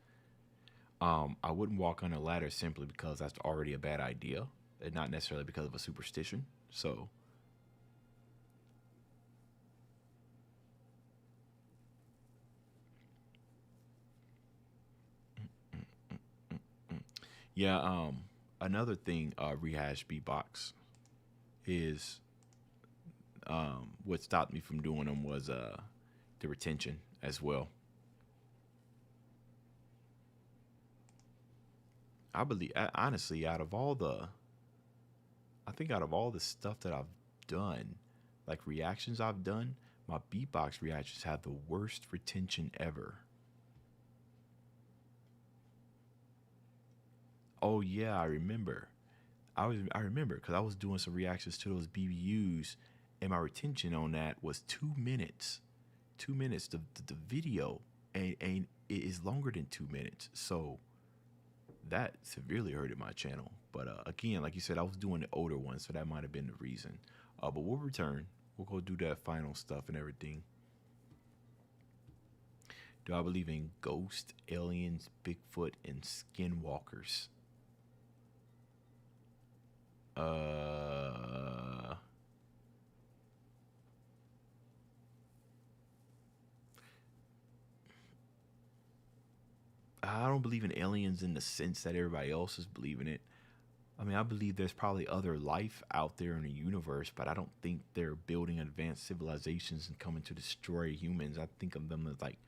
I wouldn't walk on a ladder simply because that's already a bad idea, and not necessarily because of a superstition. So, yeah. Another thing, rehash beatbox is what stopped me from doing them was the retention as well. I believe honestly, I think out of all the stuff that I've done, like reactions I've done, my beatbox reactions have the worst retention ever. Oh yeah, I remember. I remember because I was doing some reactions to those BBUs, and my retention on that was 2 minutes. 2 minutes. The video and it is longer than 2 minutes. So that severely hurted my channel. But again, like you said, I was doing the older ones, so that might have been the reason. But we'll return. We'll go do that final stuff and everything. Do I believe in ghosts, aliens, Bigfoot, and skinwalkers? I don't believe in aliens in the sense that everybody else is believing it. I mean, I believe there's probably other life out there in the universe, but I don't think they're building advanced civilizations and coming to destroy humans. I think of them as like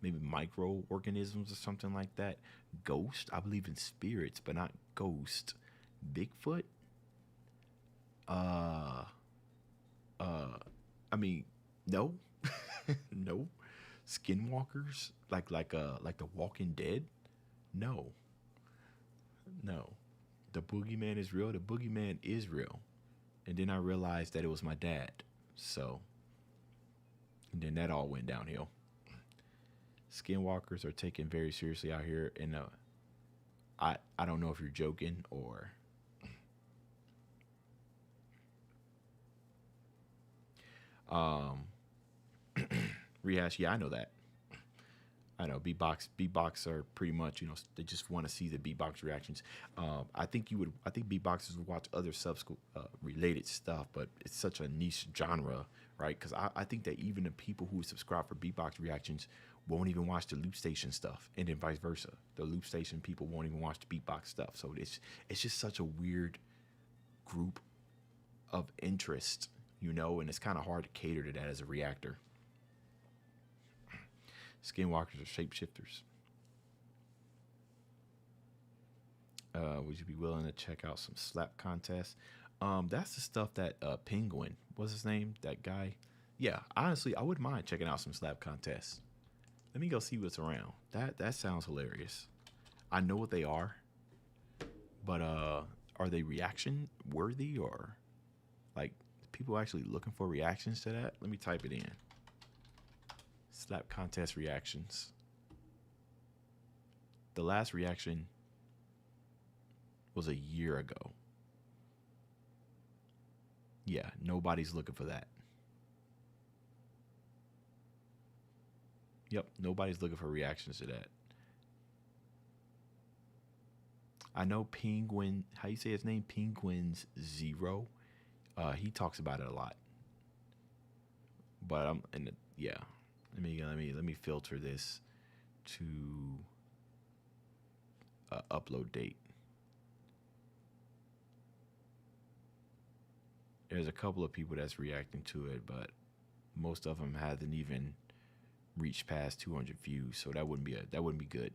maybe microorganisms or something like that. Ghost, I believe in spirits, but not ghost. Bigfoot, Uh, I mean, no, no. Skinwalkers, like the Walking Dead. No, no. The boogeyman is real. The boogeyman is real. And then I realized that it was my dad. So, and then that all went downhill. Skinwalkers are taken very seriously out here, and I don't know if you're joking or. Rehash, yeah, I know that. I know beatbox are pretty much, they just want to see the beatbox reactions. I think beatboxers would watch other related stuff, but it's such a niche genre, right? Because I think that even the people who subscribe for beatbox reactions won't even watch the loop station stuff, and then vice versa. The loop station people won't even watch the beatbox stuff. So it's just such a weird group of interest, and it's kind of hard to cater to that as a reactor. Skinwalkers are shapeshifters. Would you be willing to check out some slap contests? That's the stuff that Penguin, what's his name? That guy. Yeah, honestly, I wouldn't mind checking out some slap contests. Let me go see what's around. That sounds hilarious. I know what they are, but are they reaction worthy, or like people actually looking for reactions to that? Let me type it in. Slap contest reactions. The last reaction was a year ago. Yeah, nobody's looking for that. Yep, nobody's looking for reactions to that. I know Penguin, how you say his name? Penguin's Zero. He talks about it a lot. But yeah. Let me filter this to upload date. There's a couple of people that's reacting to it, but most of them hasn't even reached past 200 views, so that wouldn't be good.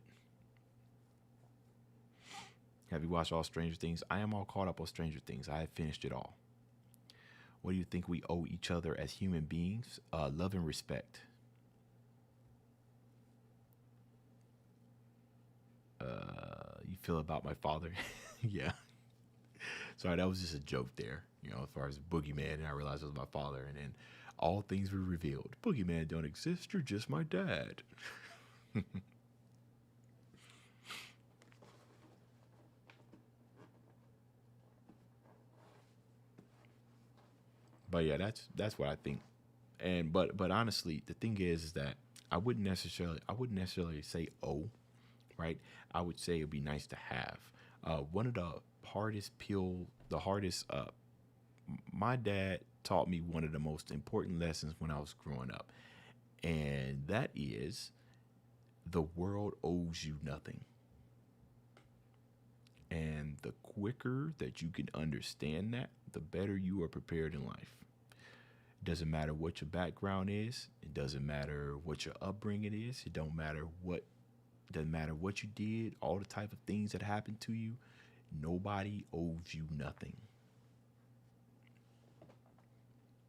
Have you watched all Stranger Things? I am all caught up on Stranger Things. I have finished it all. What do you think we owe each other as human beings? Love and respect. You feel about my father? Yeah. Sorry, that was just a joke there. As far as boogeyman, and I realized it was my father, and then all things were revealed. Boogeyman don't exist. You're just my dad. But yeah, that's what I think. And but honestly, the thing is that I wouldn't necessarily say right? I would say it'd be nice to have. One of the hardest my dad taught me one of the most important lessons when I was growing up. And that is the world owes you nothing. And the quicker that you can understand that, the better you are prepared in life. It doesn't matter what your background is. It doesn't matter what your upbringing is. It doesn't matter what you did, all the type of things that happened to you. Nobody owes you nothing.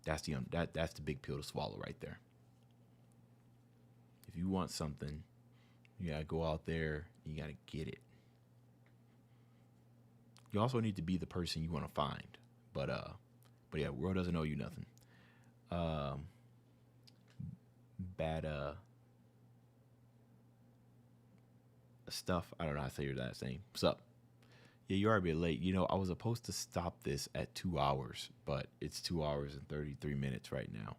That's the big pill to swallow right there. If you want something, you gotta go out there and you gotta get it. You also need to be the person you want to find. But yeah, world doesn't owe you nothing. Bad stuff. I don't know how to say your last name. What's up? Yeah, you are a bit late. I was supposed to stop this at 2 hours, but it's 2 hours and 33 minutes right now.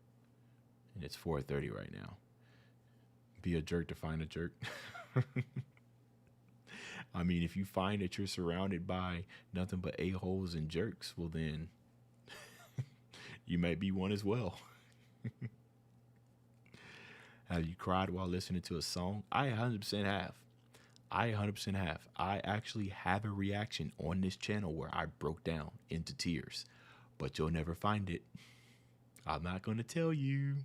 And it's 4:30 right now. Be a jerk to find a jerk. I mean, if you find that you're surrounded by nothing but a-holes and jerks, well then you might be one as well. Have you cried while listening to a song? I 100% have. I actually have a reaction on this channel where I broke down into tears, but you'll never find it. I'm not going to tell you.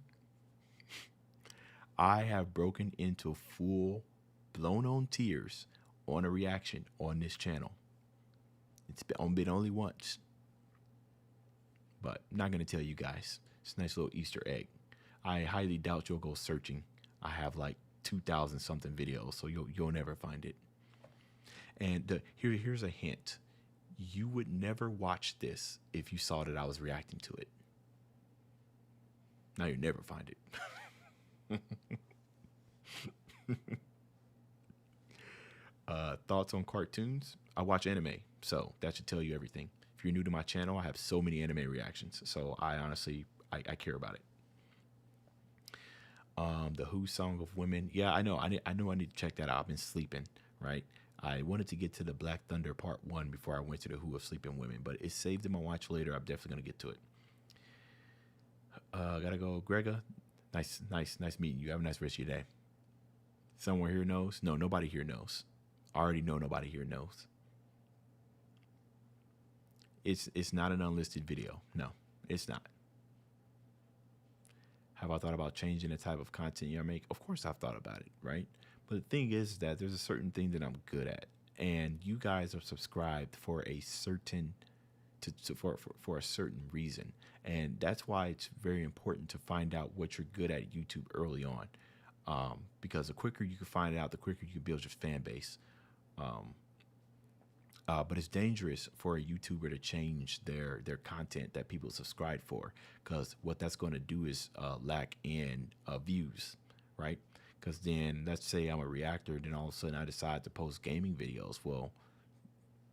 I have broken into full blown on tears on a reaction on this channel. It's been only once. but I'm not going to tell you guys. It's a nice little Easter egg. I highly doubt you'll go searching. I have like 2,000 something videos, so you'll never find it. And here's a hint. You would never watch this if you saw that I was reacting to it. Now you'll never find it. Thoughts on cartoons? I watch anime, so that should tell you everything. If you're new to my channel, I have so many anime reactions, so I honestly care about it. The Who Song of Women. Yeah, I know I need to check that out. I've been sleeping, right? I wanted to get to the Black Thunder Part 1 before I went to the Who of Sleeping Women, but it's saved in my watch later. I'm definitely going to get to it. Gotta go. Grega, nice meeting you. Have a nice rest of your day. Someone here knows? No, nobody here knows. I already know nobody here knows. It's not an unlisted video. No, it's not. Have I thought about changing the type of content you make? Of course I've thought about it, right? But the thing is that there's a certain thing that I'm good at, and you guys are subscribed for a certain for a certain reason, and that's why it's very important to find out what you're good at YouTube early on, because the quicker you can find it out, the quicker you can build your fan base. But it's dangerous for a YouTuber to change their content that people subscribe for, because what that's going to do is lack in views, right? Because then let's say I'm a reactor, then all of a sudden I decide to post gaming videos. Well,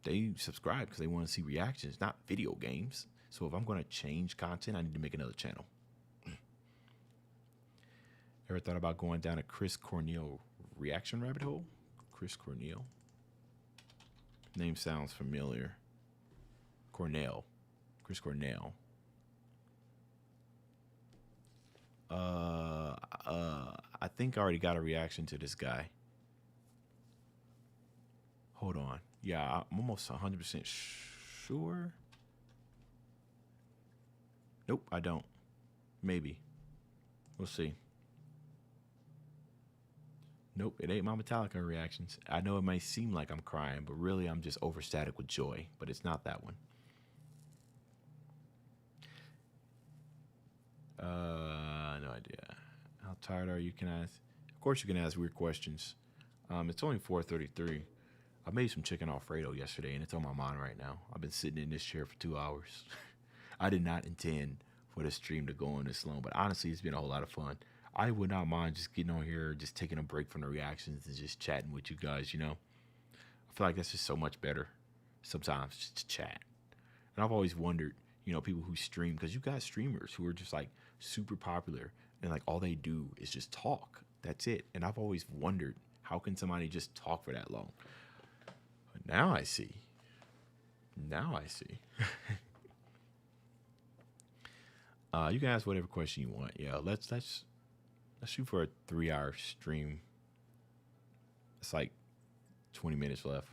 they subscribe because they want to see reactions, not video games. So if I'm going to change content, I need to make another channel. Ever thought about going down a Chris Cornell reaction rabbit hole? Chris Cornell? Name sounds familiar. Cornell. Chris Cornell. I think I already got a reaction to this guy. Hold on. Yeah, I'm almost 100% sure. Nope, I don't. Maybe. We'll see. Nope, it ain't my Metallica reactions. I know it may seem like I'm crying, but really I'm just overstatic with joy. But it's not that one. No idea. How tired are you? Can I ask? Of course you can ask weird questions. It's only 4:33. I made some chicken Alfredo yesterday, and it's on my mind right now. I've been sitting in this chair for 2 hours. I did not intend for the stream to go on this long, but honestly, it's been a whole lot of fun. I would not mind just getting on here, just taking a break from the reactions and just chatting with you guys, you know? I feel like that's just so much better sometimes, just to chat. And I've always wondered, you know, people who stream, because you got streamers who are just like super popular and like all they do is just talk. That's it. And I've always wondered, how can somebody just talk for that long? But now I see. Now I see. You can ask whatever question you want. Yeah, let's shoot for a 3-hour stream. It's like 20 minutes left.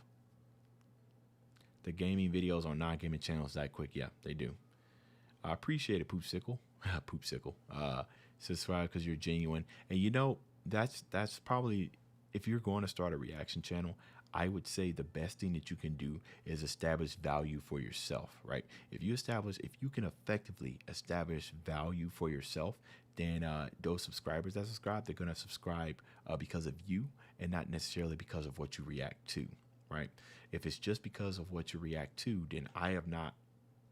The gaming videos on non-gaming channels that quick? Yeah, they do. I appreciate it, Poopsicle. Poopsicle. Subscribe because you're genuine. And you know, that's probably, if you're going to start a reaction channel, I would say the best thing that you can do is establish value for yourself, right? If you can effectively establish value for yourself, then those subscribers that subscribe, they're going to subscribe because of you and not necessarily because of what you react to, right? If it's just because of what you react to, then I have not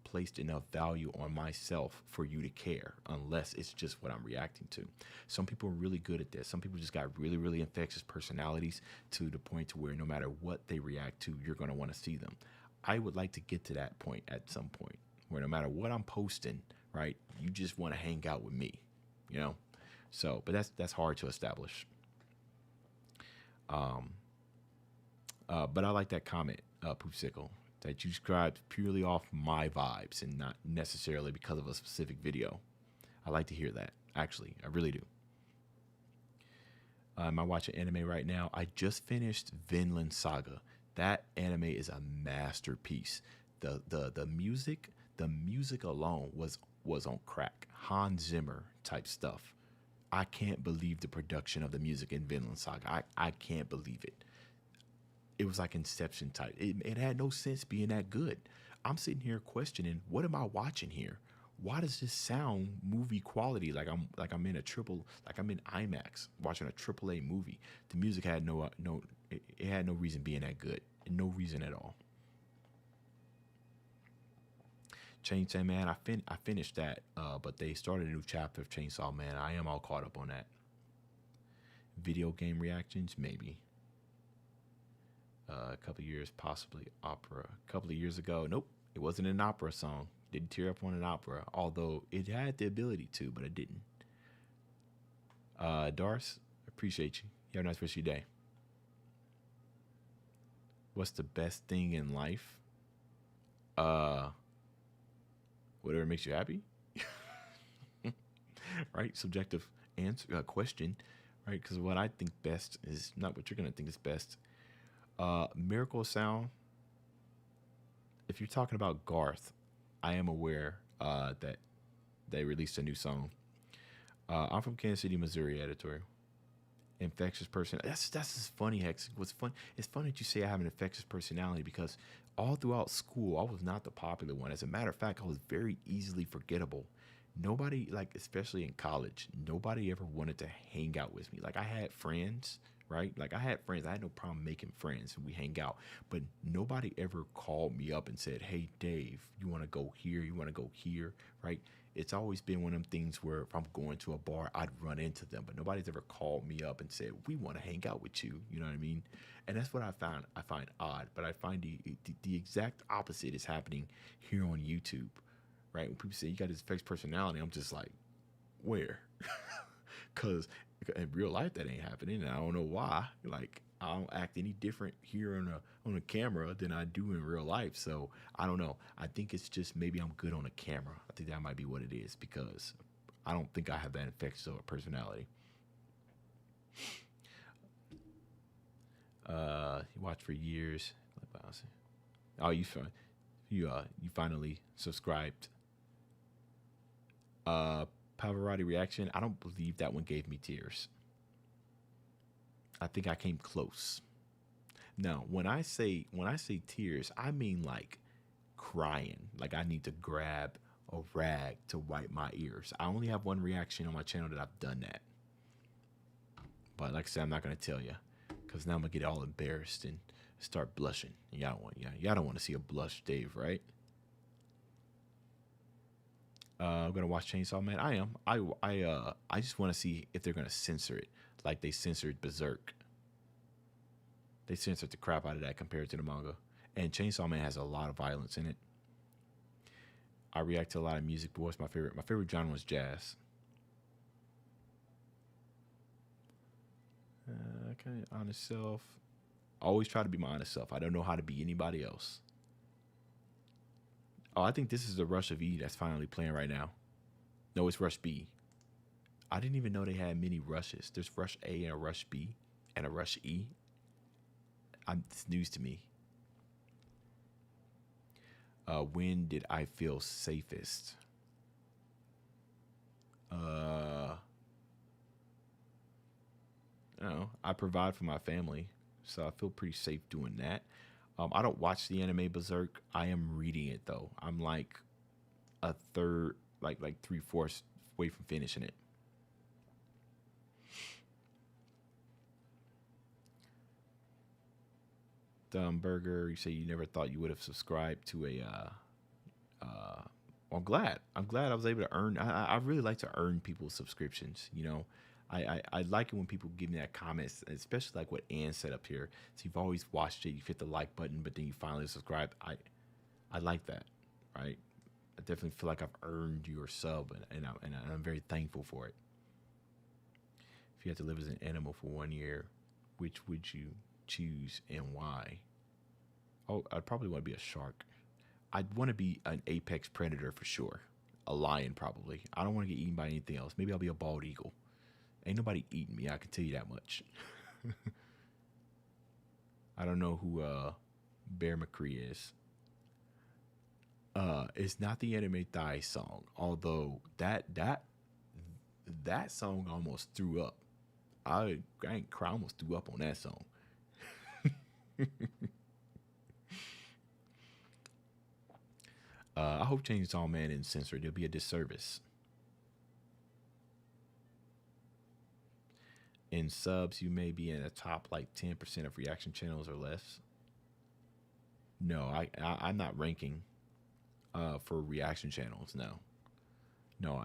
placed enough value on myself for you to care, unless it's just what I'm reacting to. Some people are really good at this. Some people just got really, really infectious personalities to the point to where no matter what they react to, you're going to want to see them. I would like to get to that point at some point where no matter what I'm posting, right, you just want to hang out with me, you know? So, but that's hard to establish. But I like that comment, Poopsicle, that you subscribed purely off my vibes and not necessarily because of a specific video. I like to hear that, actually. I really do. Am I watching anime right now? I just finished Vinland Saga. That anime is a masterpiece. The music alone was on crack. Hans Zimmer type stuff. I can't believe the production of the music in Vinland Saga. I can't believe it. It was like Inception type. It had no sense being that good. I'm sitting here questioning, what am I watching here? why does this sound movie quality? Like I'm in a triple, like I'm in IMAX watching a AAA movie. The music had it had no reason being that good, no reason at all. Chainsaw Man, I finished that, but they started a new chapter of Chainsaw Man. I am all caught up on that. Video game reactions, maybe. A couple years, possibly opera. A couple of years ago, nope, it wasn't an opera song. Didn't tear up on an opera, although it had the ability to, but it didn't. Darce, appreciate you. You have a nice rest of your day. What's the best thing in life? Whatever makes you happy. Right? Subjective answer, question, right? Because what I think best is not what you're going to think is best. Miracle Sound. If you're talking about Garth, I am aware that they released a new song. I'm from Kansas City, Missouri, editorial. Infectious person. That's just funny, Hex. What's fun? It's funny that you say I have an infectious personality because all throughout school, I was not the popular one. As a matter of fact, I was very easily forgettable. Nobody, like, especially in college, nobody ever wanted to hang out with me. Like, I had friends, right? Like, I had friends. I had no problem making friends and we hang out. But nobody ever called me up and said, hey, Dave, you want to go here? You want to go here, right? It's always been one of them things where if I'm going to a bar, I'd run into them. But nobody's ever called me up and said, we want to hang out with you. You know what I mean? And that's what I find odd. But I find the exact opposite is happening here on YouTube, right? When people say you got this fixed personality, I'm just like, where? Because in real life, that ain't happening. And I don't know why. Like, I don't act any different here on a camera than I do in real life. So I don't know. I think it's just maybe I'm good on a camera. I think that might be what it is because I don't think I have that infectious of a personality. You watched for years. Oh, you finally subscribed. Pavarotti reaction. I don't believe that one gave me tears. I think I came close. Now, when I say tears, I mean like crying. Like I need to grab a rag to wipe my ears. I only have one reaction on my channel that I've done that. But like I said, I'm not gonna tell you because now I'm gonna get all embarrassed and start blushing. Y'all don't want to see a blush, Dave, right? I'm gonna watch Chainsaw Man. I am. I just want to see if they're gonna censor it, like they censored Berserk. They censored the crap out of that compared to the manga. And Chainsaw Man has a lot of violence in it. I react to a lot of music, but what's my favorite? My favorite genre is jazz. Okay, honest self. Always try to be my honest self. I don't know how to be anybody else. Oh, I think this is the Rush of E that's finally playing right now. No, it's Rush B. I didn't even know they had many rushes. There's Rush A and a Rush B and a Rush E. It's news to me. When did I feel safest? I provide for my family, so I feel pretty safe doing that. I don't watch the anime Berserk. I am reading it though. I'm like a third, like 3/4 way from finishing it. Burger, you say you never thought you would have subscribed to a. Well, I'm glad. I was able to earn. I really like to earn people's subscriptions. You know, I like it when people give me that comments, especially like what Ann said up here. So you've always watched it, you hit the like button, but then you finally subscribe. I like that, right? I definitely feel like I've earned your sub, and I'm very thankful for it. If you had to live as an animal for 1 year, which would you choose and why? Oh, I'd probably want to be a shark. I'd want to be an apex predator for sure. A lion, probably. I don't want to get eaten by anything else. Maybe I'll be a bald eagle. Ain't nobody eating me, I can tell you that much. I don't know who Bear McCree is. It's not the Anime Thigh song, although that song almost threw up. I ain't cry, I almost threw up on that song. I hope Chainsaw Man isn't censored. It'll be a disservice. In subs, you may be in the top like 10% of reaction channels or less. No, I'm not ranking for reaction channels. No.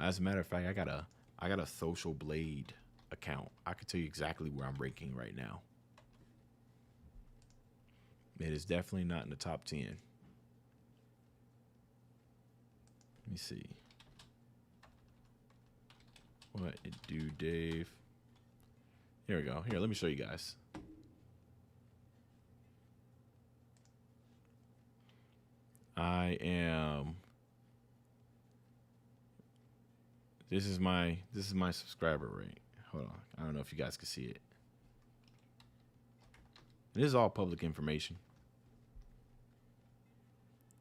As a matter of fact, I got a Social Blade account. I can tell you exactly where I'm ranking right now. It is definitely not in the top 10. Let me see. What it do, Dave? Here we go. Here, let me show you guys. I am. This is my subscriber rate. Hold on. I don't know if you guys can see it. This is all public information.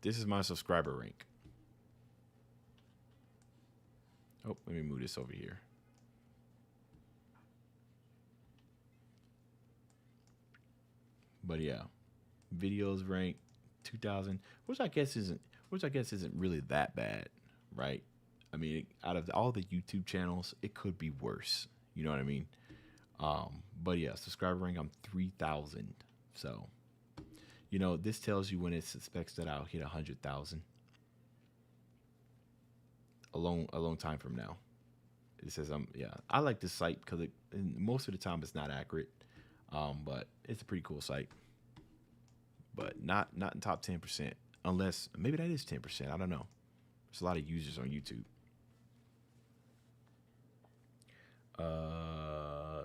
This is my subscriber rank. Oh, let me move this over here. But yeah, videos rank 2,000, which I guess isn't really that bad, right? I mean, out of all the YouTube channels, it could be worse. You know what I mean? But yeah, subscriber rank, I'm 3,000. So, you know, this tells you when it suspects that I'll hit 100,000 a long time from now. It says I like this site because most of the time it's not accurate, but it's a pretty cool site. But not in top 10%, unless maybe that is 10%. I don't know. There's a lot of users on YouTube.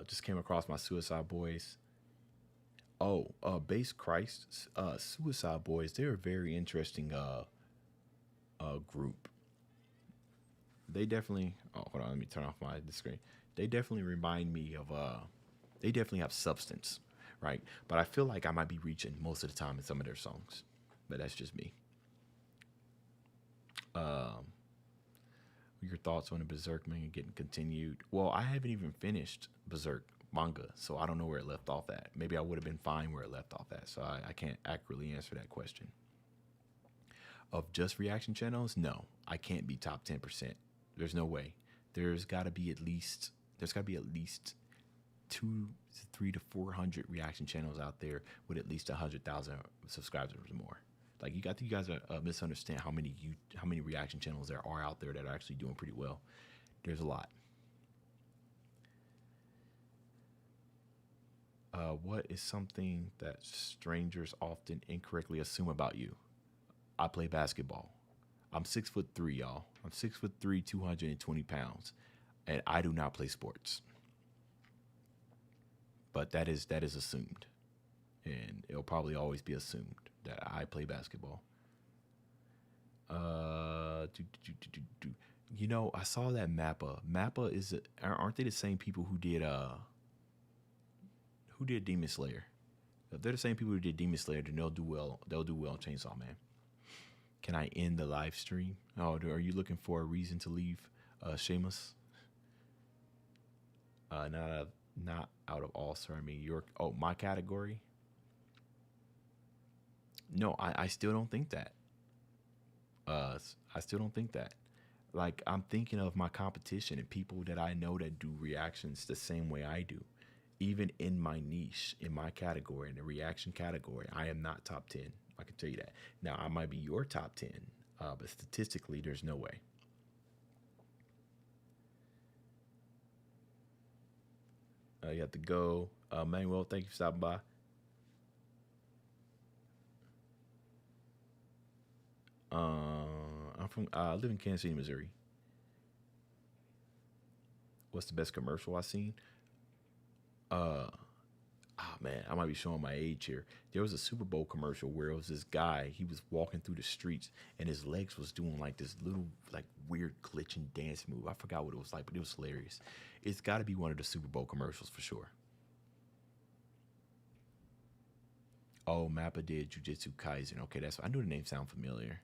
Just came across my Suicide Boys. Oh, Base Christ, Suicide Boys. They're a very interesting group. They definitely. Oh, hold on. Let me turn off the screen. They definitely remind me of. They definitely have substance, right? But I feel like I might be reaching most of the time in some of their songs. But that's just me. Your thoughts on the Berserk manga getting continued? Well, I haven't even finished Berserk manga, so I don't know where it left off at. Maybe I would have been fine where it left off at, so I can't accurately answer that question. Of just reaction channels, no, I can't be top 10%. There's no way. There's got to be at least 200, 300 to 400 reaction channels out there with at least 100,000 subscribers or more. Like you guys misunderstand how many reaction channels there are out there that are actually doing pretty well. There's a lot. What is something that strangers often incorrectly assume about you? I play basketball. I'm 6'3", y'all. I'm 6'3", 220 pounds, and I do not play sports. But that is assumed, and it'll probably always be assumed that I play basketball. You know, I saw that Mappa. Mappa aren't they the same people who did Demon Slayer? If they're the same people who did Demon Slayer, then they'll do well in Chainsaw Man. Can I end the live stream? Oh, are you looking for a reason to leave, Seamus? Not out of all, sir. I mean, my category? No, I still don't think that. I still don't think that. Like, I'm thinking of my competition and people that I know that do reactions the same way I do. Even in my niche, in my category, in the reaction category, I am not top 10. I can tell you that. Now, I might be your top 10, but statistically, there's no way. You have to go. Manuel, thank you for stopping by. I live in Kansas City, Missouri. What's the best commercial I've seen? Man, I might be showing my age here. There was a Super Bowl commercial where it was this guy, he was walking through the streets and his legs was doing like this little like weird glitching dance move. I forgot what it was like, but it was hilarious. It's got to be one of the Super Bowl commercials for sure. Oh, Mappa did Jujutsu Kaisen. Okay, I knew the name sounded familiar.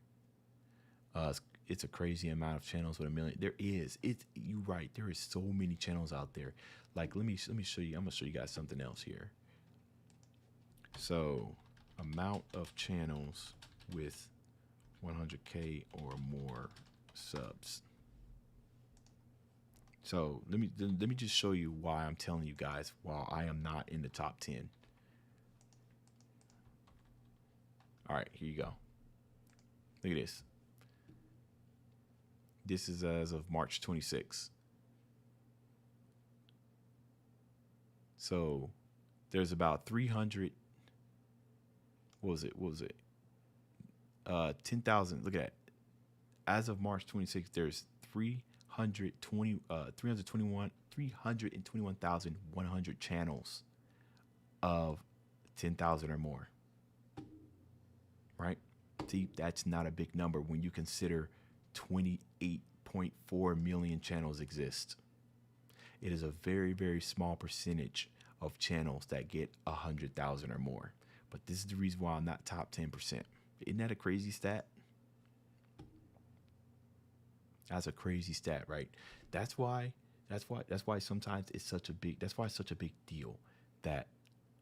It's a crazy amount of channels with 1 million. There is. You're right. There is so many channels out there. Like, let me show you. I'm gonna show you guys something else here. So, amount of channels with 100K or more subs. So let me just show you why I'm telling you guys while I am not in the top 10. All right, here you go. Look at this. This is as of March 26th. So there's about 300. What was it? 10,000. Look at that. As of March 26th, there's 321,100 channels of 10,000 or more. Right? See, that's not a big number when you consider 28.4 million channels exist. It is a very, very small percentage of channels that get 100,000 or more. But this is the reason why I'm not top 10%. Isn't that a crazy stat? That's a crazy stat, right? That's why sometimes it's such a big deal that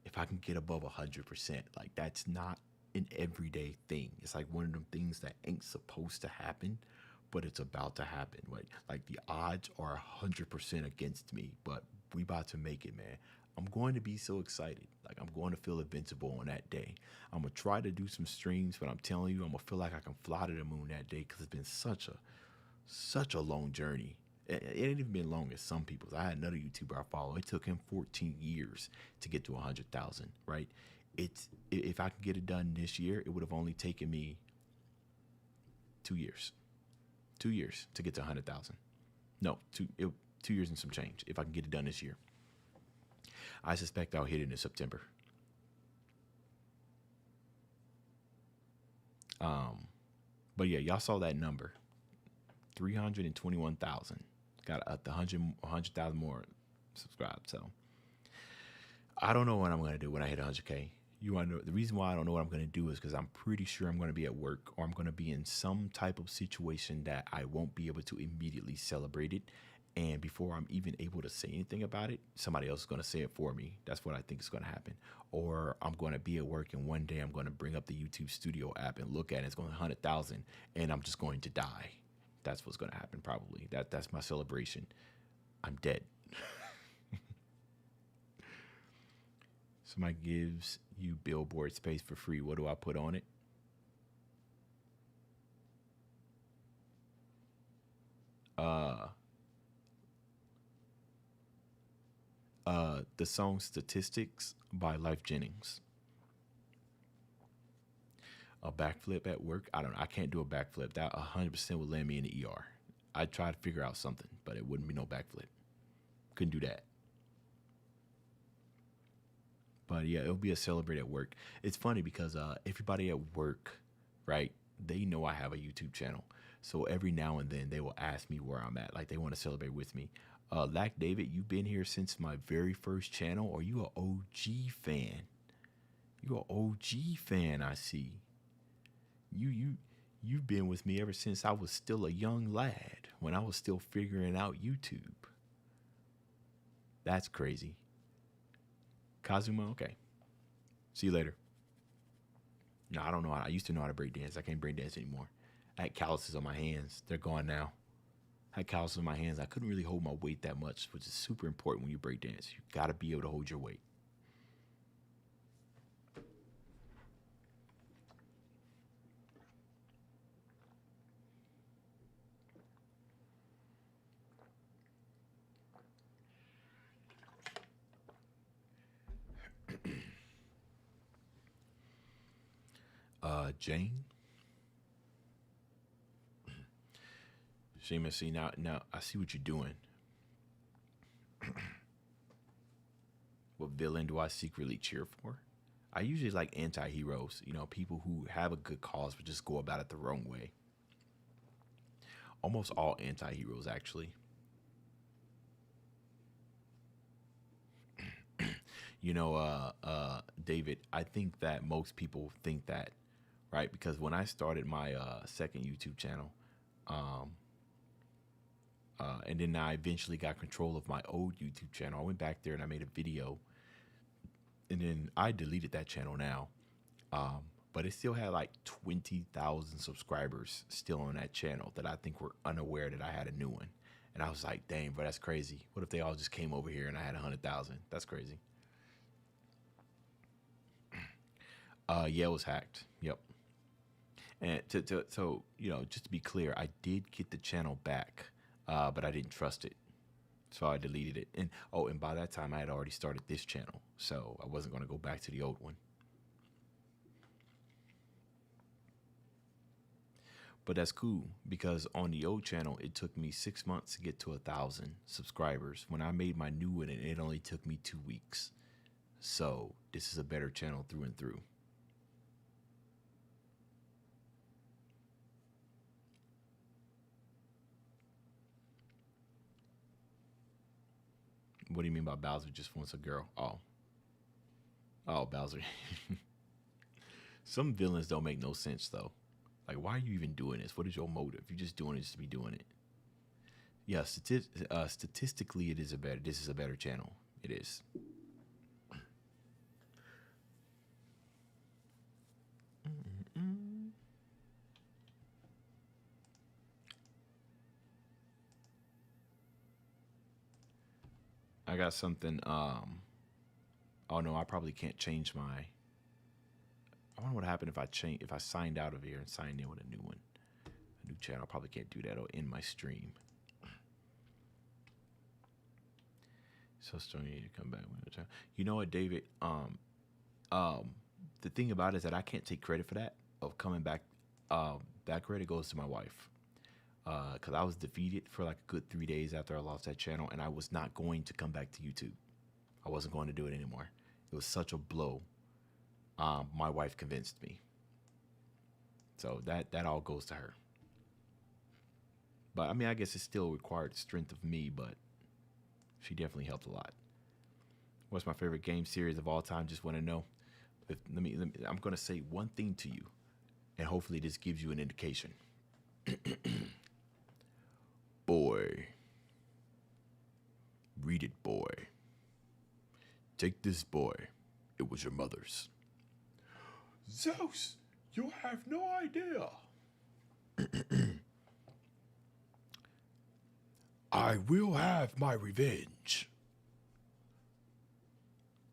if I can get above 100%, like that's not an everyday thing. It's like one of them things that ain't supposed to happen, but it's about to happen. Right? Like the odds are 100% against me, but we about to make it, man. I'm going to be so excited. Like I'm going to feel invincible on that day. I'm gonna try to do some streams, but I'm telling you, I'm gonna feel like I can fly to the moon that day because it's been such a long journey. It ain't even been long as some people's. I had another YouTuber I follow. It took him 14 years to get to 100,000. Right? If I can get it done this year, it would have only taken me 2 years. 2 years to get to 100,000. No, 2 years and some change. If I can get it done this year, I suspect I'll hit it in September. But yeah, y'all saw that number, 321,000. Got 100,000 more subscribed. So I don't know what I'm gonna do when I hit 100K. You want to know the reason why I don't know what I'm gonna do is because I'm pretty sure I'm gonna be at work or I'm gonna be in some type of situation that I won't be able to immediately celebrate it. And before I'm even able to say anything about it, somebody else is going to say it for me. That's what I think is going to happen. Or I'm going to be at work and one day I'm going to bring up the YouTube Studio app and look at it. It's going to 100,000 and I'm just going to die. That's what's going to happen probably. That's my celebration. I'm dead. Somebody gives you billboard space for free. What do I put on it? The song Statistics by Life Jennings. A backflip at work? I don't know. I can't do a backflip. That 100% would land me in the ER. I'd try to figure out something, but it wouldn't be no backflip. Couldn't do that. But yeah, it'll be a celebrate at work. It's funny because everybody at work, right, they know I have a YouTube channel. So every now and then they will ask me where I'm at. Like they want to celebrate with me. Lack David, you've been here since my very first channel, or you an OG fan? You an OG fan, I see. You've been with me ever since I was still a young lad, when I was still figuring out YouTube. That's crazy. Kazuma, okay. See you later. No, I don't know. I used to know how to break dance. I can't break dance anymore. I had calluses on my hands. They're gone now. I had calluses on my hands. I couldn't really hold my weight that much, which is super important when you break dance. You got to be able to hold your weight. Jane. Seamus, see now I see what you're doing. What villain do I secretly cheer for? I usually like anti-heroes, people who have a good cause but just go about it the wrong way. Almost all anti-heroes, actually. David, I think that most people think that, right? Because when I started my second YouTube channel, and then I eventually got control of my old YouTube channel, I went back there and I made a video, and then I deleted that channel now. but it still had like 20,000 subscribers still on that channel that I think were unaware that I had a new one. And I was like, dang, bro, that's crazy. What if they all just came over here and I had 100,000? That's crazy. Yeah, it was hacked. Yep. And so, you know, just to be clear, I did get the channel back, but I didn't trust it. So I deleted it. And by that time I had already started this channel, so I wasn't going to go back to the old one. But that's cool, because on the old channel, it took me 6 months to get to 1,000 subscribers. When I made my new one, it only took me 2 weeks. So this is a better channel through and through. What do you mean by Bowser just wants a girl? Oh, Bowser. Some villains don't make no sense, though. Like, why are you even doing this? What is your motive? You're just doing it just to be doing it. Yeah, statistically, this is a better channel. It is. I got something. Oh no, I probably can't change my. I wonder what happened if I signed out of here and signed in with a new one, a new channel. I probably can't do that. It'll end my stream. So still need to come back one more time. You know what, David? The thing about it is that I can't take credit for that of coming back. That credit goes to my wife. Because I was defeated for like a good 3 days after I lost that channel, and I was not going to come back to YouTube. I wasn't going to do it anymore. It was such a blow. My wife convinced me. So that all goes to her. But I mean, I guess it still required strength of me, but she definitely helped a lot. What's my favorite game series of all time? Just want to know. I'm going to say one thing to you, and hopefully this gives you an indication. Boy. Read it, boy. Take this, boy. It was your mother's. Zeus, you have no idea. I will have my revenge.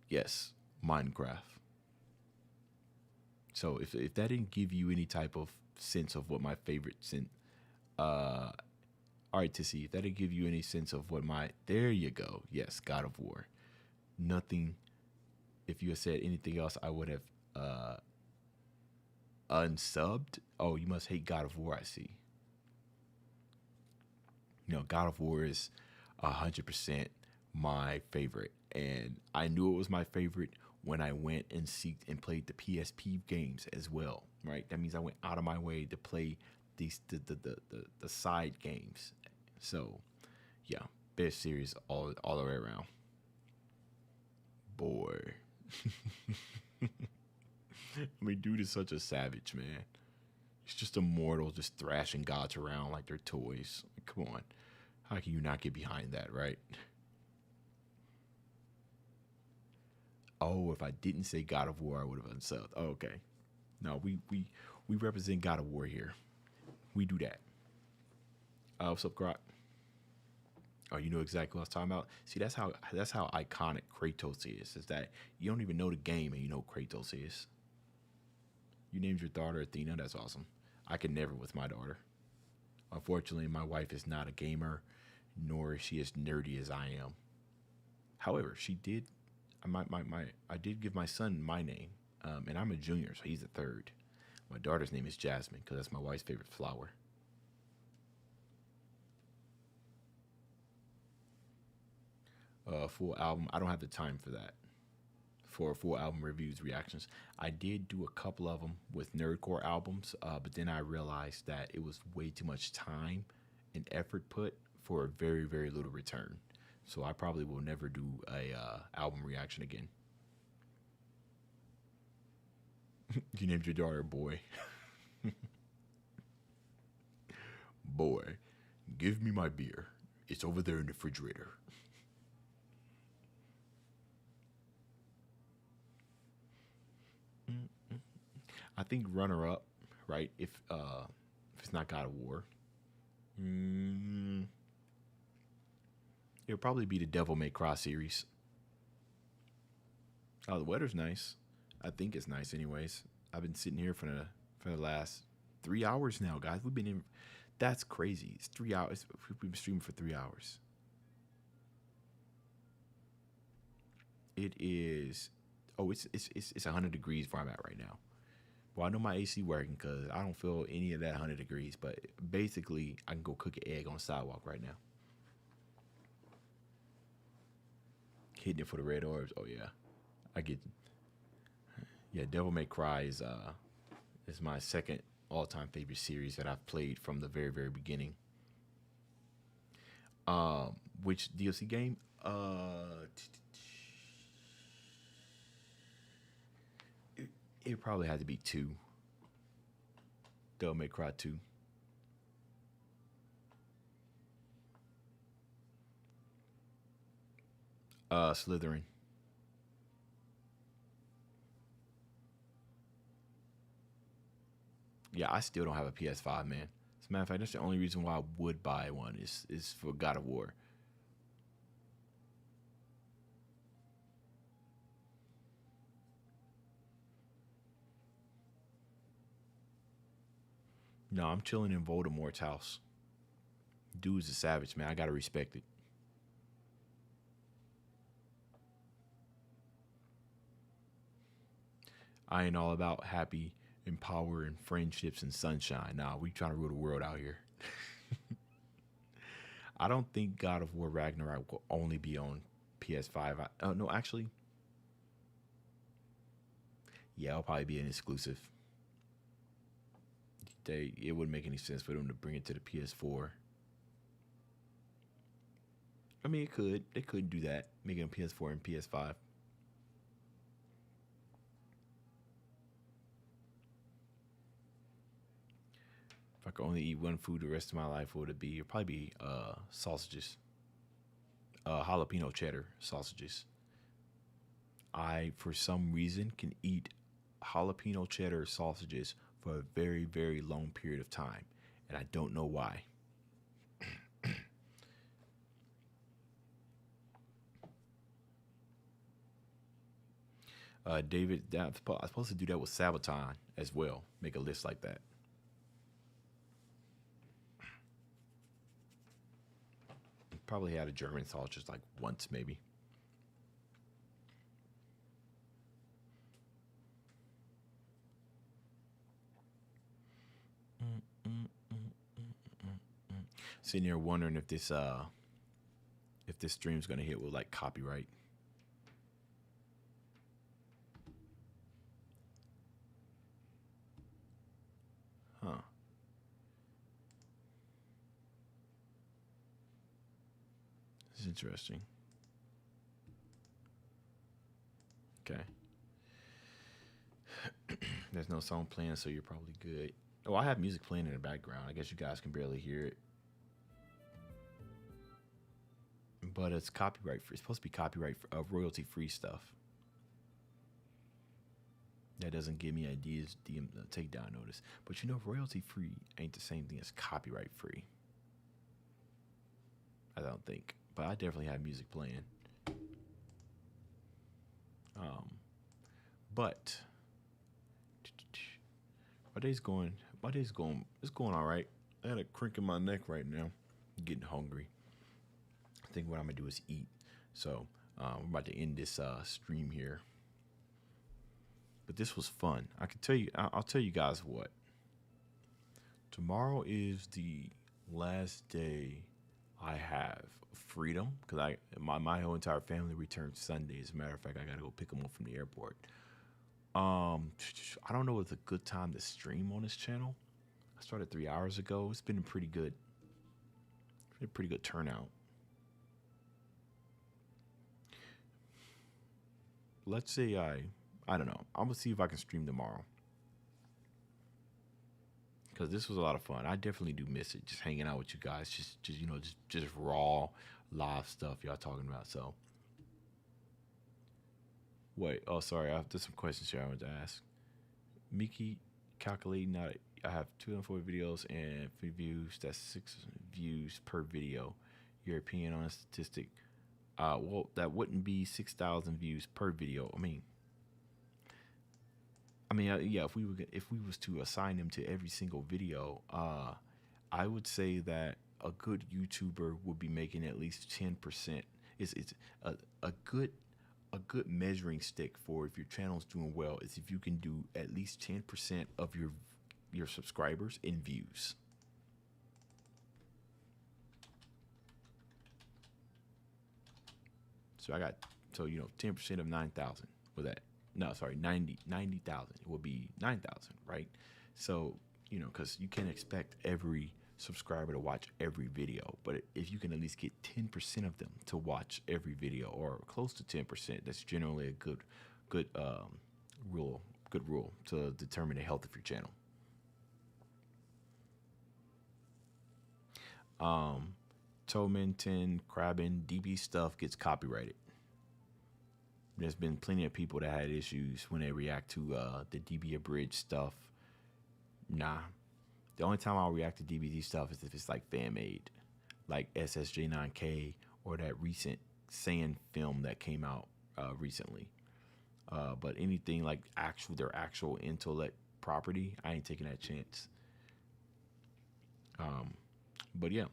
Yes, Minecraft. So if that didn't give you any type of sense of what my favorite all right, Tissy, if that didn't give you any sense of what there you go. Yes, God of War. Nothing. If you had said anything else, I would have unsubbed. Oh, you must hate God of War, I see. You know, God of War is 100% my favorite. And I knew it was my favorite when I went and seeked and played the PSP games as well, right? That means I went out of my way to play the side games. So, yeah, best series all the way around. Boy. I mean, dude is such a savage, man. He's just a mortal, just thrashing gods around like they're toys. Like, come on. How can you not get behind that, right? Oh, if I didn't say God of War, I would have unsubbed. Oh, okay. No, we represent God of War here. We do that. What's up, Grok? Oh, you know exactly what I was talking about. See, that's how iconic Kratos is that you don't even know the game and you know Kratos is. You named your daughter Athena. That's awesome. I could never with my daughter. Unfortunately, my wife is not a gamer, nor is she as nerdy as I am. However, she did. I did give my son my name, and I'm a junior, so he's a third. My daughter's name is Jasmine because that's my wife's favorite flower. Full album. I don't have the time for that. For full album reviews, reactions. I did do a couple of them with nerdcore albums, but then I realized that it was way too much time and effort put for a very, very little return. So I probably will never do a album reaction again. You named your daughter Boy. Boy, give me my beer. It's over there in the refrigerator. I think runner up, right? If it's not God of War, it'll probably be the Devil May Cry series. Oh, the weather's nice. I think it's nice, anyways. I've been sitting here for the last 3 hours now, guys. We've been in. That's crazy. It's 3 hours. We've been streaming for 3 hours. It is. Oh, it's 100 degrees where I'm at right now. Well, I know my AC working because I don't feel any of that 100 degrees. But basically, I can go cook an egg on the sidewalk right now. Hitting it for the red orbs. Oh yeah, I get. Yeah, Devil May Cry is my second all-time favorite series that I've played from the very, very beginning. Which DLC game? It probably had to be 2. Devil May Cry 2. Slytherin. Yeah, I still don't have a PS5, man. As a matter of fact, that's the only reason why I would buy one is for God of War. No, I'm chilling in Voldemort's house. Dude's a savage, man. I gotta respect it. I ain't all about happy and power and friendships and sunshine. Nah, we trying to rule the world out here. I don't think God of War Ragnarok will only be on PS5. No, actually. Yeah, it'll probably be an exclusive. It wouldn't make any sense for them to bring it to the PS4. I mean, it could. They could do that. Make it on PS4 and PS5. If I could only eat one food the rest of my life, what would it be? It'd probably be sausages. Jalapeno cheddar sausages. I, for some reason, can eat jalapeno cheddar sausages for a very, very long period of time. And I don't know why. David, I'm supposed to do that with Sabaton as well. Make a list like that. Probably had a German sausage like once, maybe. Sitting here wondering if this stream's gonna hit with like copyright. Huh. This is interesting. Okay. There's no song playing, so you're probably good. Oh, I have music playing in the background. I guess you guys can barely hear it. But it's copyright free. It's supposed to be copyright royalty free stuff. That doesn't give me ideas. Takedown notice. But you know, royalty free ain't the same thing as copyright free. I don't think. But I definitely have music playing. But my day's going. It's going all right. I got a crick in my neck right now. I'm getting hungry. I think what I'm gonna do is eat. So we're about to end this stream here. But this was fun. I can tell you. I'll tell you guys what. Tomorrow is the last day I have freedom because my whole entire family returns Sunday. As a matter of fact, I gotta go pick them up from the airport. I don't know if it's a good time to stream on this channel. I started 3 hours ago. It's been a pretty good turnout. Let's say I don't know. I'm gonna see if I can stream tomorrow. Because this was a lot of fun. I definitely do miss it. Just hanging out with you guys. Just raw live stuff y'all talking about. So wait, oh sorry, there's some questions here I wanted to ask. Mickey calculating out. I have 240 videos and 50 views. That's 6 views per video. European on a statistic. Well, that wouldn't be 6,000 views per video. Yeah. If we was to assign them to every single video, I would say that a good YouTuber would be making at least 10%. It's a good measuring stick for if your channel's doing well is if you can do at least 10% of your subscribers in views. So 10% of 9,000 with that. No, sorry, 90,000. It would be 9,000, right? So, because you can't expect every subscriber to watch every video, but if you can at least get 10% of them to watch every video, or close to 10%, that's generally a good rule to determine the health of your channel. Tormenting, crabbing, DB stuff gets copyrighted. There's been plenty of people that had issues when they react to the DB abridged stuff. Nah. The only time I'll react to DBD stuff is if it's like fan made, like SSJ9K or that recent Sand film that came out recently. But anything like their actual intellect property, I ain't taking that chance. But yeah.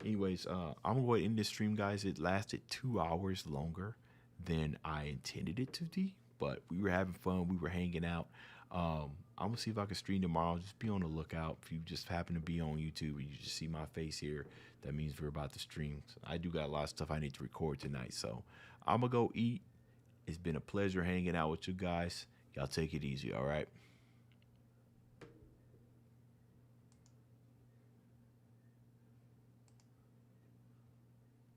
Anyways, I'm gonna go ahead and end this stream, guys. It lasted 2 hours longer than I intended it to be, but we were having fun. We were hanging out. I'm gonna see if I can stream tomorrow. Just be on the lookout. If you just happen to be on YouTube and you just see my face here, that means we're about to stream. I do got a lot of stuff I need to record tonight, so I'm gonna go eat. It's been a pleasure hanging out with you guys. Y'all take it easy, all right?